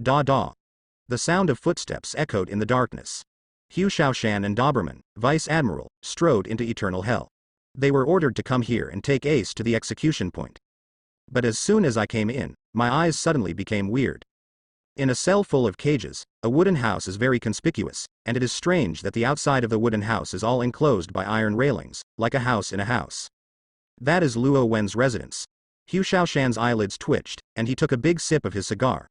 Da da. The sound of footsteps echoed in the darkness. Hu Shaoshan and Doberman, Vice Admiral, strode into eternal hell. They were ordered to come here and take Ace to the execution point. But as soon as I came in, my eyes suddenly became weird. In a cell full of cages, a wooden house is very conspicuous, and it is strange that the outside of the wooden house is all enclosed by iron railings, like a house in a house. That is Luo Wen's residence. Hu Shaoshan's eyelids twitched, and he took a big sip of his cigar.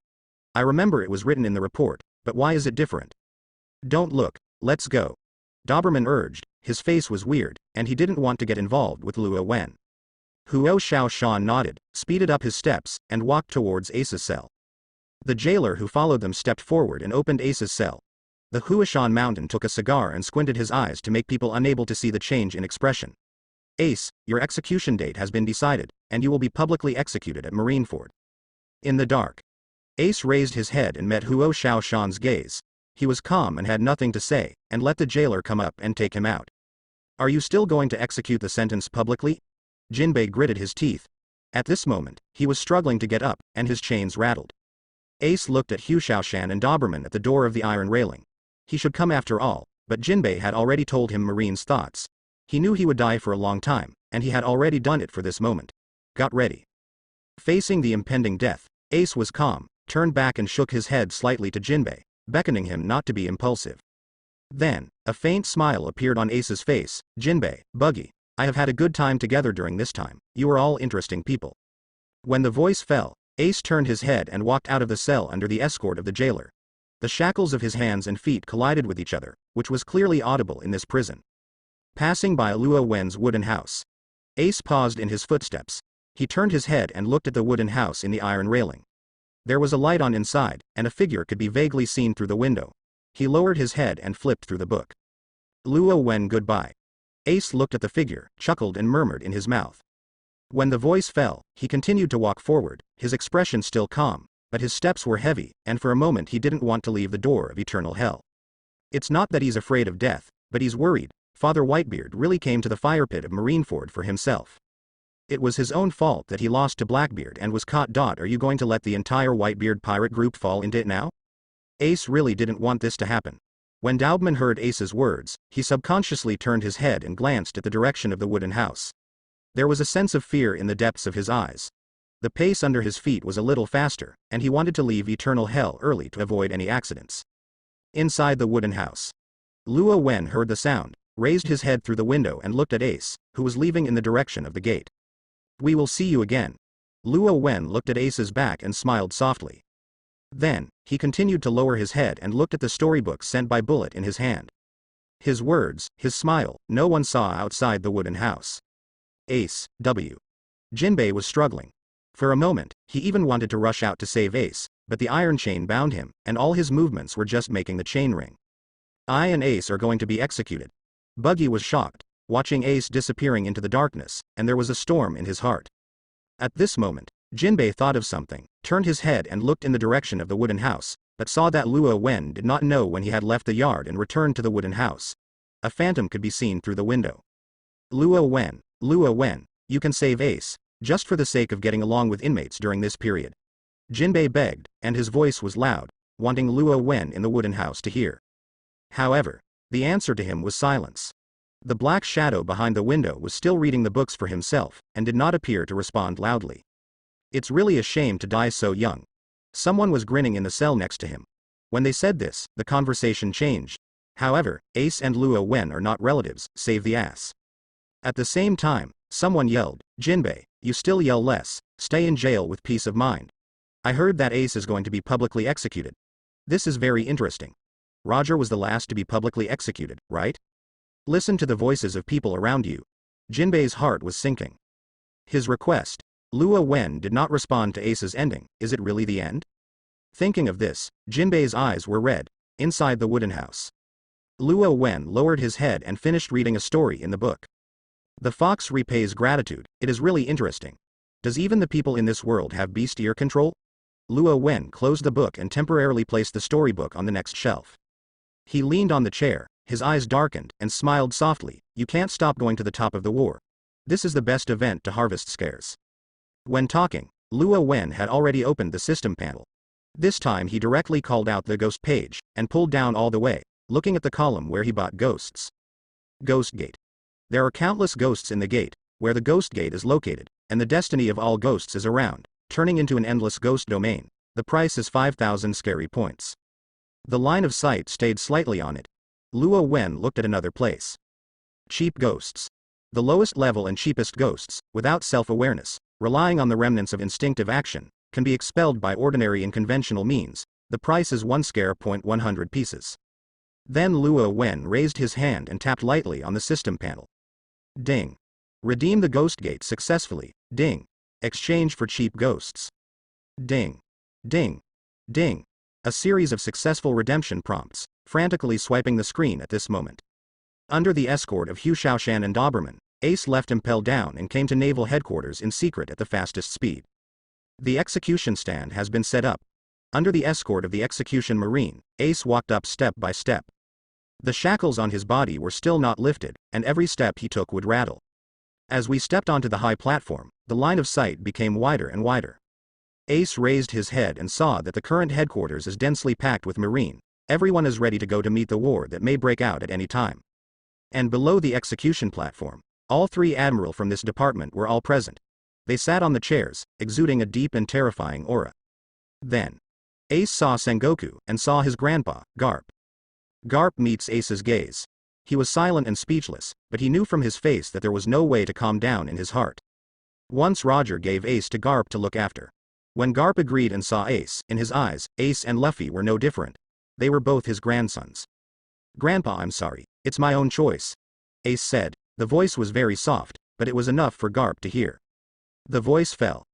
I remember it was written in the report, but why is it different? Don't look, let's go. Doberman urged. His face was weird, and he didn't want to get involved with Luo Wen. Huo Shaoshan nodded, speeded up his steps, and walked towards Ace's cell. The jailer who followed them stepped forward and opened Ace's cell. The Huashan Mountain took a cigar and squinted his eyes to make people unable to see the change in expression. Ace, your execution date has been decided, and you will be publicly executed at Marineford. In the dark. Ace raised his head and met Huo Shaoshan's gaze. He was calm and had nothing to say, and let the jailer come up and take him out. Are you still going to execute the sentence publicly? Jinbei gritted his teeth. At this moment, he was struggling to get up, and his chains rattled. Ace looked at Hu Shaoshan and Doberman at the door of the iron railing. He should come after all, but Jinbei had already told him Marine's thoughts. He knew he would die for a long time, and he had already done it for this moment. Got ready. Facing the impending death, Ace was calm, turned back and shook his head slightly to Jinbei, beckoning him not to be impulsive. Then, a faint smile appeared on Ace's face. Jinbei, Buggy, I have had a good time together during this time, you are all interesting people. When the voice fell, Ace turned his head and walked out of the cell under the escort of the jailer. The shackles of his hands and feet collided with each other, which was clearly audible in this prison. Passing by Luo Wen's wooden house. Ace paused in his footsteps. He turned his head and looked at the wooden house in the iron railing. There was a light on inside, and a figure could be vaguely seen through the window. He lowered his head and flipped through the book. Luo Wen goodbye. Ace looked at the figure, chuckled and murmured in his mouth. When the voice fell, he continued to walk forward, his expression still calm, but his steps were heavy, and for a moment he didn't want to leave the door of eternal hell. It's not that he's afraid of death, but he's worried. Father Whitebeard really came to the fire pit of Marineford for himself. It was his own fault that he lost to Blackbeard and was caught. Are you going to let the entire Whitebeard pirate group fall into it now? Ace really didn't want this to happen. When Doberman heard Ace's words, he subconsciously turned his head and glanced at the direction of the wooden house. There was a sense of fear in the depths of his eyes. The pace under his feet was a little faster, and he wanted to leave eternal hell early to avoid any accidents. Inside the wooden house. Luo Wen heard the sound, raised his head through the window and looked at Ace, who was leaving in the direction of the gate. We will see you again. Luo Wen looked at Ace's back and smiled softly. Then, he continued to lower his head and looked at the storybooks sent by Bullet in his hand. His words, his smile, no one saw outside the wooden house. Ace, W. Jinbei was struggling. For a moment, he even wanted to rush out to save Ace, but the iron chain bound him, and all his movements were just making the chain ring. I and Ace are going to be executed. Buggy was shocked, watching Ace disappearing into the darkness, and there was a storm in his heart. At this moment, Jinbei thought of something, turned his head and looked in the direction of the wooden house, but saw that Luo Wen did not know when he had left the yard and returned to the wooden house. A phantom could be seen through the window. Luo Wen, you can save Ace, just for the sake of getting along with inmates during this period. Jinbei begged, and his voice was loud, wanting Luo Wen in the wooden house to hear. However, the answer to him was silence. The black shadow behind the window was still reading the books for himself, and did not appear to respond loudly. It's really a shame to die so young. Someone was grinning in the cell next to him. When they said this, the conversation changed. However, Ace and Luo Wen are not relatives, save the ass. At the same time, someone yelled, Jinbei, you still yell less, stay in jail with peace of mind. I heard that Ace is going to be publicly executed. This is very interesting. Roger was the last to be publicly executed, right? Listen to the voices of people around you. Jinbei's heart was sinking. His request. Luo Wen did not respond to Ace's ending. Is it really the end? Thinking of this, Jinbei's eyes were red. Inside the wooden house. Luo Wen lowered his head and finished reading a story in the book. The fox repays gratitude. It is really interesting. Does even the people in this world have beast ear control? Luo Wen closed the book and temporarily placed the storybook on the next shelf. He leaned on the chair, his eyes darkened, and smiled softly. You can't stop going to the top of the war. This is the best event to harvest scares. When talking, Luo Wen had already opened the system panel. This time he directly called out the ghost page, and pulled down all the way, looking at the column where he bought ghosts. Ghost Gate. There are countless ghosts in the gate, where the Ghost Gate is located, and the destiny of all ghosts is around, turning into an endless ghost domain. The price is 5,000 scary points. The line of sight stayed slightly on it. Luo Wen looked at another place. Cheap ghosts. The lowest level and cheapest ghosts, without self-awareness, relying on the remnants of instinctive action, can be expelled by ordinary and conventional means. The price is 1 scare point 100 pieces. Then Luo Wen raised his hand and tapped lightly on the system panel. Ding. Redeem the Ghost Gate successfully. Ding. Exchange for cheap ghosts. Ding. Ding. Ding. A series of successful redemption prompts, frantically swiping the screen at this moment. Under the escort of Hu Shaoshan and Doberman, Ace left Impel down and came to naval headquarters in secret at the fastest speed. The execution stand has been set up. Under the escort of the execution marine, Ace walked up step by step. The shackles on his body were still not lifted, and every step he took would rattle. As we stepped onto the high platform, the line of sight became wider and wider. Ace raised his head and saw that the current headquarters is densely packed with marine. Everyone is ready to go to meet the war that may break out at any time. And below the execution platform, all 3 admiral from this department were all present. They sat on the chairs, exuding a deep and terrifying aura. Then, Ace saw Sengoku and saw his grandpa, Garp. Garp meets Ace's gaze. He was silent and speechless, but he knew from his face that there was no way to calm down in his heart. Once Roger gave Ace to Garp to look after. When Garp agreed and saw Ace, in his eyes, Ace and Luffy were no different. They were both his grandsons. Grandpa, I'm sorry, it's my own choice, Ace said. The voice was very soft, but it was enough for Garp to hear. The voice fell.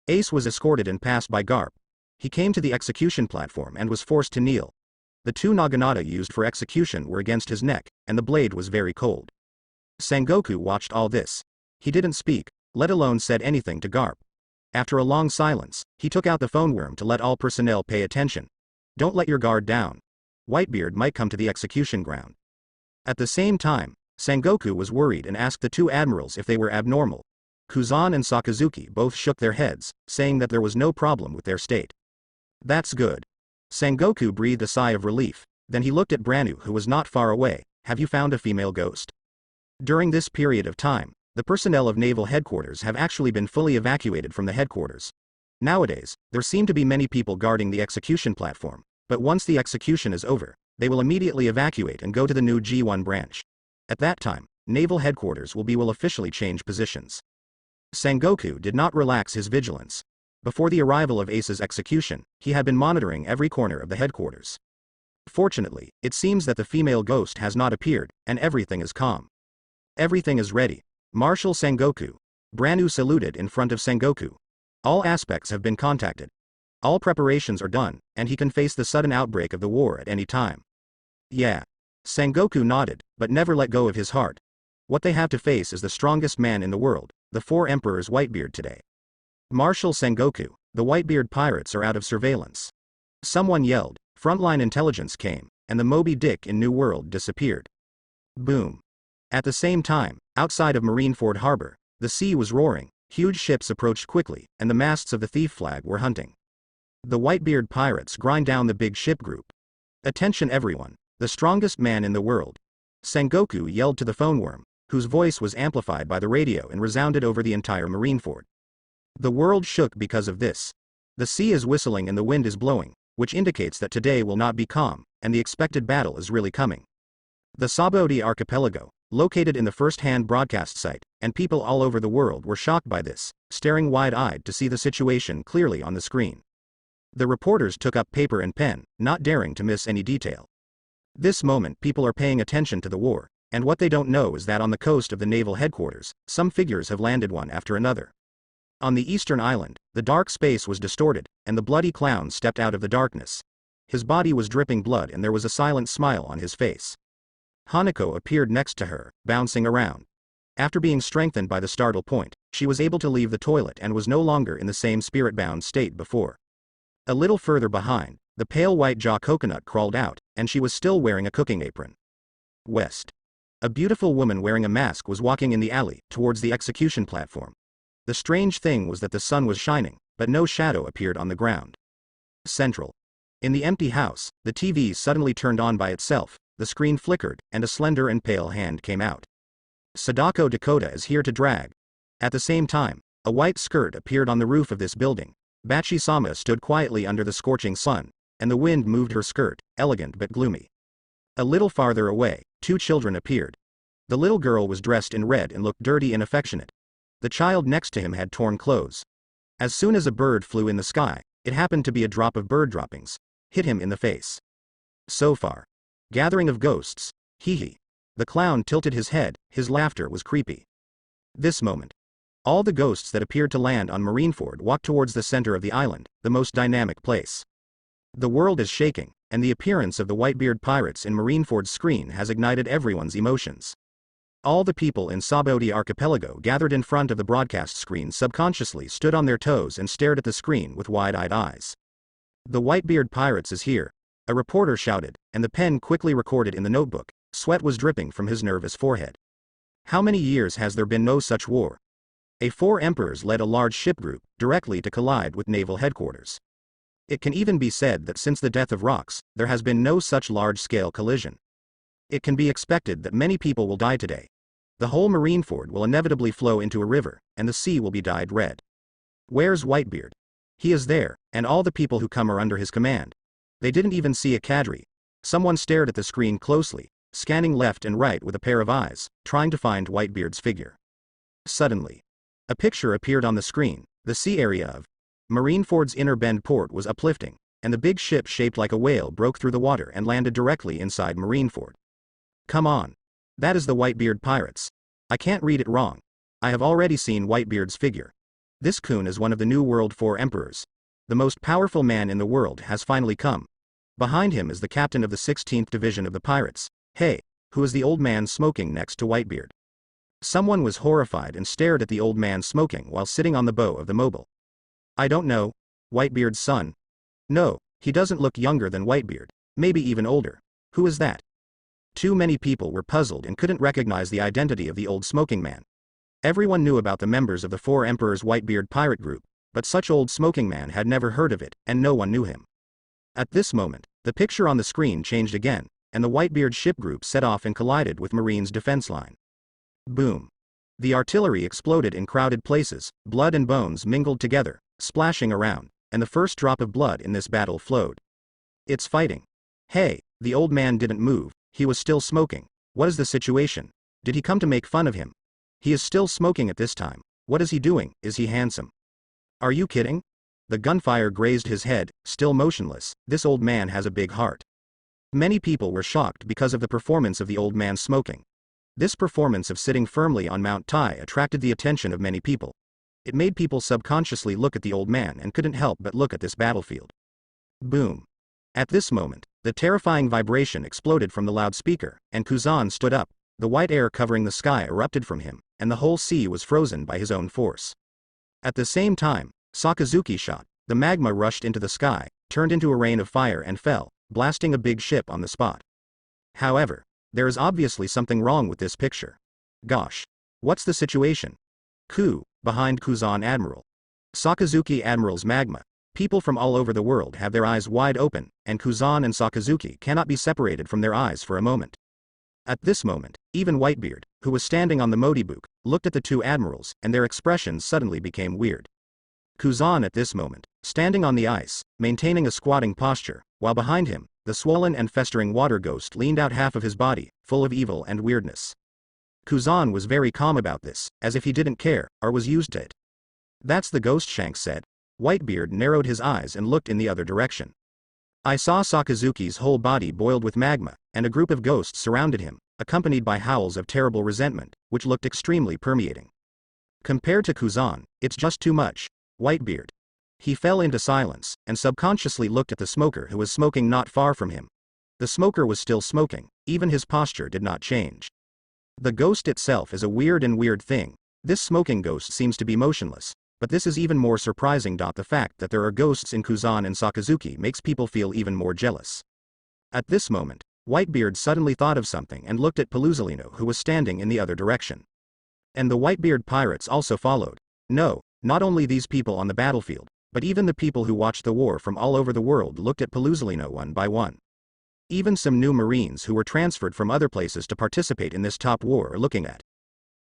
Ace was escorted and passed by Garp. He came to the execution platform and was forced to kneel. The 2 naginata used for execution were against his neck, and the blade was very cold. Sengoku watched all this. He didn't speak, let alone said anything to Garp. After a long silence, he took out the phone worm to let all personnel pay attention. Don't let your guard down. Whitebeard might come to the execution ground. At the same time, Sengoku was worried and asked the 2 admirals if they were abnormal. Kuzan and Sakazuki both shook their heads, saying that there was no problem with their state. That's good. Sengoku breathed a sigh of relief. Then he looked at Branu, who was not far away. Have you found a female ghost? During this period of time, the personnel of naval headquarters have actually been fully evacuated from the headquarters. Nowadays, there seem to be many people guarding the execution platform, but once the execution is over, they will immediately evacuate and go to the new G1 branch. At that time, naval headquarters will officially change positions. Sengoku did not relax his vigilance. Before the arrival of Ace's execution, he had been monitoring every corner of the headquarters. Fortunately, it seems that the female ghost has not appeared, and everything is calm. Everything is ready. Marshal Sengoku. Branu saluted in front of Sengoku. All aspects have been contacted. All preparations are done, and he can face the sudden outbreak of the war at any time. Yeah. Sengoku nodded, but never let go of his heart. What they have to face is the strongest man in the world, the 4 emperors Whitebeard today. Marshal Sengoku, the Whitebeard pirates are out of surveillance. Someone yelled, frontline intelligence came, and the Moby Dick in New World disappeared. Boom. At the same time, outside of Marineford Harbor, the sea was roaring, huge ships approached quickly, and the masts of the thief flag were hunting. The Whitebeard pirates grind down the big ship group. Attention everyone, the strongest man in the world. Sengoku yelled to the phone worm, whose voice was amplified by the radio and resounded over the entire Marineford. The world shook because of this. The sea is whistling and the wind is blowing, which indicates that today will not be calm, and the expected battle is really coming. The Sabodi Archipelago, located in the first-hand broadcast site, and people all over the world were shocked by this, staring wide-eyed to see the situation clearly on the screen. The reporters took up paper and pen, not daring to miss any detail. This moment people are paying attention to the war, and what they don't know is that on the coast of the naval headquarters, some figures have landed one after another. On the eastern island, the dark space was distorted, and the bloody clown stepped out of the darkness. His body was dripping blood and there was a silent smile on his face. Hanako appeared next to her, bouncing around. After being strengthened by the startle point, she was able to leave the toilet and was no longer in the same spirit-bound state before. A little further behind, the pale white jaw coconut crawled out, and she was still wearing a cooking apron. West. A beautiful woman wearing a mask was walking in the alley, towards the execution platform. The strange thing was that the sun was shining, but no shadow appeared on the ground. Central. In the empty house, the TV suddenly turned on by itself, the screen flickered, and a slender and pale hand came out. Sadako Dakota is here to drag. At the same time, a white skirt appeared on the roof of this building. Bachi-sama stood quietly under the scorching sun, and the wind moved her skirt, elegant but gloomy. A little farther away, two children appeared. The little girl was dressed in red and looked dirty and affectionate. The child next to him had torn clothes. As soon as a bird flew in the sky, it happened to be a drop of bird droppings, hit him in the face. So far. Gathering of ghosts. Hee hee. The clown tilted his head, his laughter was creepy. This moment. All the ghosts that appeared to land on Marineford walked towards the center of the island, the most dynamic place. The world is shaking, and the appearance of the Whitebeard pirates in Marineford's screen has ignited everyone's emotions. All the people in Saboti Archipelago gathered in front of the broadcast screen subconsciously stood on their toes and stared at the screen with wide-eyed eyes. The Whitebeard pirates is here, a reporter shouted, and the pen quickly recorded in the notebook. Sweat was dripping from his nervous forehead. How many years has there been no such war? Four emperors led a large ship group directly to collide with naval headquarters. It can even be said that since the death of Rox, there has been no such large-scale collision. It can be expected that many people will die today. The whole Marineford will inevitably flow into a river, and the sea will be dyed red. Where's Whitebeard? He is there, and all the people who come are under his command. They didn't even see a cadre. Someone stared at the screen closely, scanning left and right with a pair of eyes, trying to find Whitebeard's figure. Suddenly, a picture appeared on the screen. The sea area of Marineford's Inner Bend port was uplifting, and the big ship shaped like a whale broke through the water and landed directly inside Marineford. Come on. That is the Whitebeard pirates. I can't read it wrong. I have already seen Whitebeard's figure. This Kun is one of the New World 4 emperors. The most powerful man in the world has finally come. Behind him is the captain of the 16th Division of the pirates. Hey, who is the old man smoking next to Whitebeard? Someone was horrified and stared at the old man smoking while sitting on the bow of the mobile. I don't know. Whitebeard's son? No, he doesn't look younger than Whitebeard, maybe even older. Who is that? Too many people were puzzled and couldn't recognize the identity of the old smoking man. Everyone knew about the members of the Four Emperors Whitebeard pirate group, but such old smoking man had never heard of it, and no one knew him. At this moment, the picture on the screen changed again, and the Whitebeard ship group set off and collided with Marine's defense line. Boom. The artillery exploded in crowded places, blood and bones mingled together, splashing around, and the first drop of blood in this battle flowed. It's fighting. Hey, the old man didn't move, he was still smoking. What is the situation? Did he come to make fun of him? He is still smoking at this time. What is he doing? Is he handsome? Are you kidding? The gunfire grazed his head, still motionless. This old man has a big heart. Many people were shocked because of the performance of the old man smoking. This performance of sitting firmly on Mount Tai attracted the attention of many people. It made people subconsciously look at the old man and couldn't help but look at this battlefield. Boom. At this moment, the terrifying vibration exploded from the loudspeaker, and Kuzan stood up. The white air covering the sky erupted from him, and the whole sea was frozen by his own force. At the same time, Sakazuki shot. The magma rushed into the sky, turned into a rain of fire and fell, blasting a big ship on the spot. However, there is obviously something wrong with this picture. Gosh. What's the situation? Behind Kuzan Admiral. Sakazuki Admiral's magma. People from all over the world have their eyes wide open, and Kuzan and Sakazuki cannot be separated from their eyes for a moment. At this moment, even Whitebeard, who was standing on the Modibuk, looked at the two admirals, and their expressions suddenly became weird. Kuzan at this moment, standing on the ice, maintaining a squatting posture, while behind him, the swollen and festering water ghost leaned out half of his body, full of evil and weirdness. Kuzan was very calm about this, as if he didn't care, or was used to it. That's the ghost, Shanks said. Whitebeard narrowed his eyes and looked in the other direction. I saw Sakazuki's whole body boiled with magma, and a group of ghosts surrounded him, accompanied by howls of terrible resentment, which looked extremely permeating. Compared to Kuzan, it's just too much. Whitebeard. He fell into silence, and subconsciously looked at the smoker who was smoking not far from him. The smoker was still smoking, even his posture did not change. The ghost itself is a weird thing. This smoking ghost seems to be motionless, but this is even more surprising. The fact that there are ghosts in Kuzan and Sakazuki makes people feel even more jealous. At this moment, Whitebeard suddenly thought of something and looked at Peluzalino, who was standing in the other direction. And the Whitebeard pirates also followed. No, not only these people on the battlefield, But even the people who watched the war from all over the world looked at Pelusalino one by one. Even some new Marines who were transferred from other places to participate in this top war are looking at.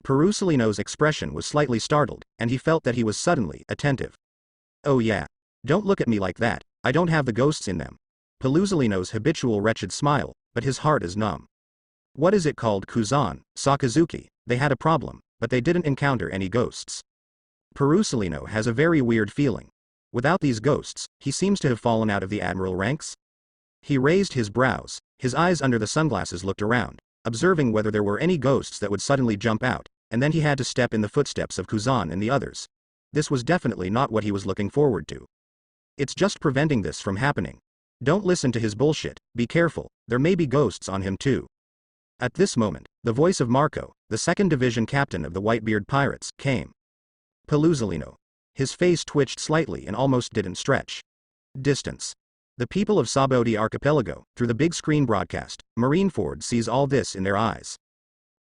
Perusalino's expression was slightly startled, and he felt that he was suddenly attentive. Oh yeah. Don't look at me like that, I don't have the ghosts in them. Pelusalino's habitual wretched smile, but his heart is numb. What is it called, Kuzan, Sakazuki? They had a problem, but they didn't encounter any ghosts. Perusalino has a very weird feeling. Without these ghosts, he seems to have fallen out of the admiral ranks. He raised his brows, his eyes under the sunglasses looked around, observing whether there were any ghosts that would suddenly jump out, and then he had to step in the footsteps of Kuzan and the others. This was definitely not what he was looking forward to. It's just preventing this from happening. Don't listen to his bullshit, be careful, there may be ghosts on him too. At this moment, the voice of Marco, the 2nd Division captain of the Whitebeard Pirates, came. Pelusalino. His face twitched slightly and almost didn't stretch. Distance. The people of Saboti Archipelago, through the big screen broadcast, Marineford sees all this in their eyes.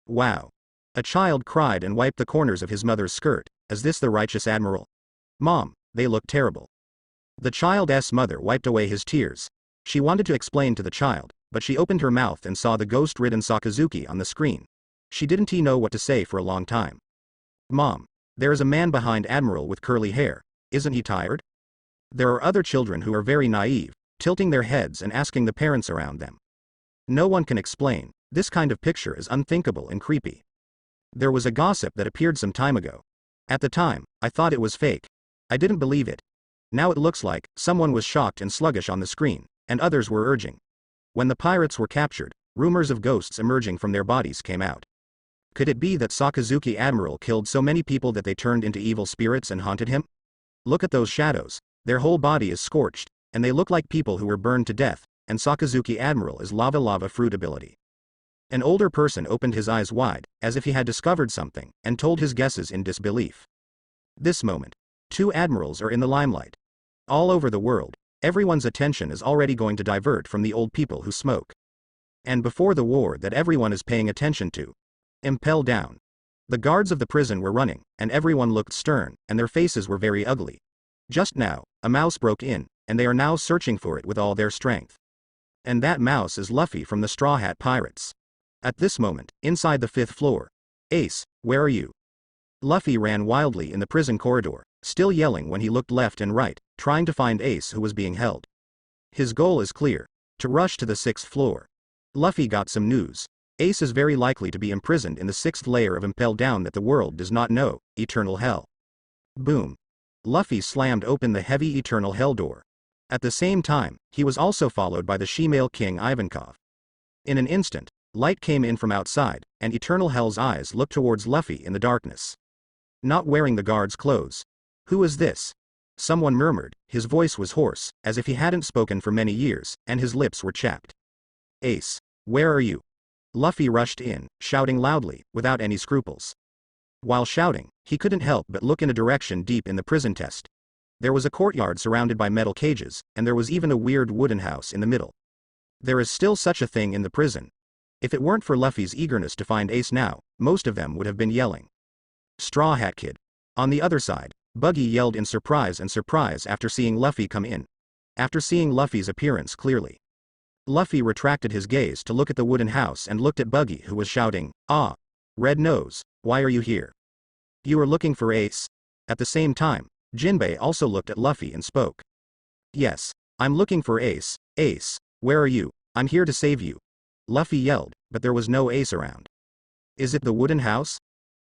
Wow. A child cried and wiped the corners of his mother's skirt. Is this the righteous admiral? Mom, they look terrible. The child's mother wiped away his tears. She wanted to explain to the child, but she opened her mouth and saw the ghost-ridden Sakazuki on the screen. She didn't know what to say for a long time. Mom, there is a man behind Admiral with curly hair. Isn't he tired? There are other children who are very naive, tilting their heads and asking the parents around them. No one can explain. This kind of picture is unthinkable and creepy. There was a gossip that appeared some time ago. At the time, I thought it was fake. I didn't believe it. Now it looks like someone was shocked and sluggish on the screen, and others were urging. When the pirates were captured, rumors of ghosts emerging from their bodies came out. Could it be that Sakazuki Admiral killed so many people that they turned into evil spirits and haunted him? Look at those shadows, their whole body is scorched, and they look like people who were burned to death, and Sakazuki Admiral is lava fruit ability. An older person opened his eyes wide, as if he had discovered something, and told his guesses in disbelief. This moment. 2 admirals are in the limelight. All over the world, everyone's attention is already going to divert from the old people who smoke. And before the war that everyone is paying attention to. Impel down. The guards of the prison were running, and everyone looked stern, and their faces were very ugly. Just now, a mouse broke in, and they are now searching for it with all their strength. And that mouse is Luffy from the Straw Hat Pirates. At this moment, inside the 5th floor. Ace, where are you? Luffy ran wildly in the prison corridor, still yelling when he looked left and right, trying to find Ace who was being held. His goal is clear. To rush to the 6th floor. Luffy got some news. Ace is very likely to be imprisoned in the 6th layer of Impel Down that the world does not know, Eternal Hell. Boom. Luffy slammed open the heavy Eternal Hell door. At the same time, he was also followed by the Shemale King Ivankov. In an instant, light came in from outside, and Eternal Hell's eyes looked towards Luffy in the darkness. Not wearing the guard's clothes. Who is this? Someone murmured, his voice was hoarse, as if he hadn't spoken for many years, and his lips were chapped. Ace, where are you? Luffy rushed in, shouting loudly, without any scruples. While shouting, he couldn't help but look in a direction deep in the prison test. There was a courtyard surrounded by metal cages, and there was even a weird wooden house in the middle. There is still such a thing in the prison. If it weren't for Luffy's eagerness to find Ace now, most of them would have been yelling. Straw Hat Kid. On the other side, Buggy yelled in surprise after seeing Luffy come in. After seeing Luffy's appearance clearly. Luffy retracted his gaze to look at the wooden house and looked at Buggy who was shouting, "Ah! Red Nose, why are you here? You are looking for Ace?" At the same time, Jinbei also looked at Luffy and spoke. "Yes, I'm looking for Ace. Ace, where are you? I'm here to save you." Luffy yelled, but there was no Ace around. Is it the wooden house?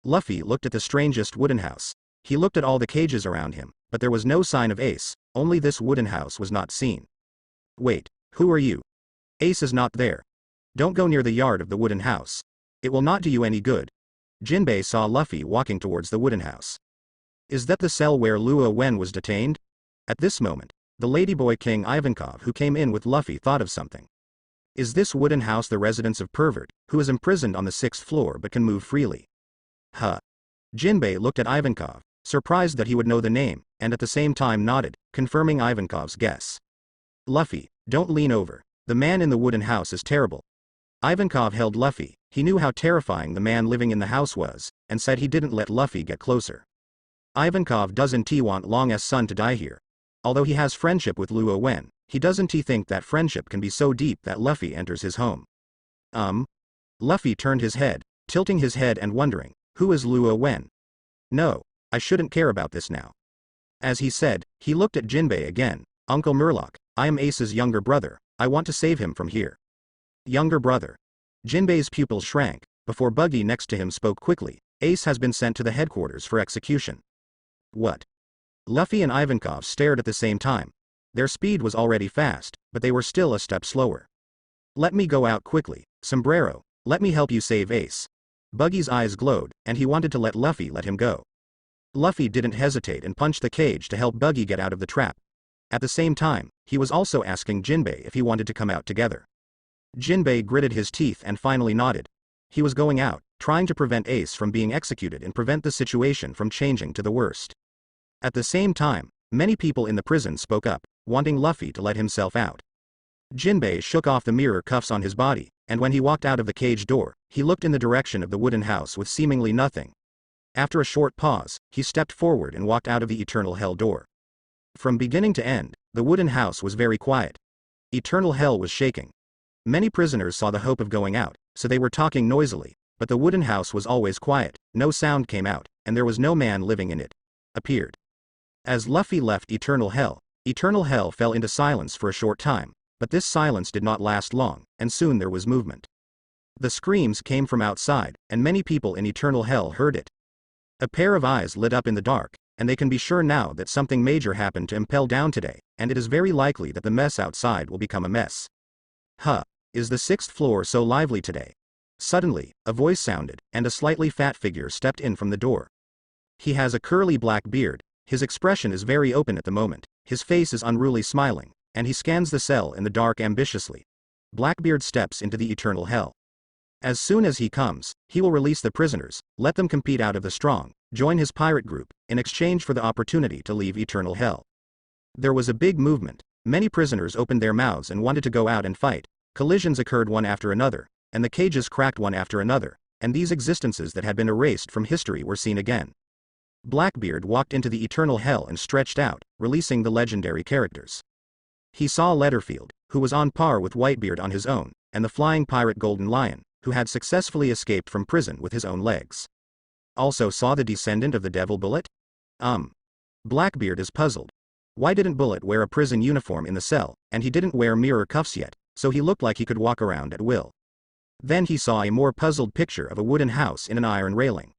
Luffy looked at the strangest wooden house. He looked at all the cages around him, but there was no sign of Ace, only this wooden house was not seen. Wait, who are you? Ace is not there. Don't go near the yard of the wooden house. It will not do you any good. Jinbei saw Luffy walking towards the wooden house. Is that the cell where Lua Wen was detained? At this moment, the ladyboy King Ivankov who came in with Luffy thought of something. Is this wooden house the residence of Pervert, who is imprisoned on the 6th floor but can move freely? Huh. Jinbei looked at Ivankov, surprised that he would know the name, and at the same time nodded, confirming Ivankov's guess. Luffy, don't lean over. The man in the wooden house is terrible. Ivankov held Luffy, he knew how terrifying the man living in the house was, and said he didn't let Luffy get closer. Ivankov doesn't want Long's son to die here. Although he has friendship with Luo Wen, he doesn't think that friendship can be so deep that Luffy enters his home. Luffy turned his head, tilting his head and wondering, who is Luo Wen? No, I shouldn't care about this now. As he said, he looked at Jinbei again. Uncle Murloc, I am Ace's younger brother, I want to save him from here. Younger brother. Jinbei's pupils shrank, before Buggy next to him spoke quickly, Ace has been sent to the headquarters for execution. What? Luffy and Ivankov stared at the same time. Their speed was already fast, but they were still a step slower. Let me go out quickly, Sombrero, let me help you save Ace. Buggy's eyes glowed, and he wanted to let Luffy let him go. Luffy didn't hesitate and punched the cage to help Buggy get out of the trap. At the same time, he was also asking Jinbei if he wanted to come out together. Jinbei gritted his teeth and finally nodded. He was going out, trying to prevent Ace from being executed and prevent the situation from changing to the worst. At the same time, many people in the prison spoke up, wanting Luffy to let himself out. Jinbei shook off the mirror cuffs on his body, and when he walked out of the cage door, he looked in the direction of the wooden house with seemingly nothing. After a short pause, he stepped forward and walked out of the Eternal Hell door. From beginning to end, the wooden house was very quiet. Eternal Hell was shaking. Many prisoners saw the hope of going out, so they were talking noisily, but the wooden house was always quiet, no sound came out, and there was no man living in it. Appeared. As Luffy left Eternal Hell fell into silence for a short time, but this silence did not last long, and soon there was movement. The screams came from outside, and many people in Eternal Hell heard it. A pair of eyes lit up in the dark, and they can be sure now that something major happened to Impel Down today, and it is very likely that the mess outside will become a mess. Is the 6th floor so lively today? Suddenly, a voice sounded, and a slightly fat figure stepped in from the door. He has a curly black beard, his expression is very open at the moment, his face is unruly smiling, and he scans the cell in the dark ambitiously. Blackbeard steps into the Eternal Hell. As soon as he comes, he will release the prisoners, let them compete out of the strong, join his pirate group, in exchange for the opportunity to leave Eternal Hell. There was a big movement, many prisoners opened their mouths and wanted to go out and fight, collisions occurred one after another, and the cages cracked one after another, and these existences that had been erased from history were seen again. Blackbeard walked into the Eternal Hell and stretched out, releasing the legendary characters. He saw Letterfield, who was on par with Whitebeard on his own, and the flying pirate Golden Lion, who had successfully escaped from prison with his own legs. Also saw the descendant of the Devil Bullet? Blackbeard is puzzled. Why didn't Bullet wear a prison uniform in the cell, and he didn't wear mirror cuffs yet, so he looked like he could walk around at will. Then he saw a more puzzled picture of a wooden house in an iron railing.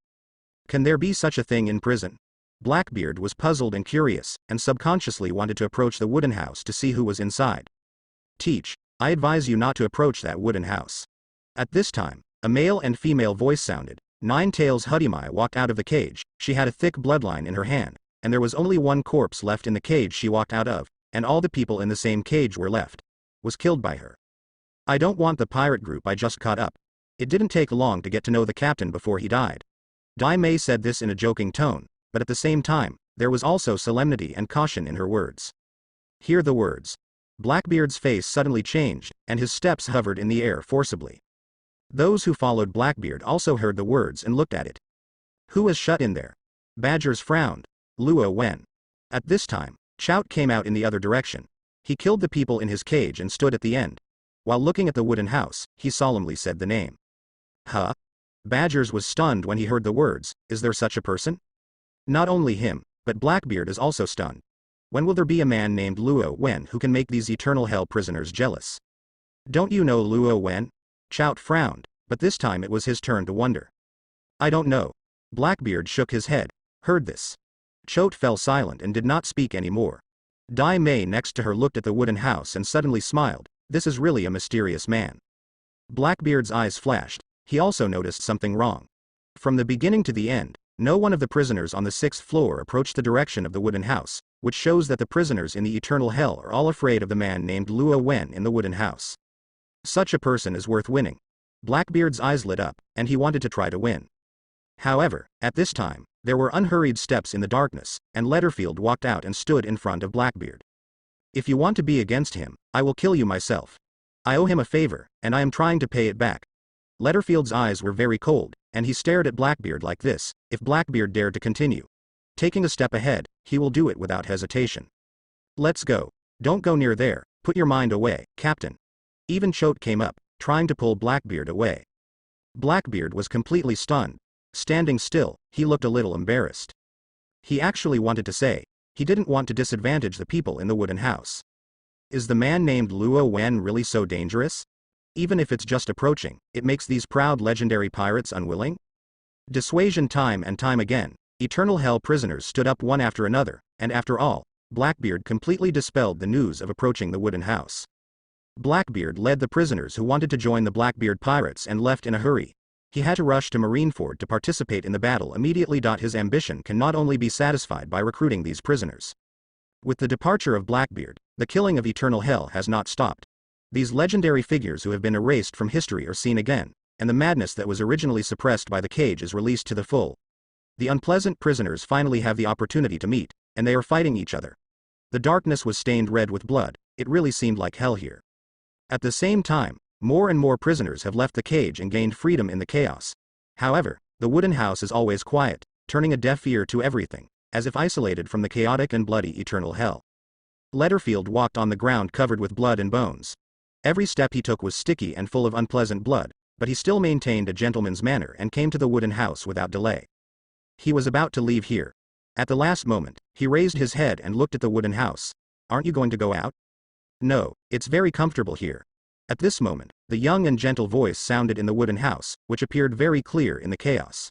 Can there be such a thing in prison? Blackbeard was puzzled and curious, and subconsciously wanted to approach the wooden house to see who was inside. Teach, I advise you not to approach that wooden house. At this time, a male and female voice sounded. Nine-Tails Hudimai walked out of the cage, she had a thick bloodline in her hand, and there was only one corpse left in the cage she walked out of, and all the people in the same cage were left. Was killed by her. I don't want the pirate group I just caught up. It didn't take long to get to know the captain before he died. Dai Mei said this in a joking tone, but at the same time, there was also solemnity and caution in her words. Hear the words. Blackbeard's face suddenly changed, and his steps hovered in the air forcibly. Those who followed Blackbeard also heard the words and looked at it. Who is shut in there? Badgers frowned. Luo Wen. At this time, Chout came out in the other direction. He killed the people in his cage and stood at the end. While looking at the wooden house, he solemnly said the name. Badgers was stunned when he heard the words, is there such a person? Not only him, but Blackbeard is also stunned. When will there be a man named Luo Wen who can make these Eternal Hell prisoners jealous? Don't you know Luo Wen? Chout frowned, but this time it was his turn to wonder. I don't know. Blackbeard shook his head. Heard this. Chout fell silent and did not speak any more. Dai Mei next to her looked at the wooden house and suddenly smiled. This is really a mysterious man. Blackbeard's eyes flashed. He also noticed something wrong. From the beginning to the end, no one of the prisoners on the 6th floor approached the direction of the wooden house, which shows that the prisoners in the Eternal Hell are all afraid of the man named Luo Wen in the wooden house. Such a person is worth winning. Blackbeard's eyes lit up, and he wanted to try to win. However, at this time, there were unhurried steps in the darkness, and Letterfield walked out and stood in front of Blackbeard. If you want to be against him, I will kill you myself. I owe him a favor, and I am trying to pay it back. Letterfield's eyes were very cold, and he stared at Blackbeard like this. If Blackbeard dared to continue taking a step ahead, he will do it without hesitation. Let's go. Don't go near there, put your mind away, Captain. Even Choate came up, trying to pull Blackbeard away. Blackbeard was completely stunned. Standing still, he looked a little embarrassed. He actually wanted to say, he didn't want to disadvantage the people in the wooden house. Is the man named Luo Wen really so dangerous? Even if it's just approaching, it makes these proud legendary pirates unwilling? Dissuasion time and time again, eternal hell prisoners stood up one after another, and after all, Blackbeard completely dispelled the news of approaching the wooden house. Blackbeard led the prisoners who wanted to join the Blackbeard pirates and left in a hurry. He had to rush to Marineford to participate in the battle immediately. His ambition can not only be satisfied by recruiting these prisoners. With the departure of Blackbeard, the killing of eternal hell has not stopped. These legendary figures who have been erased from history are seen again, and the madness that was originally suppressed by the cage is released to the full. The unpleasant prisoners finally have the opportunity to meet, and they are fighting each other. The darkness was stained red with blood. It really seemed like hell here. At the same time, more and more prisoners have left the cage and gained freedom in the chaos. However, the wooden house is always quiet, turning a deaf ear to everything, as if isolated from the chaotic and bloody eternal hell. Letterfield walked on the ground covered with blood and bones. Every step he took was sticky and full of unpleasant blood, but he still maintained a gentleman's manner and came to the wooden house without delay. He was about to leave here. At the last moment, he raised his head and looked at the wooden house. Aren't you going to go out? No, it's very comfortable here. At this moment, the young and gentle voice sounded in the wooden house, which appeared very clear in the chaos.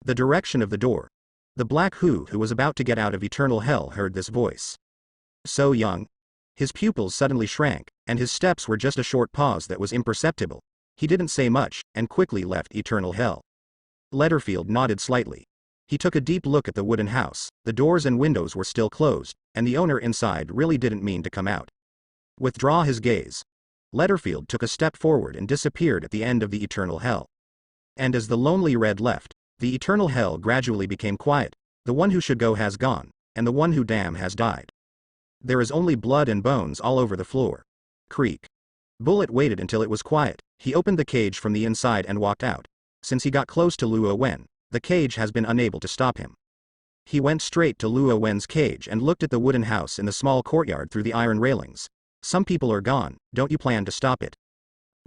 The direction of the door. The Black who was about to get out of eternal hell heard this voice. So young? His pupils suddenly shrank, and his steps were just a short pause that was imperceptible. He didn't say much, and quickly left eternal hell. Letterfield nodded slightly. He took a deep look at the wooden house. The doors and windows were still closed, and the owner inside really didn't mean to come out. Withdraw his gaze. Letterfield took a step forward and disappeared at the end of the eternal hell. And as the lonely red left, the eternal hell gradually became quiet. The one who should go has gone, and the one who damn has died. There is only blood and bones all over the floor. Creak. Bullet waited until it was quiet. He opened the cage from the inside and walked out. Since he got close to Luo Wen, the cage has been unable to stop him. He went straight to Luo Wen's cage and looked at the wooden house in the small courtyard through the iron railings. Some people are gone, don't you plan to stop it?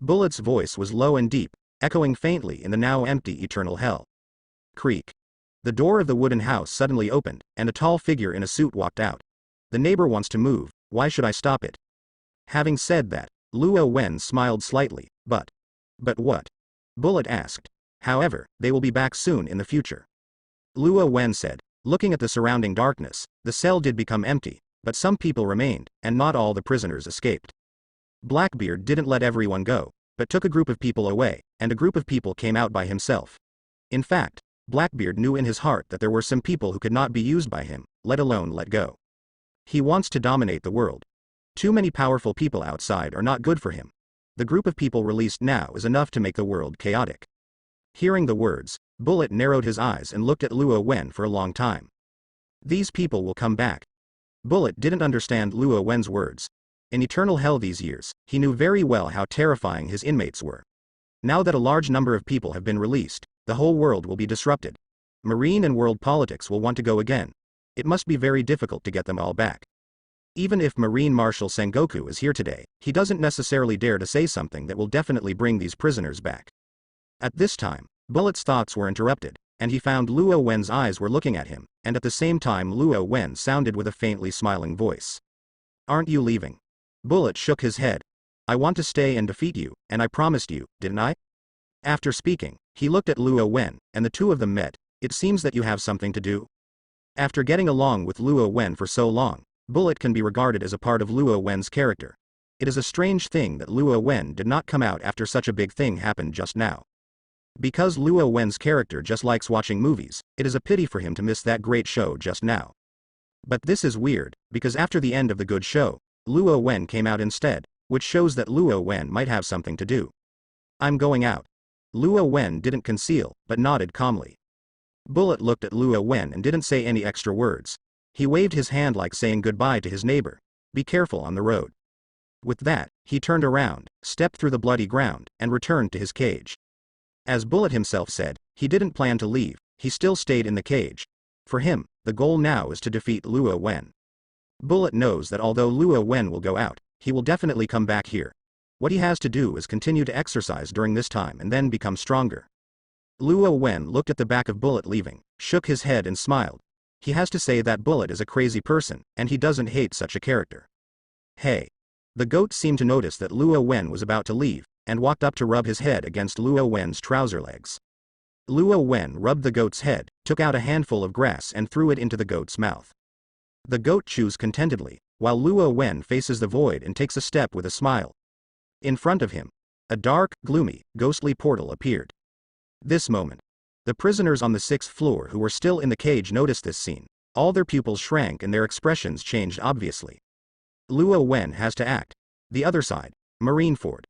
Bullet's voice was low and deep, echoing faintly in the now empty eternal hell. Creak. The door of the wooden house suddenly opened, and a tall figure in a suit walked out. The neighbor wants to move, why should I stop it? Having said that, Luo Wen smiled slightly, but what? Bullet asked. However, they will be back soon in the future. Luo Wen said, looking at the surrounding darkness. The cell did become empty, but some people remained, and not all the prisoners escaped. Blackbeard didn't let everyone go, but took a group of people away, and a group of people came out by himself. In fact, Blackbeard knew in his heart that there were some people who could not be used by him, let alone let go. He wants to dominate the world. Too many powerful people outside are not good for him. The group of people released now is enough to make the world chaotic. Hearing the words, Bullet narrowed his eyes and looked at Luo Wen for a long time. These people will come back. Bullet didn't understand Luo Wen's words. In eternal hell these years, he knew very well how terrifying his inmates were. Now that a large number of people have been released, the whole world will be disrupted. Marine and world politics will want to go again. It must be very difficult to get them all back. Even if Marine Marshal Sengoku is here today, he doesn't necessarily dare to say something that will definitely bring these prisoners back. At this time, Bullet's thoughts were interrupted, and he found Luo Wen's eyes were looking at him, and at the same time Luo Wen sounded with a faintly smiling voice. Aren't you leaving? Bullet shook his head. I want to stay and defeat you, and I promised you, didn't I? After speaking, he looked at Luo Wen, and the two of them met. It seems that you have something to do. After getting along with Luo Wen for so long, Bullet can be regarded as a part of Luo Wen's character. It is a strange thing that Luo Wen did not come out after such a big thing happened just now. Because Luo Wen's character just likes watching movies, it is a pity for him to miss that great show just now. But this is weird, because after the end of the good show, Luo Wen came out instead, which shows that Luo Wen might have something to do. I'm going out. Luo Wen didn't conceal, but nodded calmly. Bullet looked at Luo Wen and didn't say any extra words. He waved his hand like saying goodbye to his neighbor. Be careful on the road. With that, he turned around, stepped through the bloody ground, and returned to his cage. As Bullet himself said, he didn't plan to leave, he still stayed in the cage. For him, the goal now is to defeat Luo Wen. Bullet knows that although Luo Wen will go out, he will definitely come back here. What he has to do is continue to exercise during this time and then become stronger. Luo Wen looked at the back of Bullet leaving, shook his head and smiled. He has to say that Bullet is a crazy person, and he doesn't hate such a character. Hey. The goat seemed to notice that Luo Wen was about to leave, and walked up to rub his head against Luo Wen's trouser legs. Luo Wen rubbed the goat's head, took out a handful of grass and threw it into the goat's mouth. The goat chews contentedly, while Luo Wen faces the void and takes a step with a smile. In front of him, a dark, gloomy, ghostly portal appeared. This moment, the prisoners on the 6th floor who were still in the cage noticed this scene. All their pupils shrank and their expressions changed obviously. Luo Wen has to act. The other side, Marineford.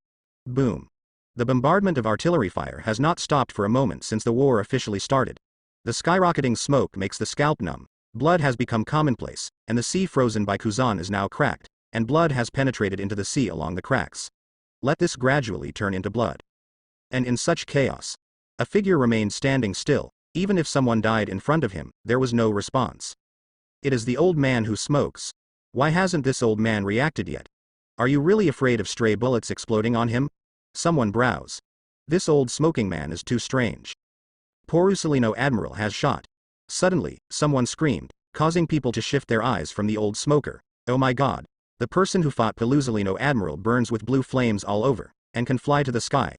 Boom. The bombardment of artillery fire has not stopped for a moment since the war officially started. The skyrocketing smoke makes the scalp numb, blood has become commonplace, and the sea frozen by Kuzan is now cracked, and blood has penetrated into the sea along the cracks. Let this gradually turn into blood. And in such chaos, a figure remained standing still. Even if someone died in front of him, there was no response. It is the old man who smokes. Why hasn't this old man reacted yet? Are you really afraid of stray bullets exploding on him? Someone browse. This old smoking man is too strange. Porusalino Admiral has shot. Suddenly, someone screamed, causing people to shift their eyes from the old smoker. Oh my god. The person who fought Porusalino Admiral burns with blue flames all over, and can fly to the sky.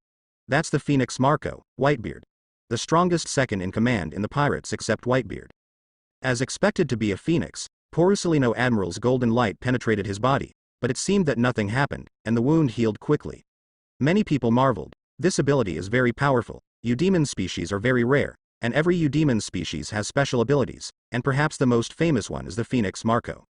That's the Phoenix Marco, Whitebeard. The strongest second in command in the pirates except Whitebeard. As expected to be a phoenix, Porusalino Admiral's golden light penetrated his body, but it seemed that nothing happened, and the wound healed quickly. Many people marveled. This ability is very powerful. Eudemon species are very rare, and every Eudemon species has special abilities, and perhaps the most famous one is the Phoenix Marco.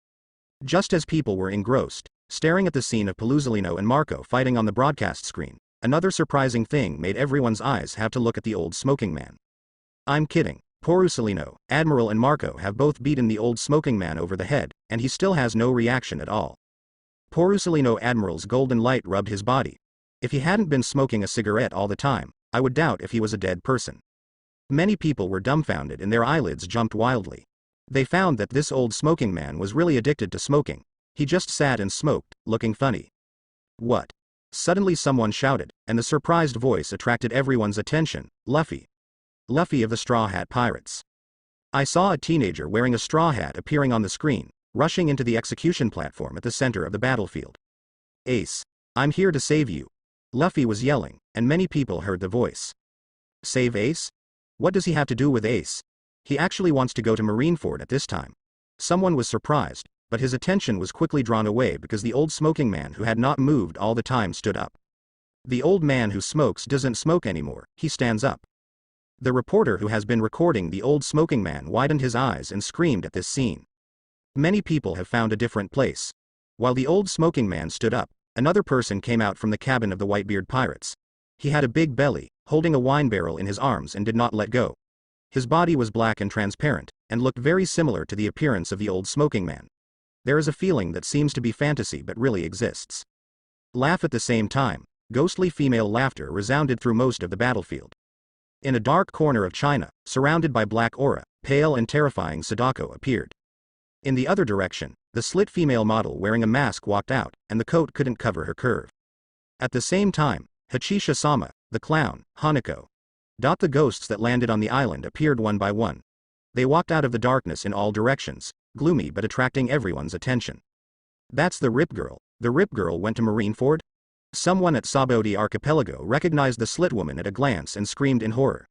Just as people were engrossed, staring at the scene of Porusalino and Marco fighting on the broadcast screen, another surprising thing made everyone's eyes have to look at the old smoking man. I'm kidding. Porusalino, Admiral and Marco have both beaten the old smoking man over the head, and he still has no reaction at all. Porusalino Admiral's golden light rubbed his body. If he hadn't been smoking a cigarette all the time, I would doubt if he was a dead person. Many people were dumbfounded and their eyelids jumped wildly. They found that this old smoking man was really addicted to smoking. He just sat and smoked, looking funny. What? Suddenly someone shouted, and the surprised voice attracted everyone's attention. Luffy. Luffy of the Straw Hat Pirates. I saw a teenager wearing a straw hat appearing on the screen, rushing into the execution platform at the center of the battlefield. Ace. I'm here to save you. Luffy was yelling, and many people heard the voice. Save Ace? What does he have to do with Ace? He actually wants to go to Marineford at this time. Someone was surprised, but his attention was quickly drawn away because the old smoking man who had not moved all the time stood up. The old man who smokes doesn't smoke anymore, he stands up. The reporter who has been recording the old smoking man widened his eyes and screamed at this scene. Many people have found a different place. While the old smoking man stood up, another person came out from the cabin of the Whitebeard pirates. He had a big belly, holding a wine barrel in his arms and did not let go. His body was black and transparent, and looked very similar to the appearance of the old smoking man. There is a feeling that seems to be fantasy but really exists. Laugh at the same time. Ghostly female laughter resounded through most of the battlefield. In a dark corner of China, surrounded by black aura, pale and terrifying Sadako appeared. In the other direction, the slit female model wearing a mask walked out, and the coat couldn't cover her curve. At the same time, Hachisha-sama, the clown, Hanako. The ghosts that landed on the island appeared one by one. They walked out of the darkness in all directions, gloomy but attracting everyone's attention. That's the Rip Girl. The Rip Girl went to Marineford? Someone at Saboti Archipelago recognized the Slit Woman at a glance and screamed in horror.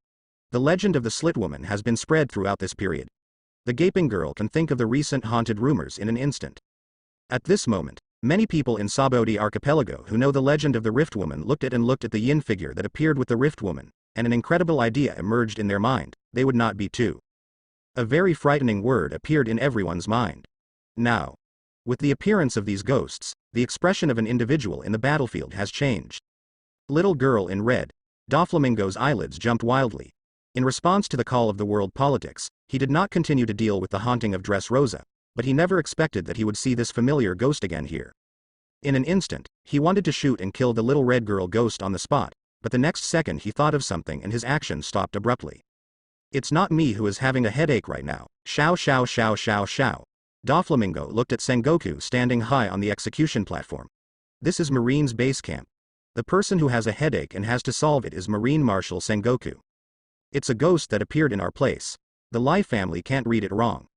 The legend of the Slit Woman has been spread throughout this period. The gaping girl can think of the recent haunted rumors in an instant. At this moment, many people in Saboti Archipelago who know the legend of the Rift Woman looked at the yin figure that appeared with the Rift Woman, and an incredible idea emerged in their mind: they would not be two. A very frightening word appeared in everyone's mind. Now, with the appearance of these ghosts, the expression of an individual in the battlefield has changed. Little girl in red. Doflamingo's eyelids jumped wildly. In response to the call of the world politics, he did not continue to deal with the haunting of Dressrosa, but he never expected that he would see this familiar ghost again here. In an instant, he wanted to shoot and kill the little red girl ghost on the spot, but the next second he thought of something and his action stopped abruptly. It's not me who is having a headache right now. Shao shao shao shao shao. Doflamingo looked at Sengoku standing high on the execution platform. This is Marine's base camp. The person who has a headache and has to solve it is Marine Marshal Sengoku. It's a ghost that appeared in our place. The Lai family can't read it wrong.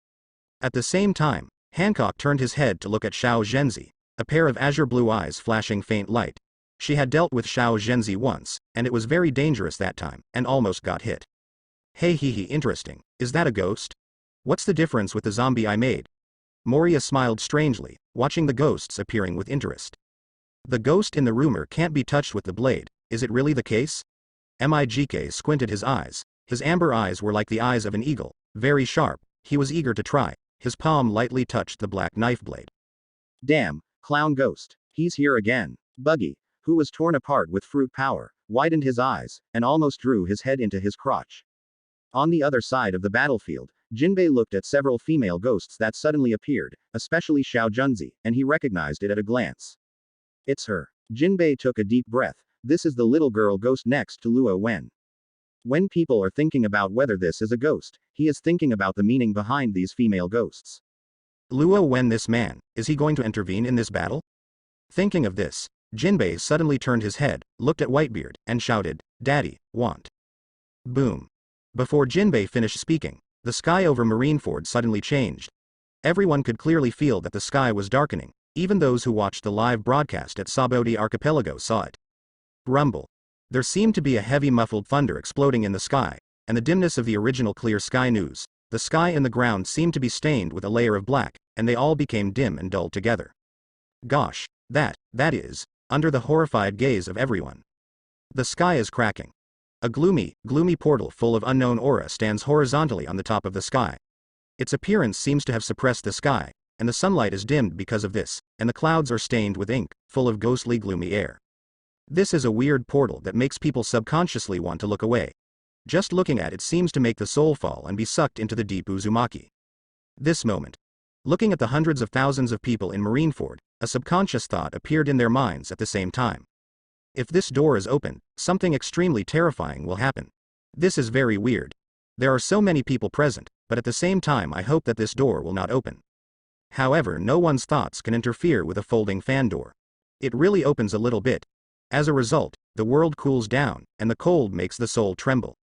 At the same time, Hancock turned his head to look at Xiao Zhenzi, a pair of azure blue eyes flashing faint light. She had dealt with Xiao Zhenzi once, and it was very dangerous that time, and almost got hit. Hey interesting, is that a ghost? What's the difference with the zombie I made? Moria smiled strangely, watching the ghosts appearing with interest. The ghost in the rumor can't be touched with the blade, is it really the case? Mijk squinted his eyes. His amber eyes were like the eyes of an eagle, very sharp. He was eager to try. His palm lightly touched the black knife blade. Damn, clown ghost, he's here again. Buggy, who was torn apart with fruit power, widened his eyes, and almost drew his head into his crotch. On the other side of the battlefield, Jinbei looked at several female ghosts that suddenly appeared, especially Xiao Junzi, and he recognized it at a glance. It's her. Jinbei took a deep breath. This is the little girl ghost next to Luo Wen. When people are thinking about whether this is a ghost, he is thinking about the meaning behind these female ghosts. Luo Wen, this man, is he going to intervene in this battle? Thinking of this, Jinbei suddenly turned his head, looked at Whitebeard, and shouted, Daddy, want. Boom. Before Jinbei finished speaking, the sky over Marineford suddenly changed. Everyone could clearly feel that the sky was darkening. Even those who watched the live broadcast at Sabodi Archipelago saw it. Rumble. There seemed to be a heavy muffled thunder exploding in the sky, and the dimness of the original clear sky news. The sky and the ground seemed to be stained with a layer of black, and they all became dim and dull together. Gosh, that is, under the horrified gaze of everyone. The sky is cracking. A gloomy portal full of unknown aura stands horizontally on the top of the sky. Its appearance seems to have suppressed the sky, and the sunlight is dimmed because of this, and the clouds are stained with ink, full of ghostly gloomy air. This is a weird portal that makes people subconsciously want to look away. Just looking at it seems to make the soul fall and be sucked into the deep Uzumaki. This moment. Looking at the hundreds of thousands of people in Marineford, a subconscious thought appeared in their minds at the same time. If this door is opened, something extremely terrifying will happen. This is very weird. There are so many people present, but at the same time I hope that this door will not open. However, no one's thoughts can interfere with a folding fan door. It really opens a little bit. As a result, the world cools down, and the cold makes the soul tremble.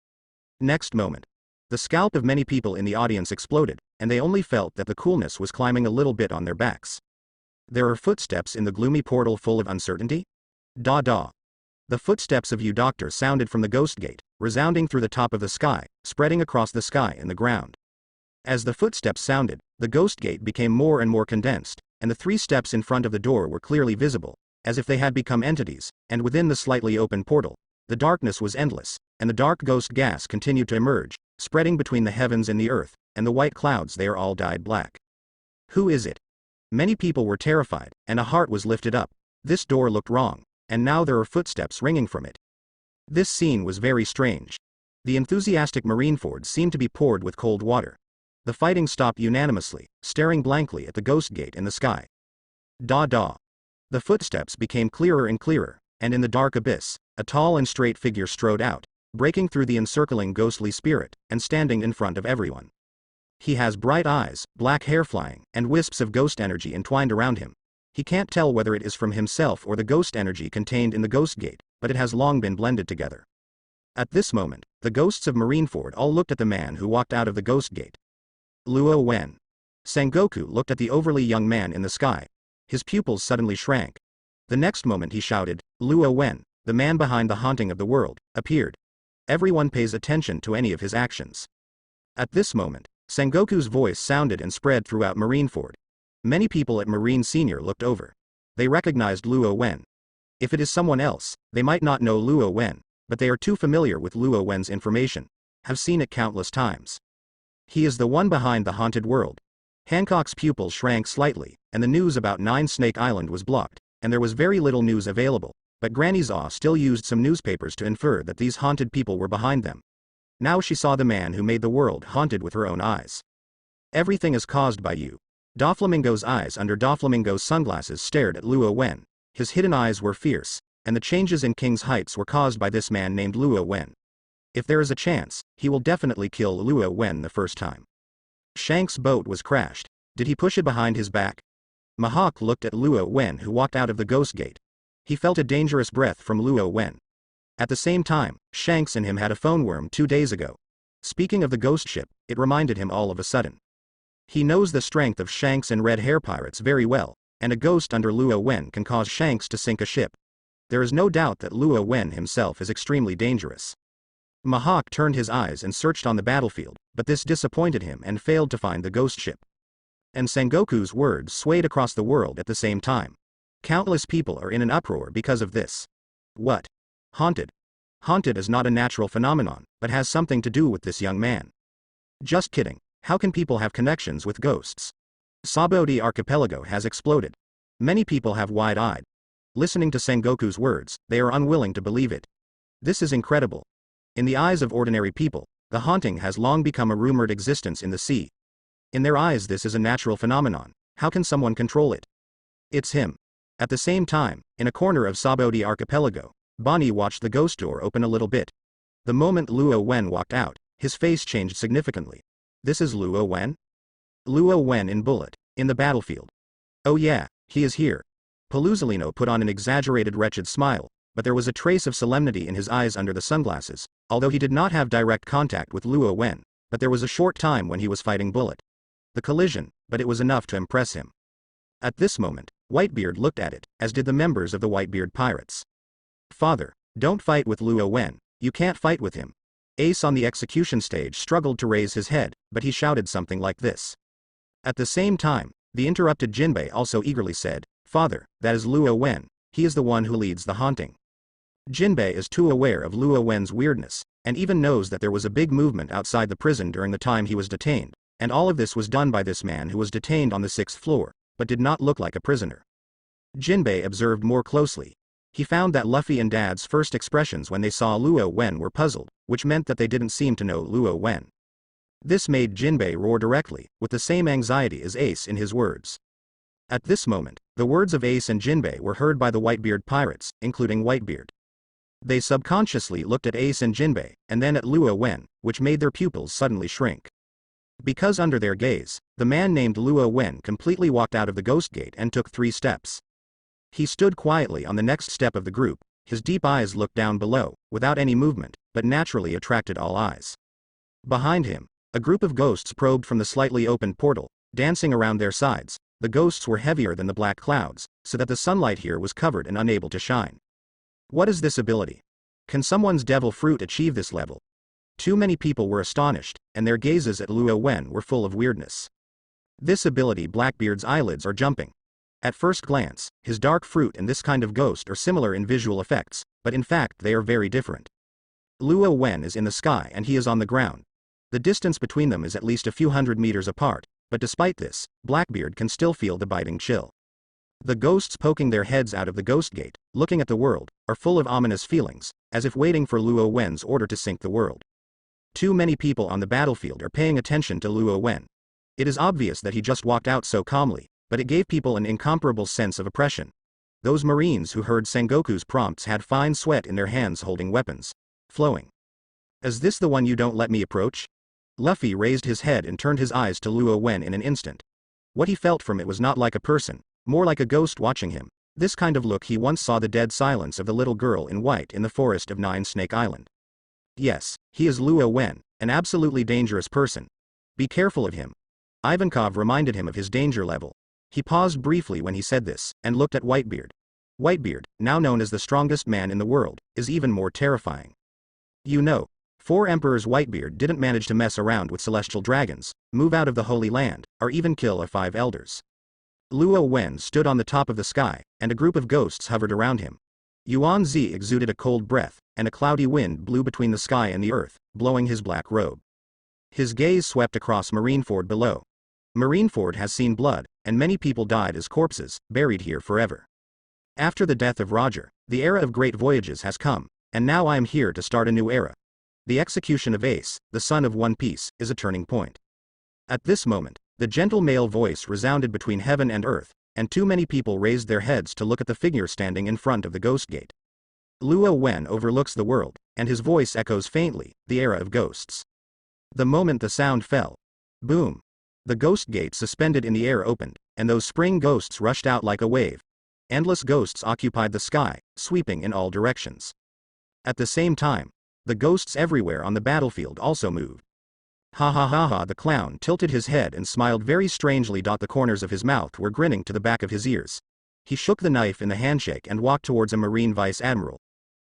Next moment. The scalp of many people in the audience exploded, and they only felt that the coolness was climbing a little bit on their backs. There are footsteps in the gloomy portal full of uncertainty? Da. The footsteps of you doctor sounded from the ghost gate, resounding through the top of the sky, spreading across the sky and the ground. As the footsteps sounded, the ghost gate became more and more condensed, and the 3 steps in front of the door were clearly visible, as if they had become entities, and within the slightly open portal, the darkness was endless, and the dark ghost gas continued to emerge, spreading between the heavens and the earth, and the white clouds there all dyed black. Who is it? Many people were terrified, and a heart was lifted up. This door looked wrong, and now there are footsteps ringing from it. This scene was very strange. The enthusiastic Marineford seemed to be poured with cold water. The fighting stopped unanimously, staring blankly at the ghost gate in the sky. Da. The footsteps became clearer and clearer, and in the dark abyss, a tall and straight figure strode out, breaking through the encircling ghostly spirit, and standing in front of everyone. He has bright eyes, black hair flying, and wisps of ghost energy entwined around him. He can't tell whether it is from himself or the ghost energy contained in the ghost gate, but it has long been blended together. At this moment, the ghosts of Marineford all looked at the man who walked out of the ghost gate. Luo Wen. Sengoku looked at the overly young man in the sky. His pupils suddenly shrank. The next moment he shouted, Luo Wen, the man behind the haunting of the world, appeared. Everyone pays attention to any of his actions. At this moment, Sengoku's voice sounded and spread throughout Marineford. Many people at Marine Senior looked over. They recognized Luo Wen. If it is someone else, they might not know Luo Wen, but they are too familiar with Luo Wen's information, have seen it countless times. He is the one behind the haunted world. Hancock's pupils shrank slightly, and the news about Nine Snake Island was blocked, and there was very little news available, but Granny Zaw still used some newspapers to infer that these haunted people were behind them. Now she saw the man who made the world haunted with her own eyes. Everything is caused by you. Doflamingo's eyes under Doflamingo's sunglasses stared at Luo Wen. His hidden eyes were fierce, and the changes in King's Heights were caused by this man named Luo Wen. If there is a chance, he will definitely kill Luo Wen the first time. Shank's boat was crashed. Did he push it behind his back? Mahawk looked at Luo Wen, who walked out of the ghost gate. He felt a dangerous breath from Luo Wen. At the same time, Shanks and him had a phone worm 2 days ago. Speaking of the ghost ship, it reminded him all of a sudden. He knows the strength of Shanks and Red Hair Pirates very well, and a ghost under Luo Wen can cause Shanks to sink a ship. There is no doubt that Luo Wen himself is extremely dangerous. Mahawk turned his eyes and searched on the battlefield, but this disappointed him and failed to find the ghost ship. And Sengoku's words swayed across the world at the same time. Countless people are in an uproar because of this. What? Haunted? Haunted is not a natural phenomenon, but has something to do with this young man. Just kidding. How can people have connections with ghosts? Sabodi Archipelago has exploded. Many people have wide-eyed. Listening to Sengoku's words, they are unwilling to believe it. This is incredible. In the eyes of ordinary people, the haunting has long become a rumored existence in the sea. In their eyes this is a natural phenomenon. How can someone control it? It's him. At the same time, in a corner of Sabodi Archipelago, Bonnie watched the ghost door open a little bit. The moment Luo Wen walked out, his face changed significantly. This is Luo Wen? Luo Wen in bullet, in the battlefield. Oh yeah, he is here. Paluzolino put on an exaggerated wretched smile, but there was a trace of solemnity in his eyes under the sunglasses, although he did not have direct contact with Luo Wen, but there was a short time when he was fighting Bullet. The collision, but it was enough to impress him. At this moment, Whitebeard looked at it, as did the members of the Whitebeard Pirates. Father, don't fight with Luo Wen, you can't fight with him. Ace on the execution stage struggled to raise his head, but he shouted something like this. At the same time, the interrupted Jinbei also eagerly said, Father, that is Luo Wen, he is the one who leads the haunting. Jinbei is too aware of Luo Wen's weirdness, and even knows that there was a big movement outside the prison during the time he was detained, and all of this was done by this man who was detained on the 6th floor, but did not look like a prisoner. Jinbei observed more closely. He found that Luffy and Dad's first expressions when they saw Luo Wen were puzzled, which meant that they didn't seem to know Luo Wen. This made Jinbei roar directly, with the same anxiety as Ace in his words. At this moment, the words of Ace and Jinbei were heard by the Whitebeard Pirates, including Whitebeard. They subconsciously looked at Ace and Jinbei, and then at Luo Wen, which made their pupils suddenly shrink. Because under their gaze, the man named Luo Wen completely walked out of the ghost gate and took 3 steps. He stood quietly on the next step of the group, his deep eyes looked down below, without any movement, but naturally attracted all eyes. Behind him, a group of ghosts probed from the slightly opened portal, dancing around their sides. The ghosts were heavier than the black clouds, so that the sunlight here was covered and unable to shine. What is this ability? Can someone's devil fruit achieve this level? Too many people were astonished, and their gazes at Luo Wen were full of weirdness. This ability Blackbeard's eyelids are jumping. At first glance, his dark fruit and this kind of ghost are similar in visual effects, but in fact they are very different. Luo Wen is in the sky and he is on the ground. The distance between them is at least a few hundred meters apart, but despite this, Blackbeard can still feel the biting chill. The ghosts poking their heads out of the ghost gate, looking at the world, are full of ominous feelings, as if waiting for Luo Wen's order to sink the world. Too many people on the battlefield are paying attention to Luo Wen. It is obvious that he just walked out so calmly, but it gave people an incomparable sense of oppression. Those Marines who heard Sengoku's prompts had fine sweat in their hands holding weapons. Flowing. Is this the one you don't let me approach? Luffy raised his head and turned his eyes to Luo Wen in an instant. What he felt from it was not like a person, more like a ghost watching him. This kind of look he once saw the dead silence of the little girl in white in the forest of Nine Snake Island. Yes, he is Luo Wen, an absolutely dangerous person. Be careful of him. Ivankov reminded him of his danger level. He paused briefly when he said this, and looked at Whitebeard. Whitebeard, now known as the strongest man in the world, is even more terrifying. You know, 4 emperors Whitebeard didn't manage to mess around with celestial dragons, move out of the Holy Land, or even kill 5 elders. Luo Wen stood on the top of the sky, and a group of ghosts hovered around him. Yuan Zi exuded a cold breath, and a cloudy wind blew between the sky and the earth, blowing his black robe. His gaze swept across Marineford below. Marineford has seen blood, and many people died as corpses, buried here forever. After the death of Roger, the era of great voyages has come, and now I am here to start a new era. The execution of Ace, the son of One Piece, is a turning point. At this moment, the gentle male voice resounded between heaven and earth, and too many people raised their heads to look at the figure standing in front of the ghost gate. Luo Wen overlooks the world, and his voice echoes faintly, the era of ghosts. The moment the sound fell. Boom. The ghost gate suspended in the air opened, and those spring ghosts rushed out like a wave. Endless ghosts occupied the sky, sweeping in all directions. At the same time, the ghosts everywhere on the battlefield also moved. Ha ha ha ha! The clown tilted his head and smiled very strangely. The corners of his mouth were grinning to the back of his ears. He shook the knife in the handshake and walked towards a Marine Vice Admiral.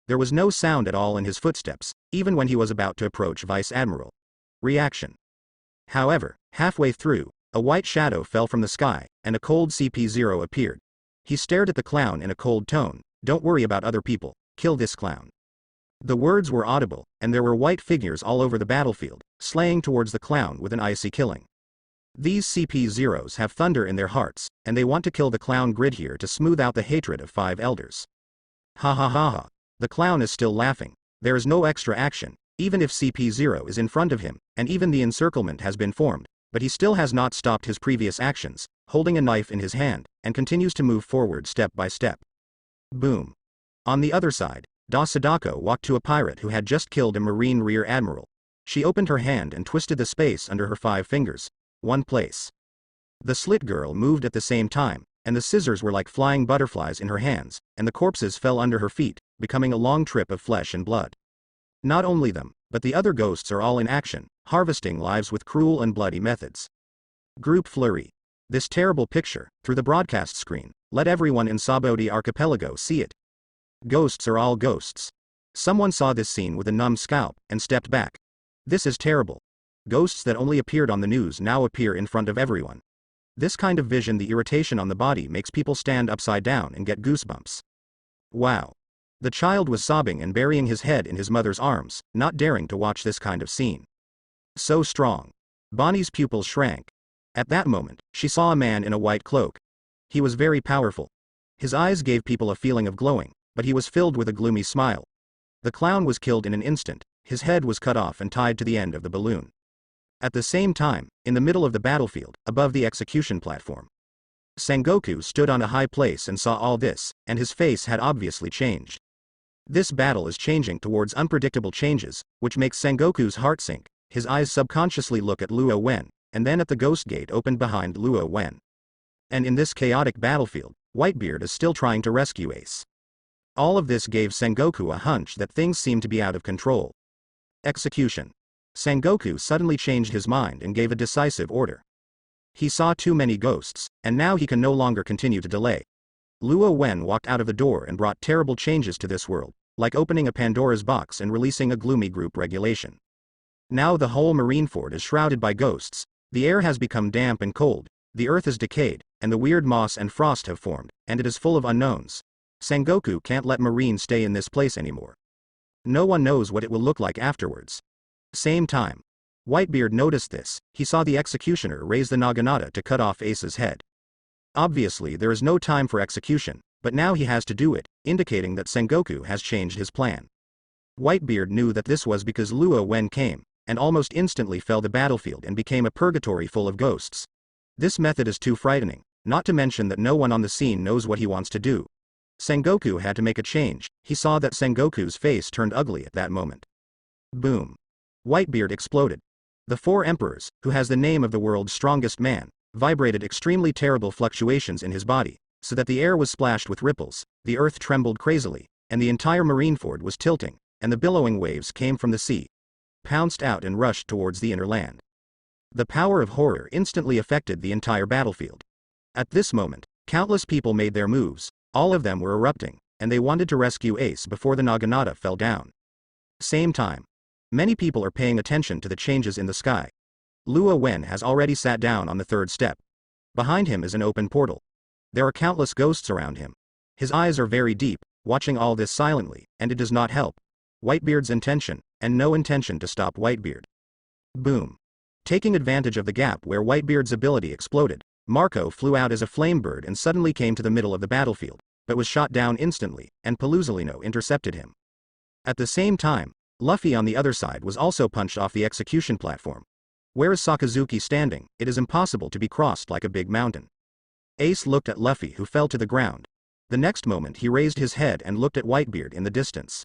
There was no sound at all in his footsteps, even when he was about to approach Vice Admiral. Reaction. However, halfway through, a white shadow fell from the sky, and a cold CP0 appeared. He stared at the clown in a cold tone. Don't worry about other people, kill this clown. The words were audible, and there were white figures all over the battlefield, slaying towards the clown with an icy killing. These CP0s have thunder in their hearts, and they want to kill the clown grid here to smooth out the hatred of 5 elders. Ha ha ha ha. The clown is still laughing. There is no extra action, even if CP0 is in front of him, and even the encirclement has been formed, but he still has not stopped his previous actions, holding a knife in his hand, and continues to move forward step by step. Boom. On the other side, Sadako walked to a pirate who had just killed a Marine Rear Admiral. She opened her hand and twisted the space under her 5 fingers. One place. The slit girl moved at the same time, and the scissors were like flying butterflies in her hands, and the corpses fell under her feet, becoming a long trip of flesh and blood. Not only them, but the other ghosts are all in action, harvesting lives with cruel and bloody methods. Group flurry. This terrible picture, through the broadcast screen, let everyone in Saboti Archipelago see it. Ghosts are all ghosts. Someone saw this scene with a numb scalp, and stepped back. This is terrible. Ghosts that only appeared on the news now appear in front of everyone. This kind of vision, the irritation on the body makes people stand upside down and get goosebumps. Wow. The child was sobbing and burying his head in his mother's arms, not daring to watch this kind of scene. So strong. Bonnie's pupils shrank. At that moment, she saw a man in a white cloak. He was very powerful. His eyes gave people a feeling of glowing, but he was filled with a gloomy smile. The clown was killed in an instant. His head was cut off and tied to the end of the balloon. At the same time, in the middle of the battlefield, above the execution platform, Sengoku stood on a high place and saw all this, and his face had obviously changed. This battle is changing towards unpredictable changes, which makes Sengoku's heart sink. His eyes subconsciously look at Luo Wen, and then at the ghost gate opened behind Luo Wen. And in this chaotic battlefield, Whitebeard is still trying to rescue Ace. All of this gave Sengoku a hunch that things seem to be out of control. Execution. Sengoku suddenly changed his mind and gave a decisive order. He saw too many ghosts, and now he can no longer continue to delay. Luo Wen walked out of the door and brought terrible changes to this world, like opening a Pandora's box and releasing a gloomy group regulation. Now the whole Marineford is shrouded by ghosts, the air has become damp and cold, the earth is decayed, and the weird moss and frost have formed, and it is full of unknowns. Sengoku can't let Marine stay in this place anymore. No one knows what it will look like afterwards. Same time. Whitebeard noticed this. He saw the executioner raise the naginata to cut off Ace's head. Obviously there is no time for execution, but now he has to do it, indicating that Sengoku has changed his plan. Whitebeard knew that this was because Luo Wen came, and almost instantly fell the battlefield and became a purgatory full of ghosts. This method is too frightening, not to mention that no one on the scene knows what he wants to do. Sengoku had to make a change. He saw that Sengoku's face turned ugly at that moment. Boom. Whitebeard exploded. The 4 emperors, who has the name of the world's strongest man, vibrated extremely terrible fluctuations in his body, so that the air was splashed with ripples, the earth trembled crazily, and the entire Marineford was tilting, and the billowing waves came from the sea, pounced out and rushed towards the inner land. The power of horror instantly affected the entire battlefield. At this moment, countless people made their moves, all of them were erupting, and they wanted to rescue Ace before the naginata fell down. Same time. Many people are paying attention to the changes in the sky. Luo Wen has already sat down on the 3rd step. Behind him is an open portal. There are countless ghosts around him. His eyes are very deep, watching all this silently, and it does not help Whitebeard's intention, and no intention to stop Whitebeard. Boom. Taking advantage of the gap where Whitebeard's ability exploded, Marco flew out as a flame bird and suddenly came to the middle of the battlefield, but was shot down instantly, and Paluzolino intercepted him. At the same time, Luffy on the other side was also punched off the execution platform. Where is Sakazuki standing? It is impossible to be crossed like a big mountain. Ace looked at Luffy, who fell to the ground. The next moment he raised his head and looked at Whitebeard in the distance.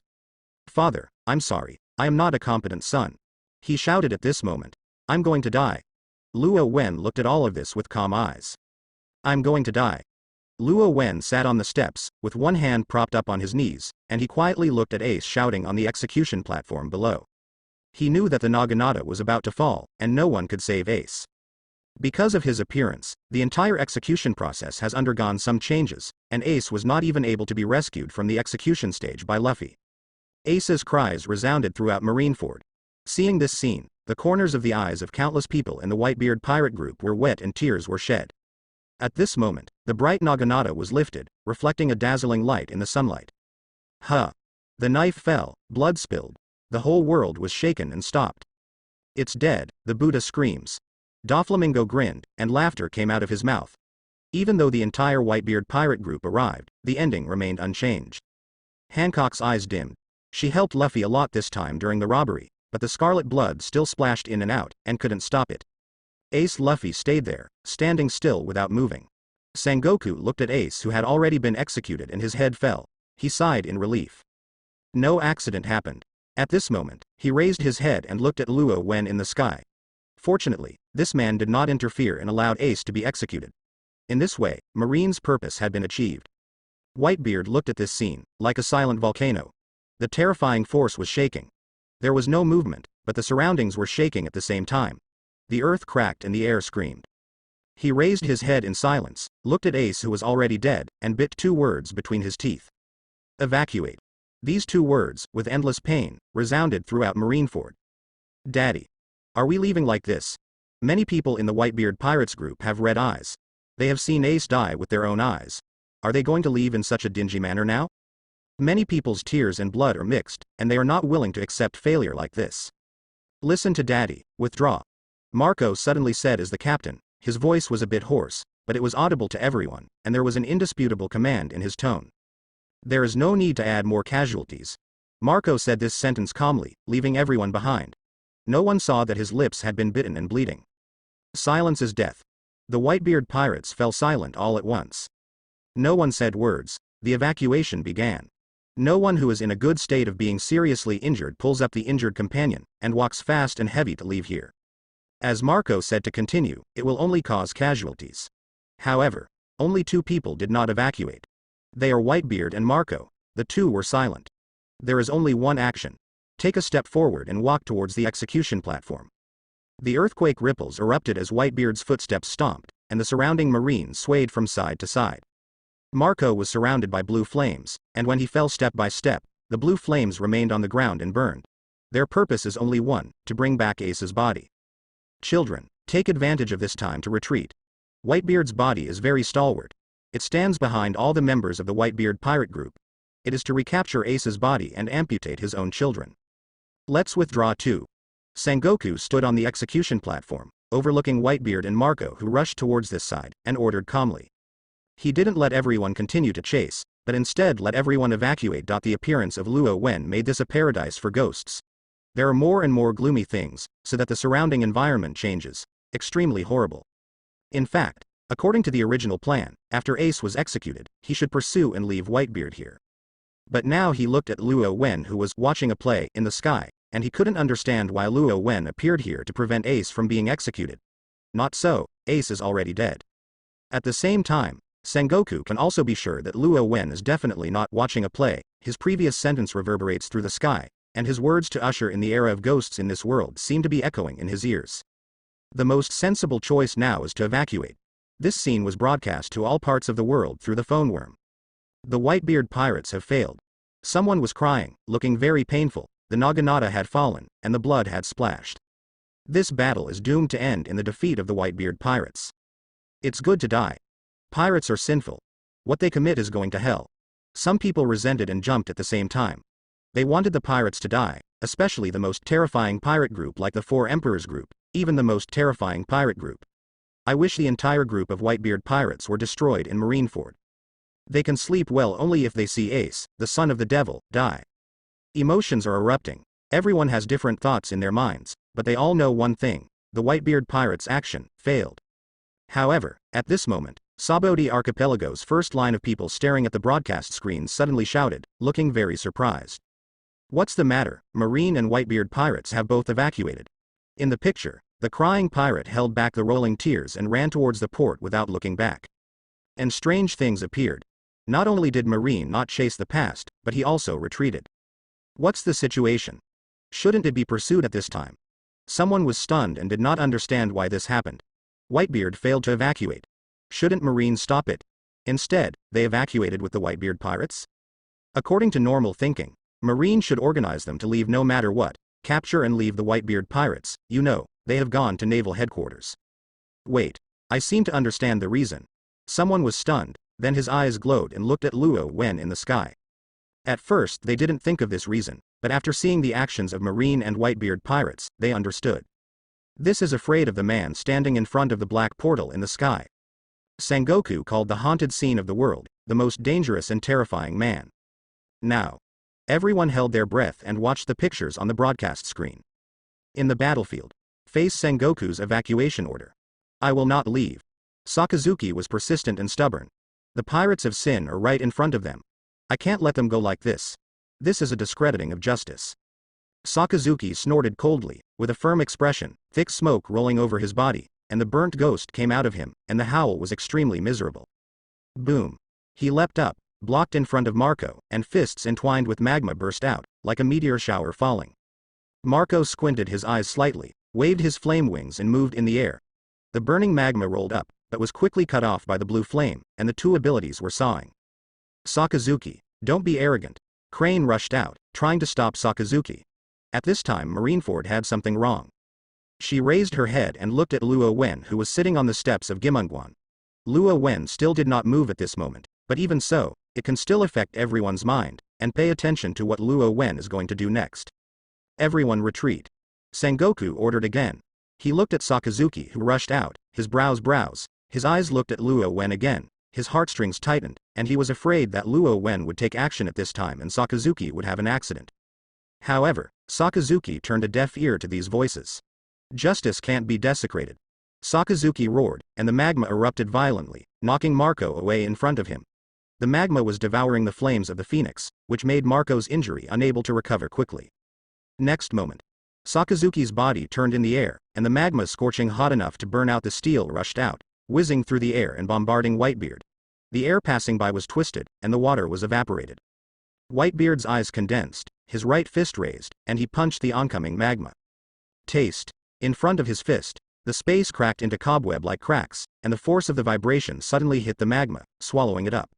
Father, I'm sorry, I am not a competent son. He shouted at this moment. I'm going to die. Luo Wen looked at all of this with calm eyes. I'm going to die. Luo Wen sat on the steps, with one hand propped up on his knees, and he quietly looked at Ace shouting on the execution platform below. He knew that the naginata was about to fall, and no one could save Ace. Because of his appearance, the entire execution process has undergone some changes, and Ace was not even able to be rescued from the execution stage by Luffy. Ace's cries resounded throughout Marineford. Seeing this scene, the corners of the eyes of countless people in the Whitebeard pirate group were wet and tears were shed. At this moment, the bright naginata was lifted, reflecting a dazzling light in the sunlight. Huh! The knife fell, blood spilled. The whole world was shaken and stopped. It's dead, the Buddha screams. Doflamingo grinned, and laughter came out of his mouth. Even though the entire Whitebeard pirate group arrived, the ending remained unchanged. Hancock's eyes dimmed. She helped Luffy a lot this time during the robbery, but the scarlet blood still splashed in and out, and couldn't stop it. Ace Luffy stayed there, standing still without moving. Sengoku looked at Ace, who had already been executed, and his head fell. He sighed in relief. No accident happened. At this moment, he raised his head and looked at Luo Wen in the sky. Fortunately, this man did not interfere and allowed Ace to be executed. In this way, Marine's purpose had been achieved. Whitebeard looked at this scene, like a silent volcano. The terrifying force was shaking. There was no movement, but the surroundings were shaking at the same time. The earth cracked and the air screamed. He raised his head in silence, looked at Ace, who was already dead, and bit two words between his teeth. Evacuate. These two words, with endless pain, resounded throughout Marineford. Daddy. Are we leaving like this? Many people in the Whitebeard Pirates group have red eyes. They have seen Ace die with their own eyes. Are they going to leave in such a dingy manner now? Many people's tears and blood are mixed, and they are not willing to accept failure like this. Listen to Daddy, withdraw. Marco suddenly said as the captain. His voice was a bit hoarse, but it was audible to everyone, and there was an indisputable command in his tone. There is no need to add more casualties. Marco said this sentence calmly, leaving everyone behind. No one saw that his lips had been bitten and bleeding. Silence is death. The Whitebeard pirates fell silent all at once. No one said words. The evacuation began. No one who is in a good state of being seriously injured pulls up the injured companion, and walks fast and heavy to leave here. As Marco said to continue, it will only cause casualties. However, only two people did not evacuate. They are Whitebeard and Marco. The two were silent. There is only one action. Take a step forward and walk towards the execution platform. The earthquake ripples erupted as Whitebeard's footsteps stomped, and the surrounding marine swayed from side to side. Marco was surrounded by blue flames, and when he fell step by step, the blue flames remained on the ground and burned. Their purpose is only one, to bring back Ace's body. Children, take advantage of this time to retreat. Whitebeard's body is very stalwart. It stands behind all the members of the Whitebeard pirate group. It is to recapture Ace's body and amputate his own children. Let's withdraw too. Sengoku stood on the execution platform, overlooking Whitebeard and Marco, who rushed towards this side, and ordered calmly. He didn't let everyone continue to chase, but instead let everyone evacuate. The appearance of Luo Wen made this a paradise for ghosts. There are more and more gloomy things, so that the surrounding environment changes. Extremely horrible. In fact, according to the original plan, after Ace was executed, he should pursue and leave Whitebeard here. But now he looked at Luo Wen, who was watching a play in the sky, and he couldn't understand why Luo Wen appeared here to prevent Ace from being executed. Not so, Ace is already dead. At the same time, Sengoku can also be sure that Luo Wen is definitely not watching a play. His previous sentence reverberates through the sky, and his words to usher in the era of ghosts in this world seem to be echoing in his ears. The most sensible choice now is to evacuate. This scene was broadcast to all parts of the world through the phone worm. The Whitebeard pirates have failed. Someone was crying, looking very painful. The naginata had fallen, and the blood had splashed. This battle is doomed to end in the defeat of the Whitebeard pirates. It's good to die. Pirates are sinful. What they commit is going to hell. Some people resented and jumped at the same time. They wanted the pirates to die, especially the most terrifying pirate group like the Four Emperors group, even the most terrifying pirate group. I wish the entire group of Whitebeard pirates were destroyed in Marineford. They can sleep well only if they see Ace, the son of the devil, die. Emotions are erupting. Everyone has different thoughts in their minds, but they all know one thing: the Whitebeard pirates' action failed. However, at this moment, Sabodi Archipelago's first line of people staring at the broadcast screen suddenly shouted, looking very surprised. What's the matter? Marine and Whitebeard pirates have both evacuated. In the picture, The crying pirate held back the rolling tears and ran towards the port without looking back. And strange things appeared. Not only did Marine not chase the past, but he also retreated. What's the situation? Shouldn't it be pursued at this time? Someone was stunned and did not understand why this happened. Whitebeard failed to evacuate. Shouldn't Marine stop it? Instead, they evacuated with the Whitebeard pirates? According to normal thinking, Marine should organize them to leave no matter what, capture and leave the Whitebeard pirates, they have gone to naval headquarters. Wait, I seem to understand the reason. Someone was stunned, then his eyes glowed and looked at Luo Wen in the sky. At first they didn't think of this reason, but after seeing the actions of Marine and Whitebeard pirates, they understood. This is afraid of the man standing in front of the black portal in the sky. Sengoku called the haunted scene of the world, the most dangerous and terrifying man. Now, everyone held their breath and watched the pictures on the broadcast screen. In the battlefield, face Sengoku's evacuation order. I will not leave. Sakazuki was persistent and stubborn. The pirates of sin are right in front of them. I can't let them go like this. This is a discrediting of justice. Sakazuki snorted coldly, with a firm expression, thick smoke rolling over his body, and the burnt ghost came out of him, and the howl was extremely miserable. Boom. He leapt up, blocked in front of Marco, and fists entwined with magma burst out, like a meteor shower falling. Marco squinted his eyes slightly, waved his flame wings and moved in the air. The burning magma rolled up, but was quickly cut off by the blue flame, and the two abilities were sawing. Sakazuki, don't be arrogant. Crane rushed out, trying to stop Sakazuki. At this time Marineford had something wrong. She raised her head and looked at Luo Wen, who was sitting on the steps of Gimungguan. Luo Wen still did not move at this moment, but even so, it can still affect everyone's mind, and pay attention to what Luo Wen is going to do next. Everyone retreat. Sengoku ordered again. He looked at Sakazuki, who rushed out, his brows, his eyes looked at Luo Wen again, his heartstrings tightened, and he was afraid that Luo Wen would take action at this time and Sakazuki would have an accident. However, Sakazuki turned a deaf ear to these voices. Justice can't be desecrated. Sakazuki roared, and the magma erupted violently, knocking Marco away in front of him. The magma was devouring the flames of the phoenix, which made Marco's injury unable to recover quickly. Next moment, Sakazuki's body turned in the air, and the magma scorching hot enough to burn out the steel rushed out, whizzing through the air and bombarding Whitebeard. The air passing by was twisted, and the water was evaporated. Whitebeard's eyes condensed, his right fist raised, and he punched the oncoming magma. Taste. In front of his fist, the space cracked into cobweb-like cracks, and the force of the vibration suddenly hit the magma, swallowing it up.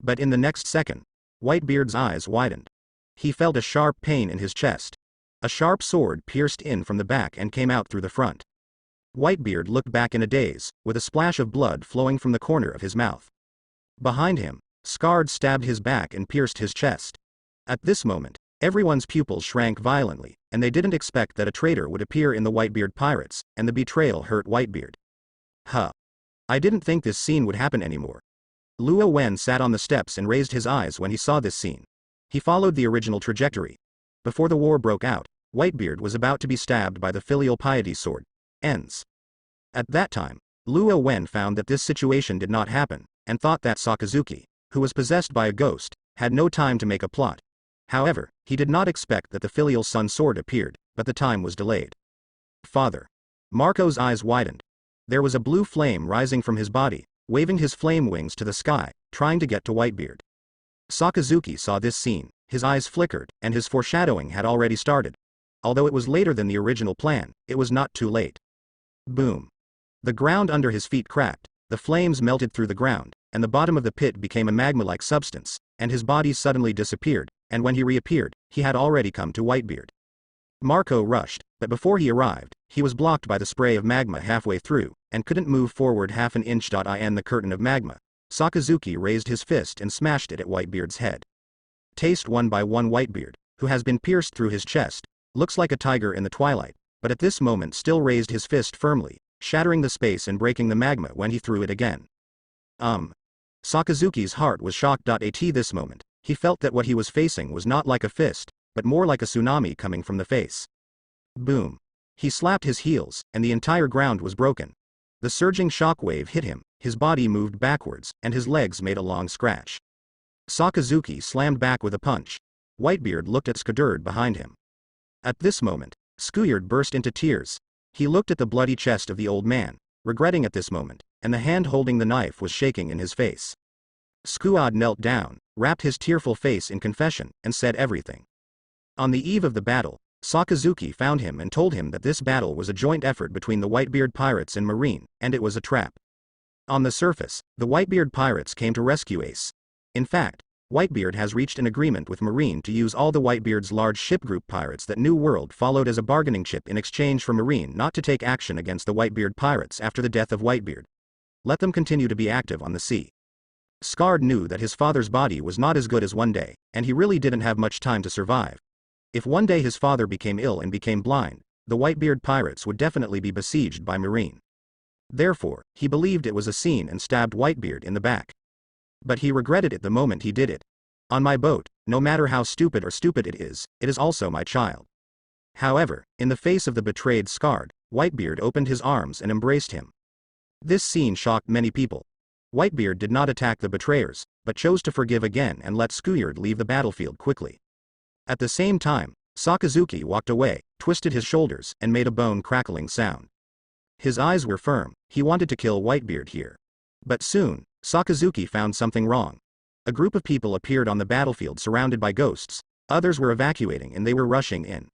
But in the next second, Whitebeard's eyes widened. He felt a sharp pain in his chest. A sharp sword pierced in from the back and came out through the front. Whitebeard looked back in a daze, with a splash of blood flowing from the corner of his mouth. Behind him, Scard stabbed his back and pierced his chest. At this moment, everyone's pupils shrank violently, and they didn't expect that a traitor would appear in the Whitebeard pirates, and the betrayal hurt Whitebeard. Huh. I didn't think this scene would happen anymore. Luo Wen sat on the steps and raised his eyes when he saw this scene. He followed the original trajectory. Before the war broke out, Whitebeard was about to be stabbed by the filial piety sword. Ends. At that time, Luo Wen found that this situation did not happen, and thought that Sakazuki, who was possessed by a ghost, had no time to make a plot. However, he did not expect that the filial sun sword appeared, but the time was delayed. Father. Marco's eyes widened. There was a blue flame rising from his body, waving his flame wings to the sky, trying to get to Whitebeard. Sakazuki saw this scene, his eyes flickered, and his foreshadowing had already started. Although it was later than the original plan, it was not too late. Boom. The ground under his feet cracked, the flames melted through the ground, and the bottom of the pit became a magma-like substance, and his body suddenly disappeared, and when he reappeared, he had already come to Whitebeard. Marco rushed, but before he arrived, he was blocked by the spray of magma halfway through, and couldn't move forward half an inch. In the curtain of magma, Sakazuki raised his fist and smashed it at Whitebeard's head. Taste one by one. Whitebeard, who has been pierced through his chest, looks like a tiger in the twilight, but at this moment still raised his fist firmly, shattering the space and breaking the magma when he threw it again. Sakazuki's heart was shocked. At this moment, he felt that what he was facing was not like a fist, but more like a tsunami coming from the face. Boom. He slapped his heels, and the entire ground was broken. The surging shockwave hit him, his body moved backwards, and his legs made a long scratch. Sakazuki slammed back with a punch. Whitebeard looked at Skaderd behind him. At this moment, Skuyard burst into tears. He looked at the bloody chest of the old man, regretting at this moment, and the hand holding the knife was shaking in his face. Squad knelt down, wrapped his tearful face in confession, and said everything. On the eve of the battle, Sakazuki found him and told him that this battle was a joint effort between the Whitebeard pirates and Marine, and it was a trap. On the surface, the Whitebeard pirates came to rescue Ace. In fact, Whitebeard has reached an agreement with Marine to use all the Whitebeard's large ship group pirates that New World followed as a bargaining chip in exchange for Marine not to take action against the Whitebeard pirates after the death of Whitebeard. Let them continue to be active on the sea. Scarred knew that his father's body was not as good as one day, and he really didn't have much time to survive. If one day his father became ill and became blind, the Whitebeard pirates would definitely be besieged by Marine. Therefore, he believed it was a scene and stabbed Whitebeard in the back. But he regretted it the moment he did it. On my boat, no matter how stupid it is also my child. However, in the face of the betrayed Scarred, Whitebeard opened his arms and embraced him. This scene shocked many people. Whitebeard did not attack the betrayers, but chose to forgive again and let Squad leave the battlefield quickly. At the same time, Sakazuki walked away, twisted his shoulders, and made a bone-crackling sound. His eyes were firm, he wanted to kill Whitebeard here. But soon, Sakazuki found something wrong. A group of people appeared on the battlefield surrounded by ghosts, others were evacuating and they were rushing in.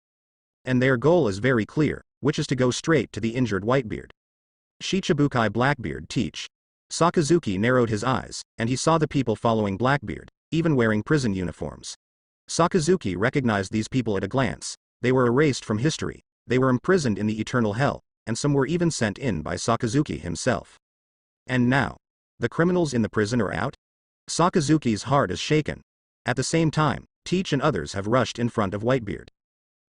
And their goal is very clear, which is to go straight to the injured Whitebeard. Shichibukai Blackbeard teach. Sakazuki narrowed his eyes, and he saw the people following Blackbeard, even wearing prison uniforms. Sakazuki recognized these people at a glance. They were erased from history, they were imprisoned in the eternal hell, and some were even sent in by Sakazuki himself. And now, the criminals in the prison are out? Sakazuki's heart is shaken. At the same time, Teach and others have rushed in front of Whitebeard.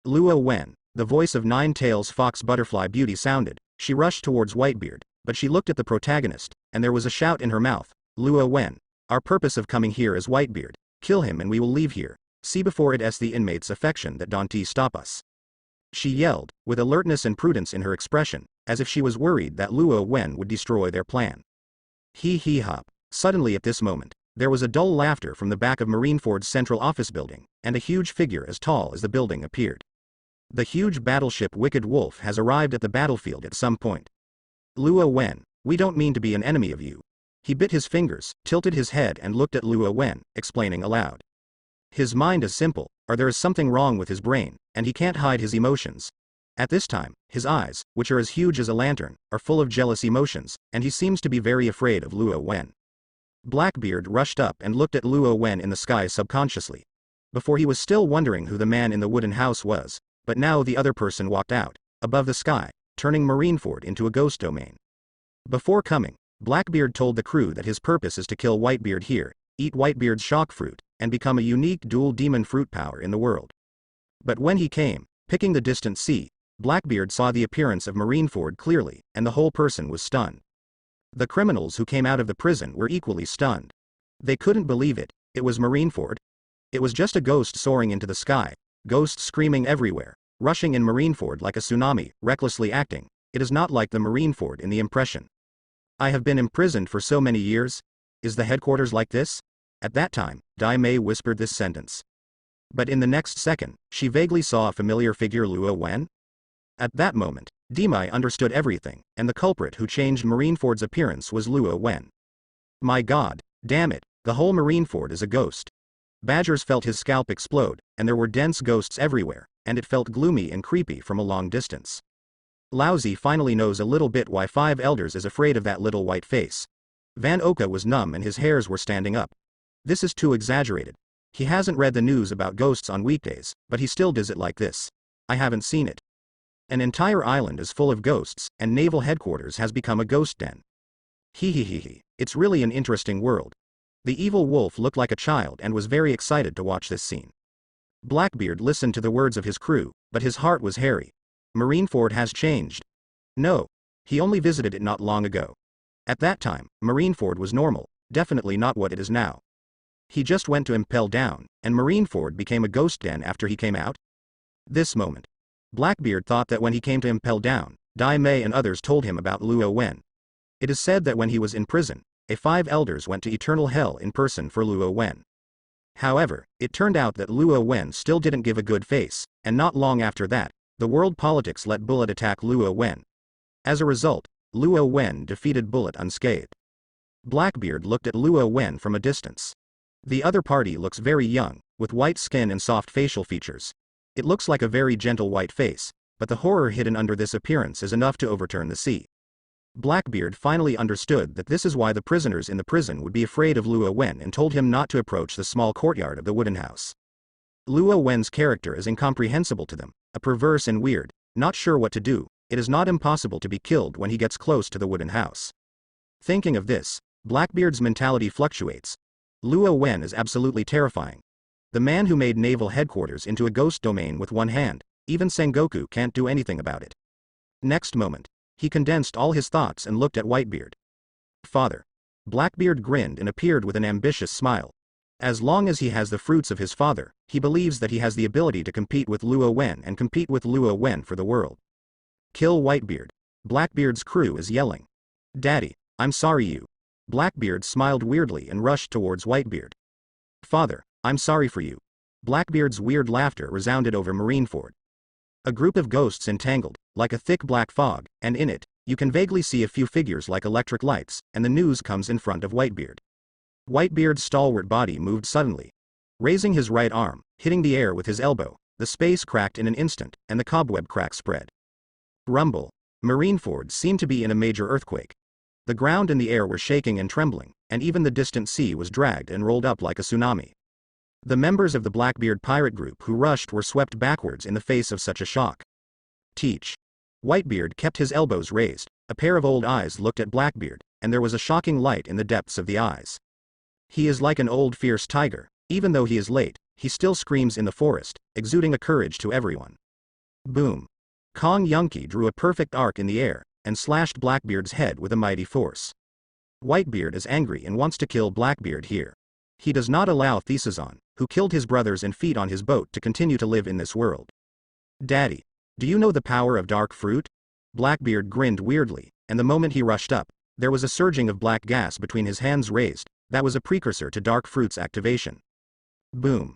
Luo Wen, the voice of Nine-Tails Fox Butterfly Beauty sounded. She rushed towards Whitebeard, but she looked at the protagonist, and there was a shout in her mouth. Luo Wen, our purpose of coming here is Whitebeard. Kill him and we will leave here. See before it is the inmates' affection that don't stop us. She yelled, with alertness and prudence in her expression, as if she was worried that Luo Wen would destroy their plan. Hee hop. Suddenly at this moment, there was a dull laughter from the back of Marineford's central office building, and a huge figure as tall as the building appeared. The huge battleship Wicked Wolf has arrived at the battlefield at some point. Luo Wen, we don't mean to be an enemy of you. He bit his fingers, tilted his head and looked at Luo Wen, explaining aloud. His mind is simple, or there is something wrong with his brain, and he can't hide his emotions. At this time, his eyes, which are as huge as a lantern, are full of jealous emotions, and he seems to be very afraid of Luo Wen. Blackbeard rushed up and looked at Luo Wen in the sky subconsciously. Before he was still wondering who the man in the wooden house was, but now the other person walked out, above the sky, turning Marineford into a ghost domain. Before coming, Blackbeard told the crew that his purpose is to kill Whitebeard here, eat Whitebeard's shock fruit, and become a unique dual demon fruit power in the world. But when he came, picking the distant sea, Blackbeard saw the appearance of Marineford clearly, and the whole person was stunned. The criminals who came out of the prison were equally stunned. They couldn't believe it. It was Marineford. It was just a ghost soaring into the sky, ghosts screaming everywhere, rushing in Marineford like a tsunami, recklessly acting. It is not like the Marineford in the impression. I have been imprisoned for so many years. Is the headquarters like this? At that time, Dai Mei whispered this sentence. But in the next second, she vaguely saw a familiar figure. Luo Wen? At that moment, Demai understood everything, and the culprit who changed Marineford's appearance was Luo Wen. My god, damn it, the whole Marineford is a ghost. Badgers felt his scalp explode, and there were dense ghosts everywhere, and it felt gloomy and creepy from a long distance. Lousy finally knows a little bit why Five Elders is afraid of that little white face. Van Oka was numb and his hairs were standing up. This is too exaggerated. He hasn't read the news about ghosts on weekdays, but he still does it like this. I haven't seen it. An entire island is full of ghosts, and naval headquarters has become a ghost den. Hee. It's really an interesting world. The evil wolf looked like a child and was very excited to watch this scene. Blackbeard listened to the words of his crew, but his heart was hairy. Marineford has changed. No. He only visited it not long ago. At that time, Marineford was normal, definitely not what it is now. He just went to Impel Down, and Marineford became a ghost den after he came out? This moment. Blackbeard thought that when he came to Impel Down, Dai Mei and others told him about Luo Wen. It is said that when he was in prison, a Five Elders went to eternal hell in person for Luo Wen. However, it turned out that Luo Wen still didn't give a good face, and not long after that, The world politics let Bullet attack Luo Wen. As a result, Luo Wen defeated Bullet unscathed. Blackbeard looked at Luo Wen from a distance. The other party looks very young, with white skin and soft facial features. It looks like a very gentle white face, but the horror hidden under this appearance is enough to overturn the sea. Blackbeard finally understood that this is why the prisoners in the prison would be afraid of Luo Wen and told him not to approach the small courtyard of the wooden house. Luo Wen's character is incomprehensible to them, a perverse and weird, not sure what to do. It is not impossible to be killed when he gets close to the wooden house. Thinking of this, Blackbeard's mentality fluctuates. Luo Wen is absolutely terrifying. The man who made naval headquarters into a ghost domain with one hand, even Sengoku can't do anything about it. Next moment, he condensed all his thoughts and looked at Whitebeard. Father. Blackbeard grinned and appeared with an ambitious smile. As long as he has the fruits of his father, he believes that he has the ability to compete with Luo Wen and compete with Luo Wen for the world. Kill Whitebeard. Blackbeard's crew is yelling. Daddy, I'm sorry you. Blackbeard smiled weirdly and rushed towards Whitebeard. Father, I'm sorry for you. Blackbeard's weird laughter resounded over Marineford. A group of ghosts entangled, like a thick black fog, and in it, you can vaguely see a few figures like electric lights, and the news comes in front of Whitebeard. Whitebeard's stalwart body moved suddenly. Raising his right arm, hitting the air with his elbow, the space cracked in an instant, and the cobweb crack spread. Rumble. Marineford seemed to be in a major earthquake. The ground and the air were shaking and trembling, and even the distant sea was dragged and rolled up like a tsunami. The members of the Blackbeard pirate group who rushed were swept backwards in the face of such a shock. Teach. Whitebeard kept his elbows raised, a pair of old eyes looked at Blackbeard, and there was a shocking light in the depths of the eyes. He is like an old fierce tiger, even though he is late, he still screams in the forest, exuding a courage to everyone. Boom. Kong Yunki drew a perfect arc in the air, and slashed Blackbeard's head with a mighty force. Whitebeard is angry and wants to kill Blackbeard here. He does not allow Thesazon, who killed his brothers and feet on his boat, to continue to live in this world. Daddy, do you know the power of dark fruit? Blackbeard grinned weirdly, and the moment he rushed up, there was a surging of black gas between his hands raised, that was a precursor to dark fruit's activation. Boom.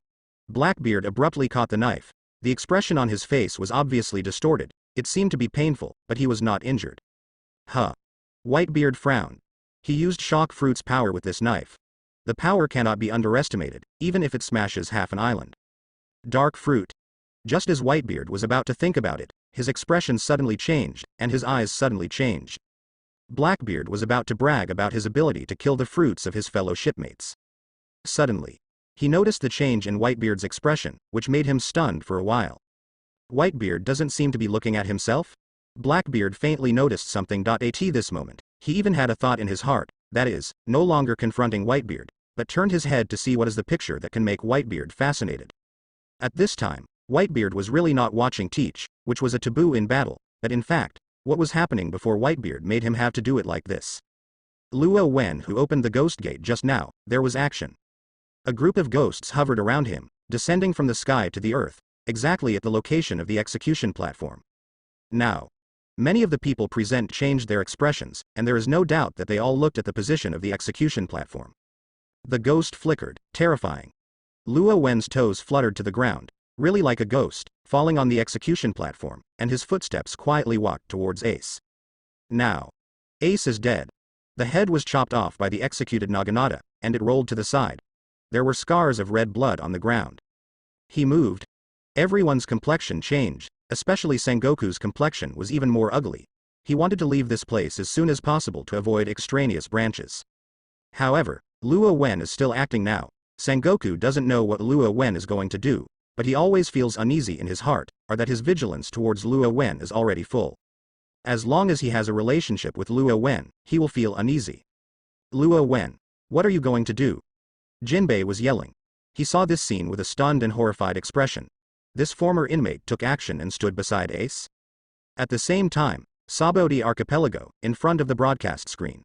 Blackbeard abruptly caught the knife. The expression on his face was obviously distorted, it seemed to be painful, but he was not injured. Huh. Whitebeard frowned. He used shock fruit's power with this knife. The power cannot be underestimated, even if it smashes half an island. Dark fruit. Just as Whitebeard was about to think about it, his expression suddenly changed, and his eyes suddenly changed. Blackbeard was about to brag about his ability to kill the fruits of his fellow shipmates. Suddenly, he noticed the change in Whitebeard's expression, which made him stunned for a while. Whitebeard doesn't seem to be looking at himself? Blackbeard faintly noticed something. At this moment, he even had a thought in his heart, that is, no longer confronting Whitebeard, but turned his head to see what is the picture that can make Whitebeard fascinated. At this time, Whitebeard was really not watching Teach, which was a taboo in battle, but in fact, what was happening before Whitebeard made him have to do it like this. Luo Wen who opened the ghost gate just now, there was action. A group of ghosts hovered around him, descending from the sky to the earth, exactly at the location of the execution platform. Now, many of the people present changed their expressions, and there is no doubt that they all looked at the position of the execution platform. The ghost flickered, terrifying. Luo Wen's toes fluttered to the ground, really like a ghost, falling on the execution platform, and his footsteps quietly walked towards Ace. Now, Ace is dead. The head was chopped off by the executed Naginata, and it rolled to the side. There were scars of red blood on the ground. He moved. Everyone's complexion changed, especially Sengoku's complexion was even more ugly. He wanted to leave this place as soon as possible to avoid extraneous branches. However, Luo Wen is still acting now. Sengoku doesn't know what Luo Wen is going to do, but he always feels uneasy in his heart, or that his vigilance towards Luo Wen is already full. As long as he has a relationship with Luo Wen, he will feel uneasy. Luo Wen, what are you going to do? Jinbei was yelling. He saw this scene with a stunned and horrified expression. This former inmate took action and stood beside Ace. At the same time, Sabodi Archipelago, in front of the broadcast screen.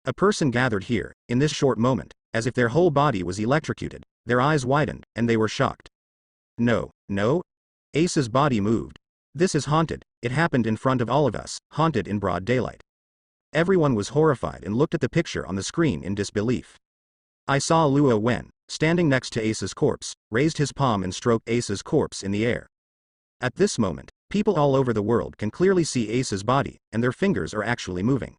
A person gathered here, in this short moment, as if their whole body was electrocuted, their eyes widened, and they were shocked. No. Ace's body moved. This is haunted, it happened in front of all of us, haunted in broad daylight. Everyone was horrified and looked at the picture on the screen in disbelief. I saw Luo Wen, standing next to Ace's corpse, raised his palm and stroked Ace's corpse in the air. At this moment, People all over the world can clearly see Ace's body, and their fingers are actually moving.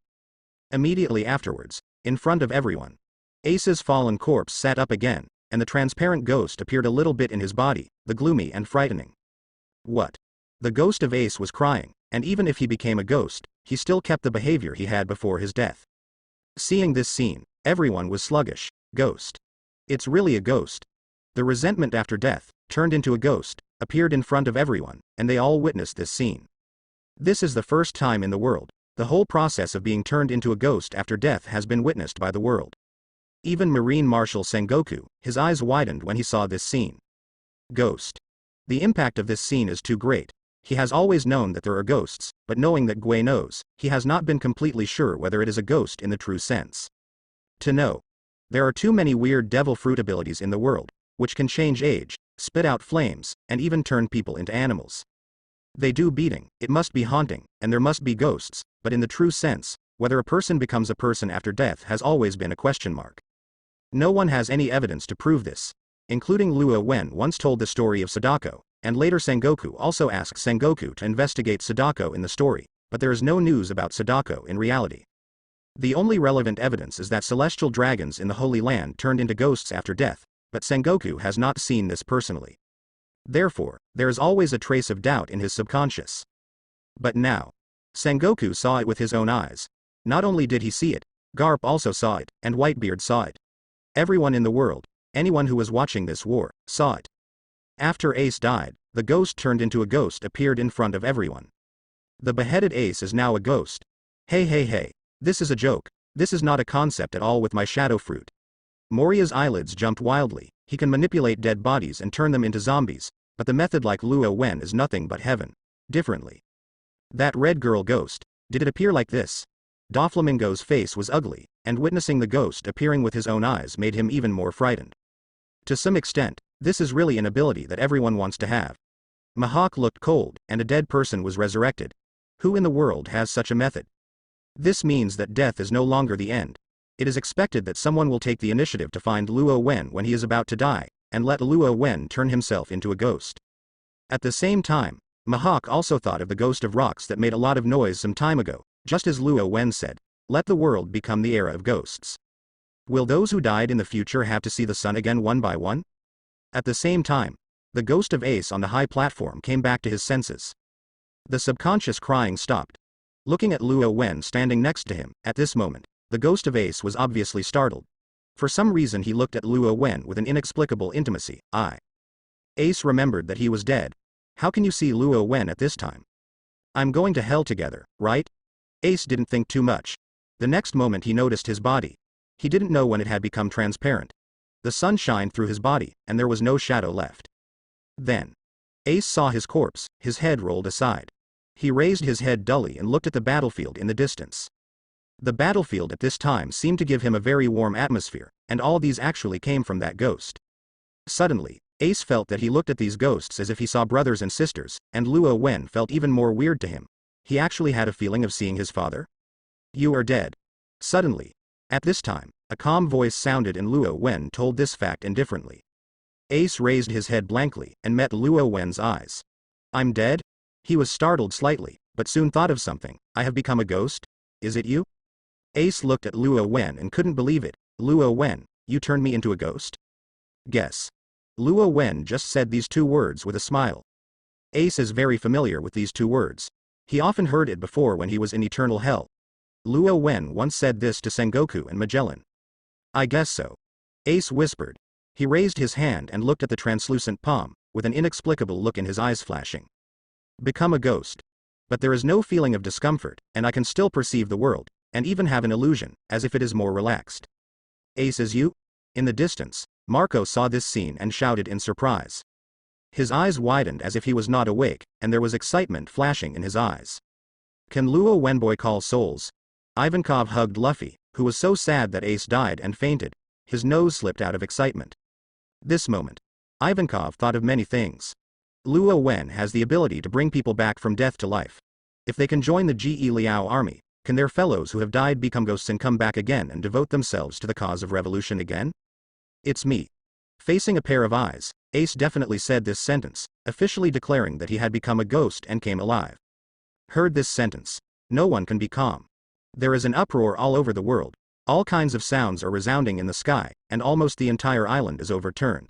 Immediately afterwards, in front of everyone, Ace's fallen corpse sat up again, and the transparent ghost appeared a little bit in his body, the gloomy and frightening. What? The ghost of Ace was crying, and even if he became a ghost, he still kept the behavior he had before his death. Seeing this scene, everyone was sluggish. Ghost. It's really a ghost. The resentment after death, turned into a ghost, appeared in front of everyone, and they all witnessed this scene. This is the first time in the world, the whole process of being turned into a ghost after death has been witnessed by the world. Even Marine Marshal Sengoku, his eyes widened when he saw this scene. Ghost. The impact of this scene is too great. He has always known that there are ghosts, but knowing that Gui knows, he has not been completely sure whether it is a ghost in the true sense. To know. There are too many weird devil fruit abilities in the world, which can change age, spit out flames, and even turn people into animals. They do beating, it must be haunting, and there must be ghosts, but in the true sense, whether a person becomes a person after death has always been a question mark. No one has any evidence to prove this, including Luo Wen once told the story of Sadako, and later Sengoku also asked Sengoku to investigate Sadako in the story, but there is no news about Sadako in reality. The only relevant evidence is that celestial dragons in the Holy Land turned into ghosts after death, but Sengoku has not seen this personally. Therefore, there is always a trace of doubt in his subconscious. But now, Sengoku saw it with his own eyes. Not only did he see it, Garp also saw it, and Whitebeard saw it. Everyone in the world, anyone who was watching this war, saw it. After Ace died, the ghost turned into a ghost appeared in front of everyone. The beheaded Ace is now a ghost. Hey, this is a joke, this is not a concept at all with my shadow fruit. Moria's eyelids jumped wildly. He can manipulate dead bodies and turn them into zombies, but the method like Luo Wen is nothing but heaven. Differently. That red girl ghost, did it appear like this? Doflamingo's face was ugly, and witnessing the ghost appearing with his own eyes made him even more frightened. To some extent, this is really an ability that everyone wants to have. Mihawk looked cold, and a dead person was resurrected. Who in the world has such a method? This means that death is no longer the end. It is expected that someone will take the initiative to find Luo Wen when he is about to die, and let Luo Wen turn himself into a ghost. At the same time, Mihawk also thought of the ghost of rocks that made a lot of noise some time ago, just as Luo Wen said, let the world become the era of ghosts. Will those who died in the future have to see the sun again one by one? At the same time, the ghost of Ace on the high platform came back to his senses. The subconscious crying stopped. Looking at Luo Wen standing next to him, at this moment, the ghost of Ace was obviously startled. For some reason he looked at Luo Wen with an inexplicable intimacy. Ace remembered that he was dead. How can you see Luo Wen at this time? I'm going to hell together, right? Ace didn't think too much. The next moment he noticed his body. He didn't know when it had become transparent. The sun shined through his body, and there was no shadow left. Then, Ace saw his corpse, his head rolled aside. He raised his head dully and looked at the battlefield in the distance. The battlefield at this time seemed to give him a very warm atmosphere, and all these actually came from that ghost. Suddenly, Ace felt that he looked at these ghosts as if he saw brothers and sisters, and Luo Wen felt even more weird to him. He actually had a feeling of seeing his father. You are dead. Suddenly, at this time, a calm voice sounded and Luo Wen told this fact indifferently. Ace raised his head blankly, and met Luo Wen's eyes. I'm dead? He was startled slightly, but soon thought of something. I have become a ghost? Is it you? Ace looked at Luo Wen and couldn't believe it. Luo Wen, you turned me into a ghost? Guess. Luo Wen just said these two words with a smile. Ace is very familiar with these two words. He often heard it before when he was in eternal hell. Luo Wen once said this to Sengoku and Magellan. I guess so. Ace whispered. He raised his hand and looked at the translucent palm, with an inexplicable look in his eyes flashing. Become a ghost. But there is no feeling of discomfort, and I can still perceive the world, and even have an illusion, as if it is more relaxed. Ace is you? In the distance, Marco saw this scene and shouted in surprise. His eyes widened as if he was not awake, and there was excitement flashing in his eyes. Can Luo Wenboy call souls? Ivankov hugged Luffy, who was so sad that Ace died and fainted. His nose slipped out of excitement. This moment, Ivankov thought of many things. Luo Wen has the ability to bring people back from death to life. If they can join the Ge Liao army, can their fellows who have died become ghosts and come back again and devote themselves to the cause of revolution again? It's me. Facing a pair of eyes, Ace definitely said this sentence, officially declaring that he had become a ghost and came alive. Heard this sentence. No one can be calm. There is an uproar all over the world. All kinds of sounds are resounding in the sky, and almost the entire island is overturned.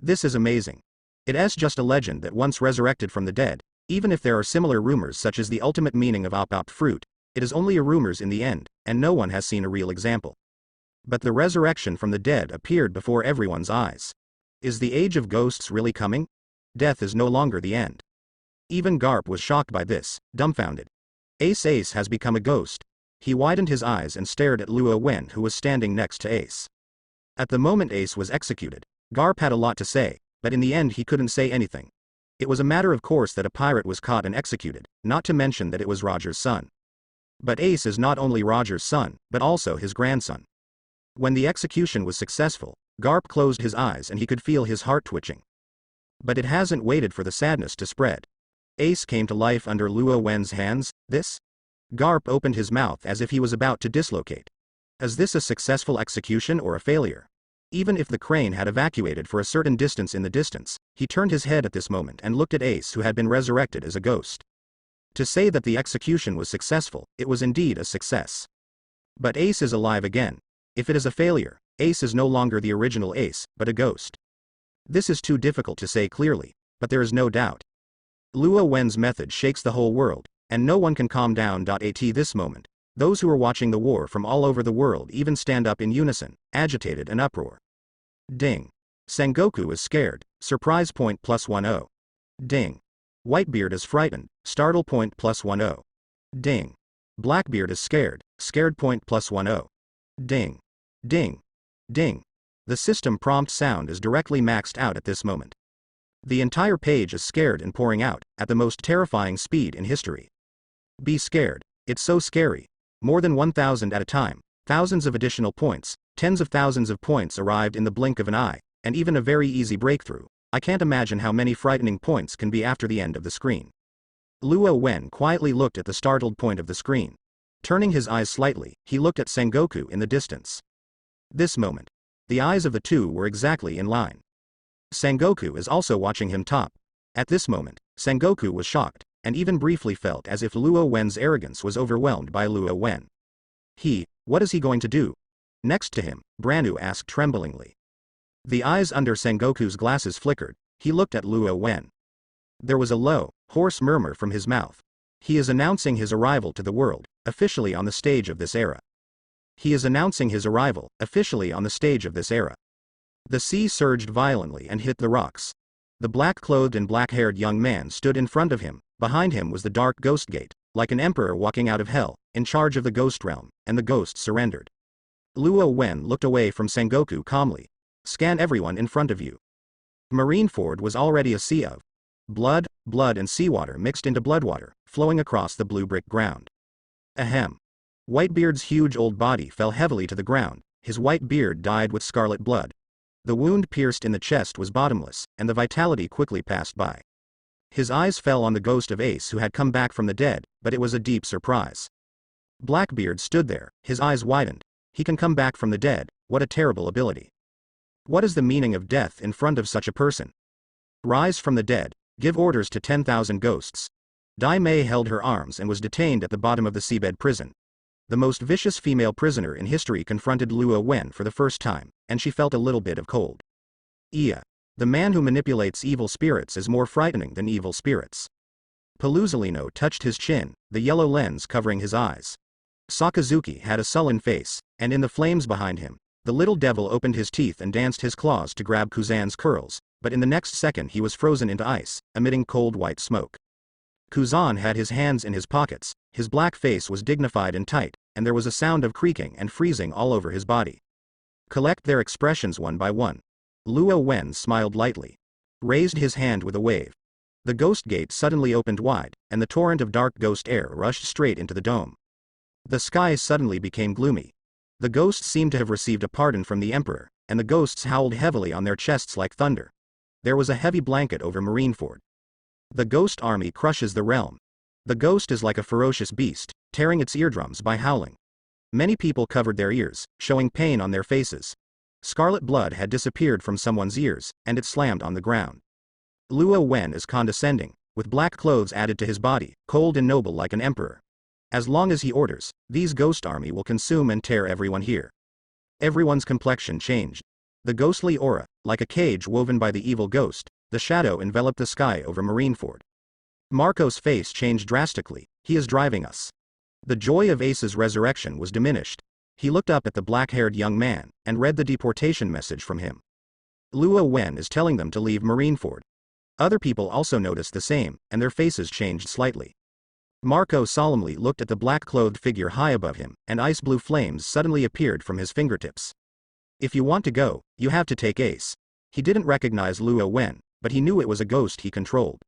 This is amazing. It is just a legend that once resurrected from the dead, even if there are similar rumors such as the ultimate meaning of op fruit, it is only a rumors in the end, and no one has seen a real example. But the resurrection from the dead appeared before everyone's eyes. Is the age of ghosts really coming? Death is no longer the end. Even Garp was shocked by this, dumbfounded. Ace has become a ghost. He widened his eyes and stared at Luo Wen, who was standing next to Ace. At the moment Ace was executed, Garp had a lot to say, but in the end he couldn't say anything. It was a matter of course that a pirate was caught and executed, not to mention that it was Roger's son. But Ace is not only Roger's son, but also his grandson. When the execution was successful, Garp closed his eyes and he could feel his heart twitching. But it hasn't waited for the sadness to spread. Ace came to life under Luo Wen's hands. This? Garp opened his mouth as if he was about to dislocate. Is this a successful execution or a failure? Even if the crane had evacuated for a certain distance in the distance, he turned his head at this moment and looked at Ace, who had been resurrected as a ghost. To say that the execution was successful, it was indeed a success. But Ace is alive again. If it is a failure, Ace is no longer the original Ace, but a ghost. This is too difficult to say clearly, but there is no doubt. Luo Wen's method shakes the whole world, and no one can calm down. At this moment, those who are watching the war from all over the world even stand up in unison, agitated and uproar. Ding. Sengoku is scared, surprise point +10. Ding. Whitebeard is frightened, startle point +10. Ding. Blackbeard is scared, scared point +10. Ding. Ding. Ding. The system prompt sound is directly maxed out at this moment. The entire page is scared and pouring out, at the most terrifying speed in history. Be scared, it's so scary. More than 1,000 at a time, thousands of additional points, tens of thousands of points arrived in the blink of an eye, and even a very easy breakthrough. I can't imagine how many frightening points can be after the end of the screen. Luo Wen quietly looked at the startled point of the screen. Turning his eyes slightly, he looked at Sengoku in the distance. This moment, the eyes of the two were exactly in line. Sengoku is also watching him top. At this moment, Sengoku was shocked, and even briefly felt as if Luo Wen's arrogance was overwhelmed by Luo Wen. What is he going to do? Next to him, Branu asked tremblingly. The eyes under Sengoku's glasses flickered. He looked at Luo Wen. There was a low, hoarse murmur from his mouth. He is announcing his arrival to the world, officially on the stage of this era. He is announcing his arrival, officially on the stage of this era. The sea surged violently and hit the rocks. The black-clothed and black-haired young man stood in front of him. Behind him was the dark ghost gate, like an emperor walking out of hell, in charge of the ghost realm, and the ghosts surrendered. Luo Wen looked away from Sengoku calmly. Scan everyone in front of you. Marineford was already a sea of blood and seawater mixed into bloodwater, flowing across the blue brick ground. Ahem. Whitebeard's huge old body fell heavily to the ground, his white beard dyed with scarlet blood. The wound pierced in the chest was bottomless, and the vitality quickly passed by. His eyes fell on the ghost of Ace, who had come back from the dead, but it was a deep surprise. Blackbeard stood there, his eyes widened. He can come back from the dead, what a terrible ability. What is the meaning of death in front of such a person? Rise from the dead, give orders to 10,000 ghosts. Dai Mei held her arms and was detained at the bottom of the seabed prison. The most vicious female prisoner in history confronted Luo Wen for the first time, and she felt a little bit of cold. The man who manipulates evil spirits is more frightening than evil spirits. Paluzolino touched his chin, the yellow lens covering his eyes. Sakazuki had a sullen face, and in the flames behind him, the little devil opened his teeth and danced his claws to grab Kuzan's curls, but in the next second he was frozen into ice, emitting cold white smoke. Kuzan had his hands in his pockets, his black face was dignified and tight, and there was a sound of creaking and freezing all over his body. Collect their expressions one by one. Luo Wen smiled lightly. Raised his hand with a wave. The ghost gate suddenly opened wide, and the torrent of dark ghost air rushed straight into the dome. The sky suddenly became gloomy. The ghosts seemed to have received a pardon from the Emperor, and the ghosts howled heavily on their chests like thunder. There was a heavy blanket over Marineford. The ghost army crushes the realm. The ghost is like a ferocious beast, tearing its eardrums by howling. Many people covered their ears, showing pain on their faces. Scarlet blood had disappeared from someone's ears, and it slammed on the ground. Luo Wen is condescending, with black clothes added to his body, cold and noble like an emperor. As long as he orders, these ghost army will consume and tear everyone here. Everyone's complexion changed. The ghostly aura, like a cage woven by the evil ghost, the shadow enveloped the sky over Marineford. Marco's face changed drastically. He is driving us. The joy of Ace's resurrection was diminished. He looked up at the black-haired young man, and read the deportation message from him. Luo Wen is telling them to leave Marineford. Other people also noticed the same, and their faces changed slightly. Marco solemnly looked at the black-clothed figure high above him, and ice-blue flames suddenly appeared from his fingertips. If you want to go, you have to take Ace. He didn't recognize Luo Wen, but he knew it was a ghost he controlled.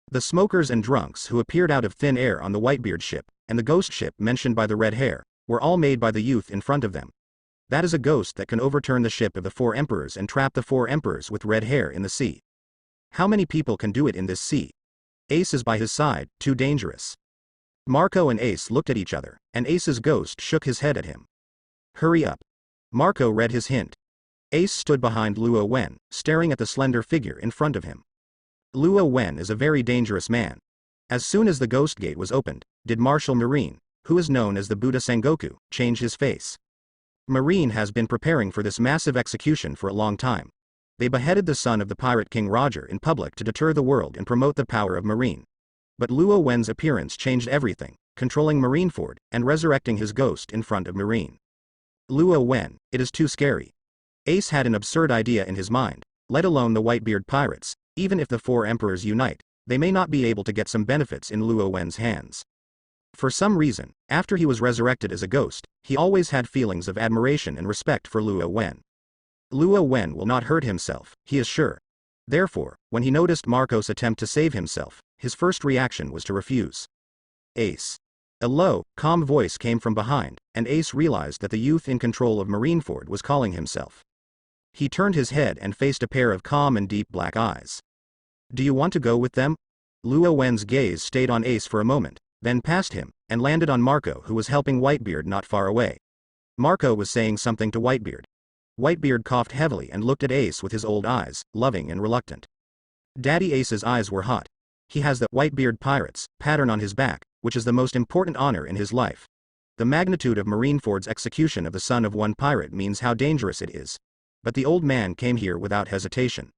The smokers and drunks who appeared out of thin air on the Whitebeard ship, and the ghost ship mentioned by the red hair, were all made by the youth in front of them. That is a ghost that can overturn the ship of the 4 emperors and trap the 4 emperors with red hair in the sea. How many people can do it in this sea? Ace is by his side, too dangerous. Marco and Ace looked at each other, and Ace's ghost shook his head at him. Hurry up. Marco read his hint. Ace stood behind Luo Wen, staring at the slender figure in front of him. Luo Wen is a very dangerous man. As soon as the ghost gate was opened, did Marshal Marine, who is known as the Buddha Sengoku, change his face. Marine has been preparing for this massive execution for a long time. They beheaded the son of the pirate King Roger in public to deter the world and promote the power of Marine. But Luo Wen's appearance changed everything, controlling Marineford, and resurrecting his ghost in front of Marine. Luo Wen, it is too scary. Ace had an absurd idea in his mind, let alone the Whitebeard pirates. Even if the 4 emperors unite, they may not be able to get some benefits in Luo Wen's hands. For some reason, after he was resurrected as a ghost, he always had feelings of admiration and respect for Luo Wen. Luo Wen will not hurt himself, he is sure. Therefore, when he noticed Marco's attempt to save himself, his first reaction was to refuse. Ace. A low, calm voice came from behind, and Ace realized that the youth in control of Marineford was calling himself. He turned his head and faced a pair of calm and deep black eyes. Do you want to go with them? Luo Wen's gaze stayed on Ace for a moment, then passed him, and landed on Marco, who was helping Whitebeard not far away. Marco was saying something to Whitebeard. Whitebeard coughed heavily and looked at Ace with his old eyes, loving and reluctant. Daddy Ace's eyes were hot. He has the Whitebeard Pirates pattern on his back, which is the most important honor in his life. The magnitude of Marineford's execution of the son of one pirate means how dangerous it is. But the old man came here without hesitation.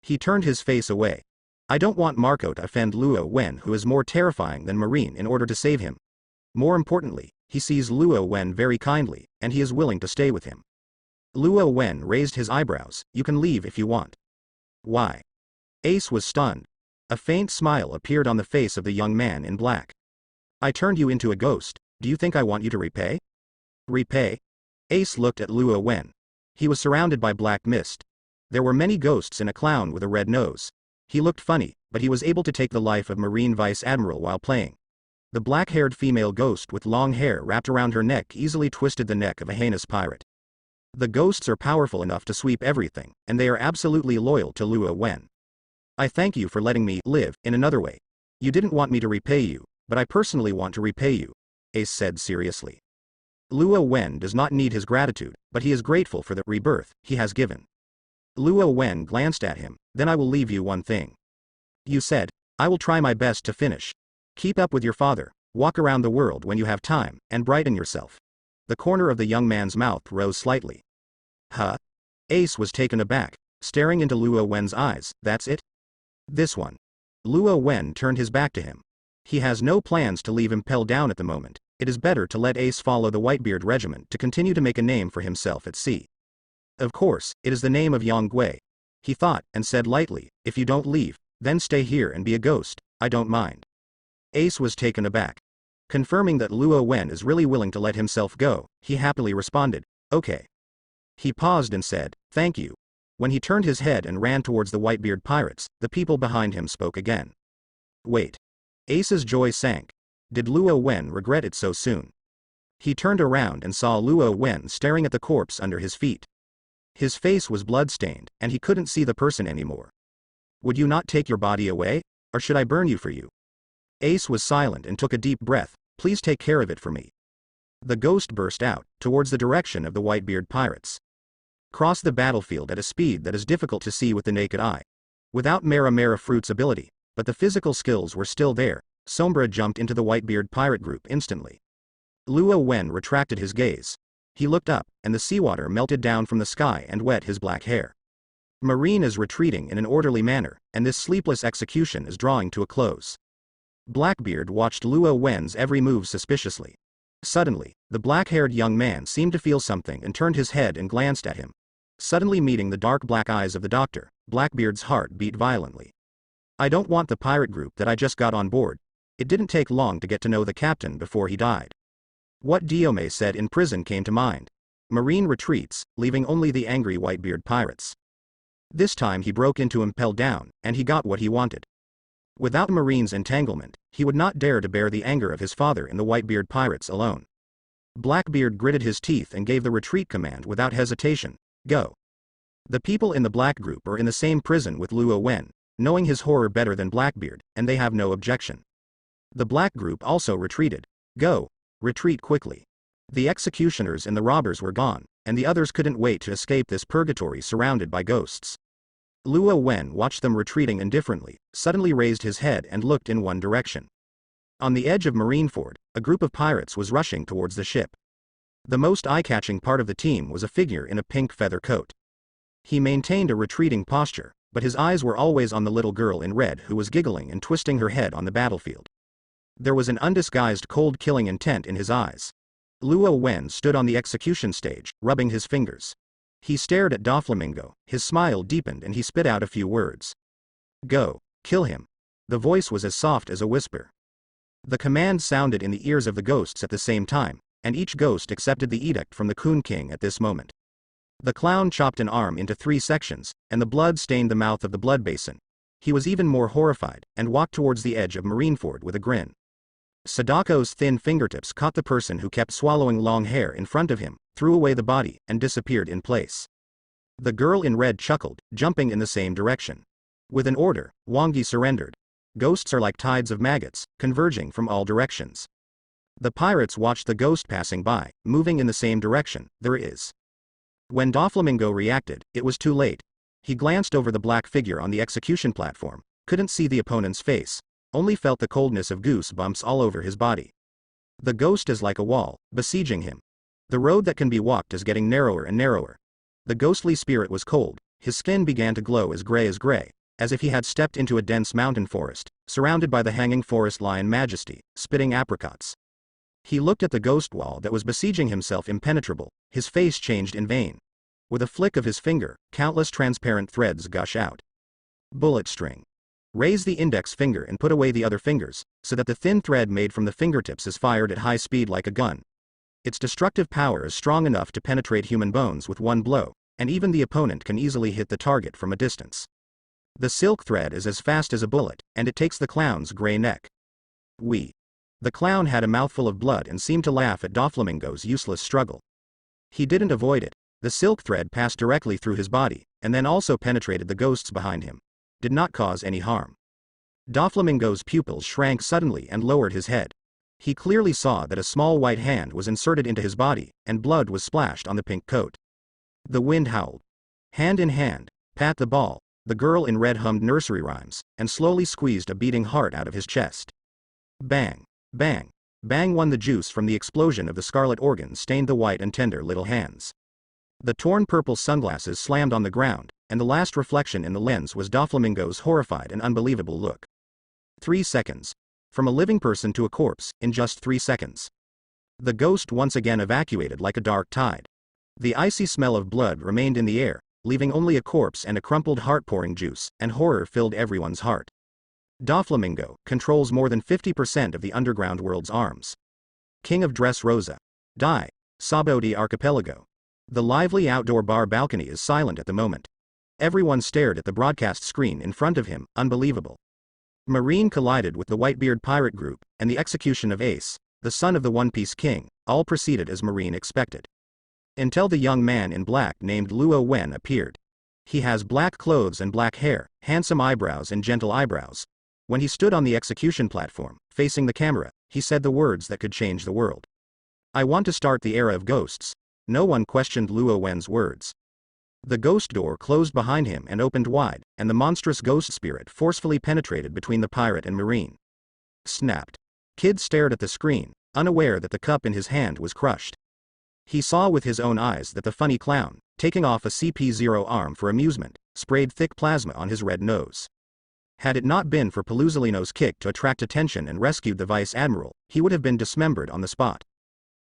He turned his face away. I don't want Marco to offend Luo Wen, who is more terrifying than Marine, in order to save him. More importantly, he sees Luo Wen very kindly, and he is willing to stay with him. Luo Wen raised his eyebrows. You can leave if you want. Why? Ace was stunned. A faint smile appeared on the face of the young man in black. I turned you into a ghost. Do you think I want you to repay? Repay? Ace looked at Luo Wen. He was surrounded by black mist. There were many ghosts and a clown with a red nose. He looked funny, but he was able to take the life of Marine Vice Admiral while playing. The black-haired female ghost with long hair wrapped around her neck easily twisted the neck of a heinous pirate. The ghosts are powerful enough to sweep everything, and they are absolutely loyal to Luo Wen. I thank you for letting me live in another way. You didn't want me to repay you, but I personally want to repay you, Ace said seriously. Luo Wen does not need his gratitude, but he is grateful for the rebirth he has given. Luo Wen glanced at him. Then I will leave you one thing. You said, I will try my best to finish. Keep up with your father, walk around the world when you have time, and brighten yourself. The corner of the young man's mouth rose slightly. Huh? Ace was taken aback, staring into Luo Wen's eyes. That's it? This one. Luo Wen turned his back to him. He has no plans to leave Impel down at the moment. It is better to let Ace follow the Whitebeard regiment to continue to make a name for himself at sea. Of course, it is the name of Yang Gui. He thought, and said lightly, if you don't leave, then stay here and be a ghost, I don't mind. Ace was taken aback. Confirming that Luo Wen is really willing to let himself go, he happily responded, okay. He paused and said, thank you. When he turned his head and ran towards the Whitebeard pirates, the people behind him spoke again. Wait. Ace's joy sank. Did Luo Wen regret it so soon? He turned around and saw Luo Wen staring at the corpse under his feet. His face was blood-stained, and he couldn't see the person anymore. Would you not take your body away, or should I burn you for you? Ace was silent and took a deep breath. Please take care of it for me. The ghost burst out, towards the direction of the Whitebeard pirates. crossed the battlefield at a speed that is difficult to see with the naked eye. Without Mara Fruit's ability, but the physical skills were still there, Sombra jumped into the Whitebeard pirate group instantly. Luo Wen retracted his gaze. He looked up, and the seawater melted down from the sky and wet his black hair. Marine is retreating in an orderly manner, and this sleepless execution is drawing to a close. Blackbeard watched Luo Wen's every move suspiciously. Suddenly, the black-haired young man seemed to feel something and turned his head and glanced at him. Suddenly meeting the dark black eyes of the doctor, Blackbeard's heart beat violently. I don't want the pirate group that I just got on board. It didn't take long to get to know the captain before he died. What Diome said in prison came to mind. Marine retreats, leaving only the angry Whitebeard pirates. This time he broke into Impel Down, and he got what he wanted. Without Marine's entanglement, he would not dare to bear the anger of his father in the Whitebeard pirates alone. Blackbeard gritted his teeth and gave the retreat command without hesitation, go. The people in the black group are in the same prison with Luo Wen, knowing his horror better than Blackbeard, and they have no objection. The black group also retreated. Go. Retreat quickly. The executioners and the robbers were gone, and the others couldn't wait to escape this purgatory surrounded by ghosts. Luo Wen watched them retreating indifferently, suddenly raised his head and looked in one direction. On the edge of Marineford, a group of pirates was rushing towards the ship. The most eye-catching part of the team was a figure in a pink feather coat. He maintained a retreating posture, but his eyes were always on the little girl in red who was giggling and twisting her head on the battlefield. There was an undisguised cold-killing intent in his eyes. Luo Wen stood on the execution stage, rubbing his fingers. He stared at Doflamingo, his smile deepened and he spit out a few words. Go, kill him. The voice was as soft as a whisper. The command sounded in the ears of the ghosts at the same time, and each ghost accepted the edict from the Coon King at this moment. The clown chopped an arm into 3 sections, and the blood stained the mouth of the blood basin. He was even more horrified, and walked towards the edge of Marineford with a grin. Sadako's thin fingertips caught the person who kept swallowing long hair in front of him, threw away the body, and disappeared in place. The girl in red chuckled, jumping in the same direction. With an order, Wangi surrendered. Ghosts are like tides of maggots, converging from all directions. The pirates watched the ghost passing by, moving in the same direction. There is. When Doflamingo reacted, it was too late. He glanced over the black figure on the execution platform, couldn't see the opponent's face, only felt the coldness of goosebumps all over his body. The ghost is like a wall, besieging him. The road that can be walked is getting narrower and narrower. The ghostly spirit was cold, his skin began to glow as gray, as if he had stepped into a dense mountain forest, surrounded by the hanging forest lion majesty, spitting apricots. He looked at the ghost wall that was besieging himself impenetrable, his face changed in vain. With a flick of his finger, countless transparent threads gush out. Bullet string. Raise the index finger and put away the other fingers, so that the thin thread made from the fingertips is fired at high speed like a gun. Its destructive power is strong enough to penetrate human bones with one blow, and even the opponent can easily hit the target from a distance. The silk thread is as fast as a bullet, and it takes the clown's gray neck. The clown had a mouthful of blood and seemed to laugh at Doflamingo's useless struggle. He didn't avoid it. The silk thread passed directly through his body, and then also penetrated the ghosts behind him. Did not cause any harm. Doflamingo's pupils shrank suddenly and lowered his head. He clearly saw that a small white hand was inserted into his body, and blood was splashed on the pink coat. The wind howled. Hand in hand, pat the ball, the girl in red hummed nursery rhymes, and slowly squeezed a beating heart out of his chest. Bang, bang, bang won the juice from the explosion of the scarlet organ stained the white and tender little hands. The torn purple sunglasses slammed on the ground, and the last reflection in the lens was Doflamingo's horrified and unbelievable look. 3 seconds. From a living person to a corpse, in just 3 seconds. The ghost once again evacuated like a dark tide. The icy smell of blood remained in the air, leaving only a corpse and a crumpled heart-pouring juice, and horror filled everyone's heart. Doflamingo controls more than 50% of the underground world's arms. King of Dressrosa. Die. Sabodi Archipelago. The lively outdoor bar balcony is silent at the moment. Everyone stared at the broadcast screen in front of him, unbelievable. Marine collided with the Whitebeard pirate group, and the execution of Ace, the son of the One Piece King, all proceeded as Marine expected. Until the young man in black named Luo Wen appeared. He has black clothes and black hair, handsome eyebrows and gentle eyebrows. When he stood on the execution platform, facing the camera, he said the words that could change the world. I want to start the era of ghosts. No one questioned Luo Wen's words. The ghost door closed behind him and opened wide, and the monstrous ghost spirit forcefully penetrated between the pirate and marine. Snapped. Kid stared at the screen, unaware that the cup in his hand was crushed. He saw with his own eyes that the funny clown, taking off a CP0 arm for amusement, sprayed thick plasma on his red nose. Had it not been for Paluzolino's kick to attract attention and rescued the Vice Admiral, he would have been dismembered on the spot.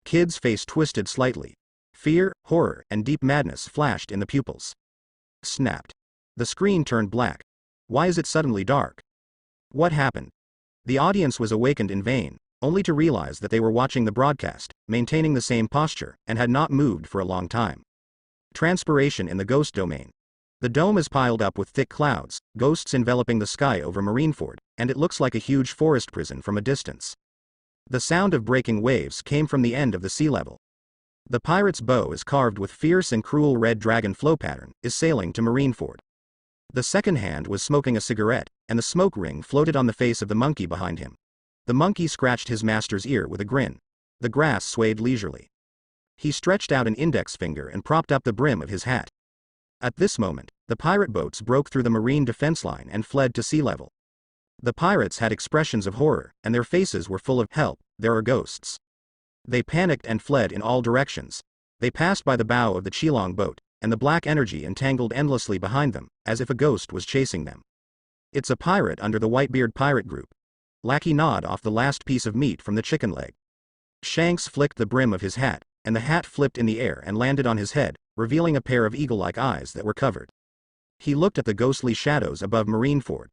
Kid's face twisted slightly. Fear, horror, and deep madness flashed in the pupils. Snapped. The screen turned black. Why is it suddenly dark? What happened? The audience was awakened in vain, only to realize that they were watching the broadcast, maintaining the same posture, and had not moved for a long time. Transpiration in the ghost domain. The dome is piled up with thick clouds, ghosts enveloping the sky over Marineford, and it looks like a huge forest prison from a distance. The sound of breaking waves came from the end of the sea level. The pirate's bow is carved with fierce and cruel red dragon flow pattern, is sailing to Marineford. The second hand was smoking a cigarette, and the smoke ring floated on the face of the monkey behind him. The monkey scratched his master's ear with a grin. The grass swayed leisurely. He stretched out an index finger and propped up the brim of his hat. At this moment, the pirate boats broke through the marine defense line and fled to sea level. The pirates had expressions of horror, and their faces were full of "Help, there are ghosts." They panicked and fled in all directions. They passed by the bow of the Chilong boat, and the black energy entangled endlessly behind them, as if a ghost was chasing them. "It's a pirate under the Whitebeard pirate group." Lackey gnawed off the last piece of meat from the chicken leg. Shanks flicked the brim of his hat, and the hat flipped in the air and landed on his head, revealing a pair of eagle-like eyes that were covered. He looked at the ghostly shadows above Marineford.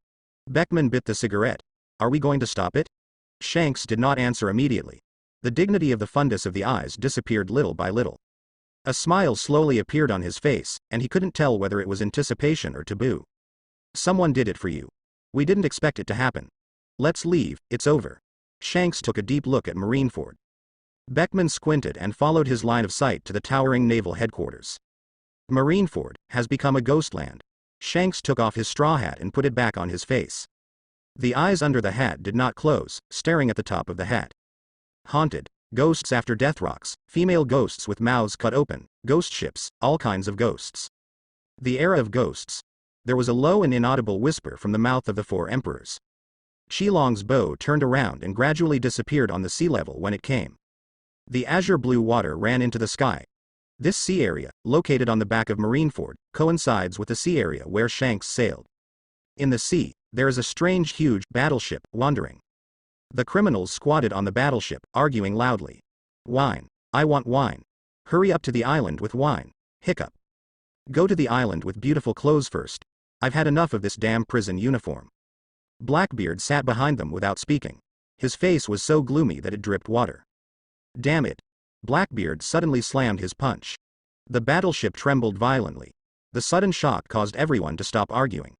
Beckman bit the cigarette. "Are we going to stop it?" Shanks did not answer immediately. The dignity of the fundus of the eyes disappeared little by little. A smile slowly appeared on his face, and he couldn't tell whether it was anticipation or taboo. "Someone did it for you. We didn't expect it to happen. Let's leave, it's over." Shanks took a deep look at Marineford. Beckman squinted and followed his line of sight to the towering naval headquarters. Marineford has become a ghost land. Shanks took off his straw hat and put it back on his face. The eyes under the hat did not close, staring at the top of the hat. Haunted, ghosts after death rocks, female ghosts with mouths cut open, ghost ships, all kinds of ghosts. The era of ghosts. There was a low and inaudible whisper from the mouth of the four emperors. Chilong's bow turned around and gradually disappeared on the sea level when it came. The azure blue water ran into the sky. This sea area, located on the back of Marineford, coincides with the sea area where Shanks sailed. In the sea, there is a strange huge battleship wandering. The criminals squatted on the battleship, arguing loudly. "Wine. I want wine. Hurry up to the island with wine." Hiccup. "Go to the island with beautiful clothes first. I've had enough of this damn prison uniform." Blackbeard sat behind them without speaking. His face was so gloomy that it dripped water. "Damn it." Blackbeard suddenly slammed his punch. The battleship trembled violently. The sudden shock caused everyone to stop arguing.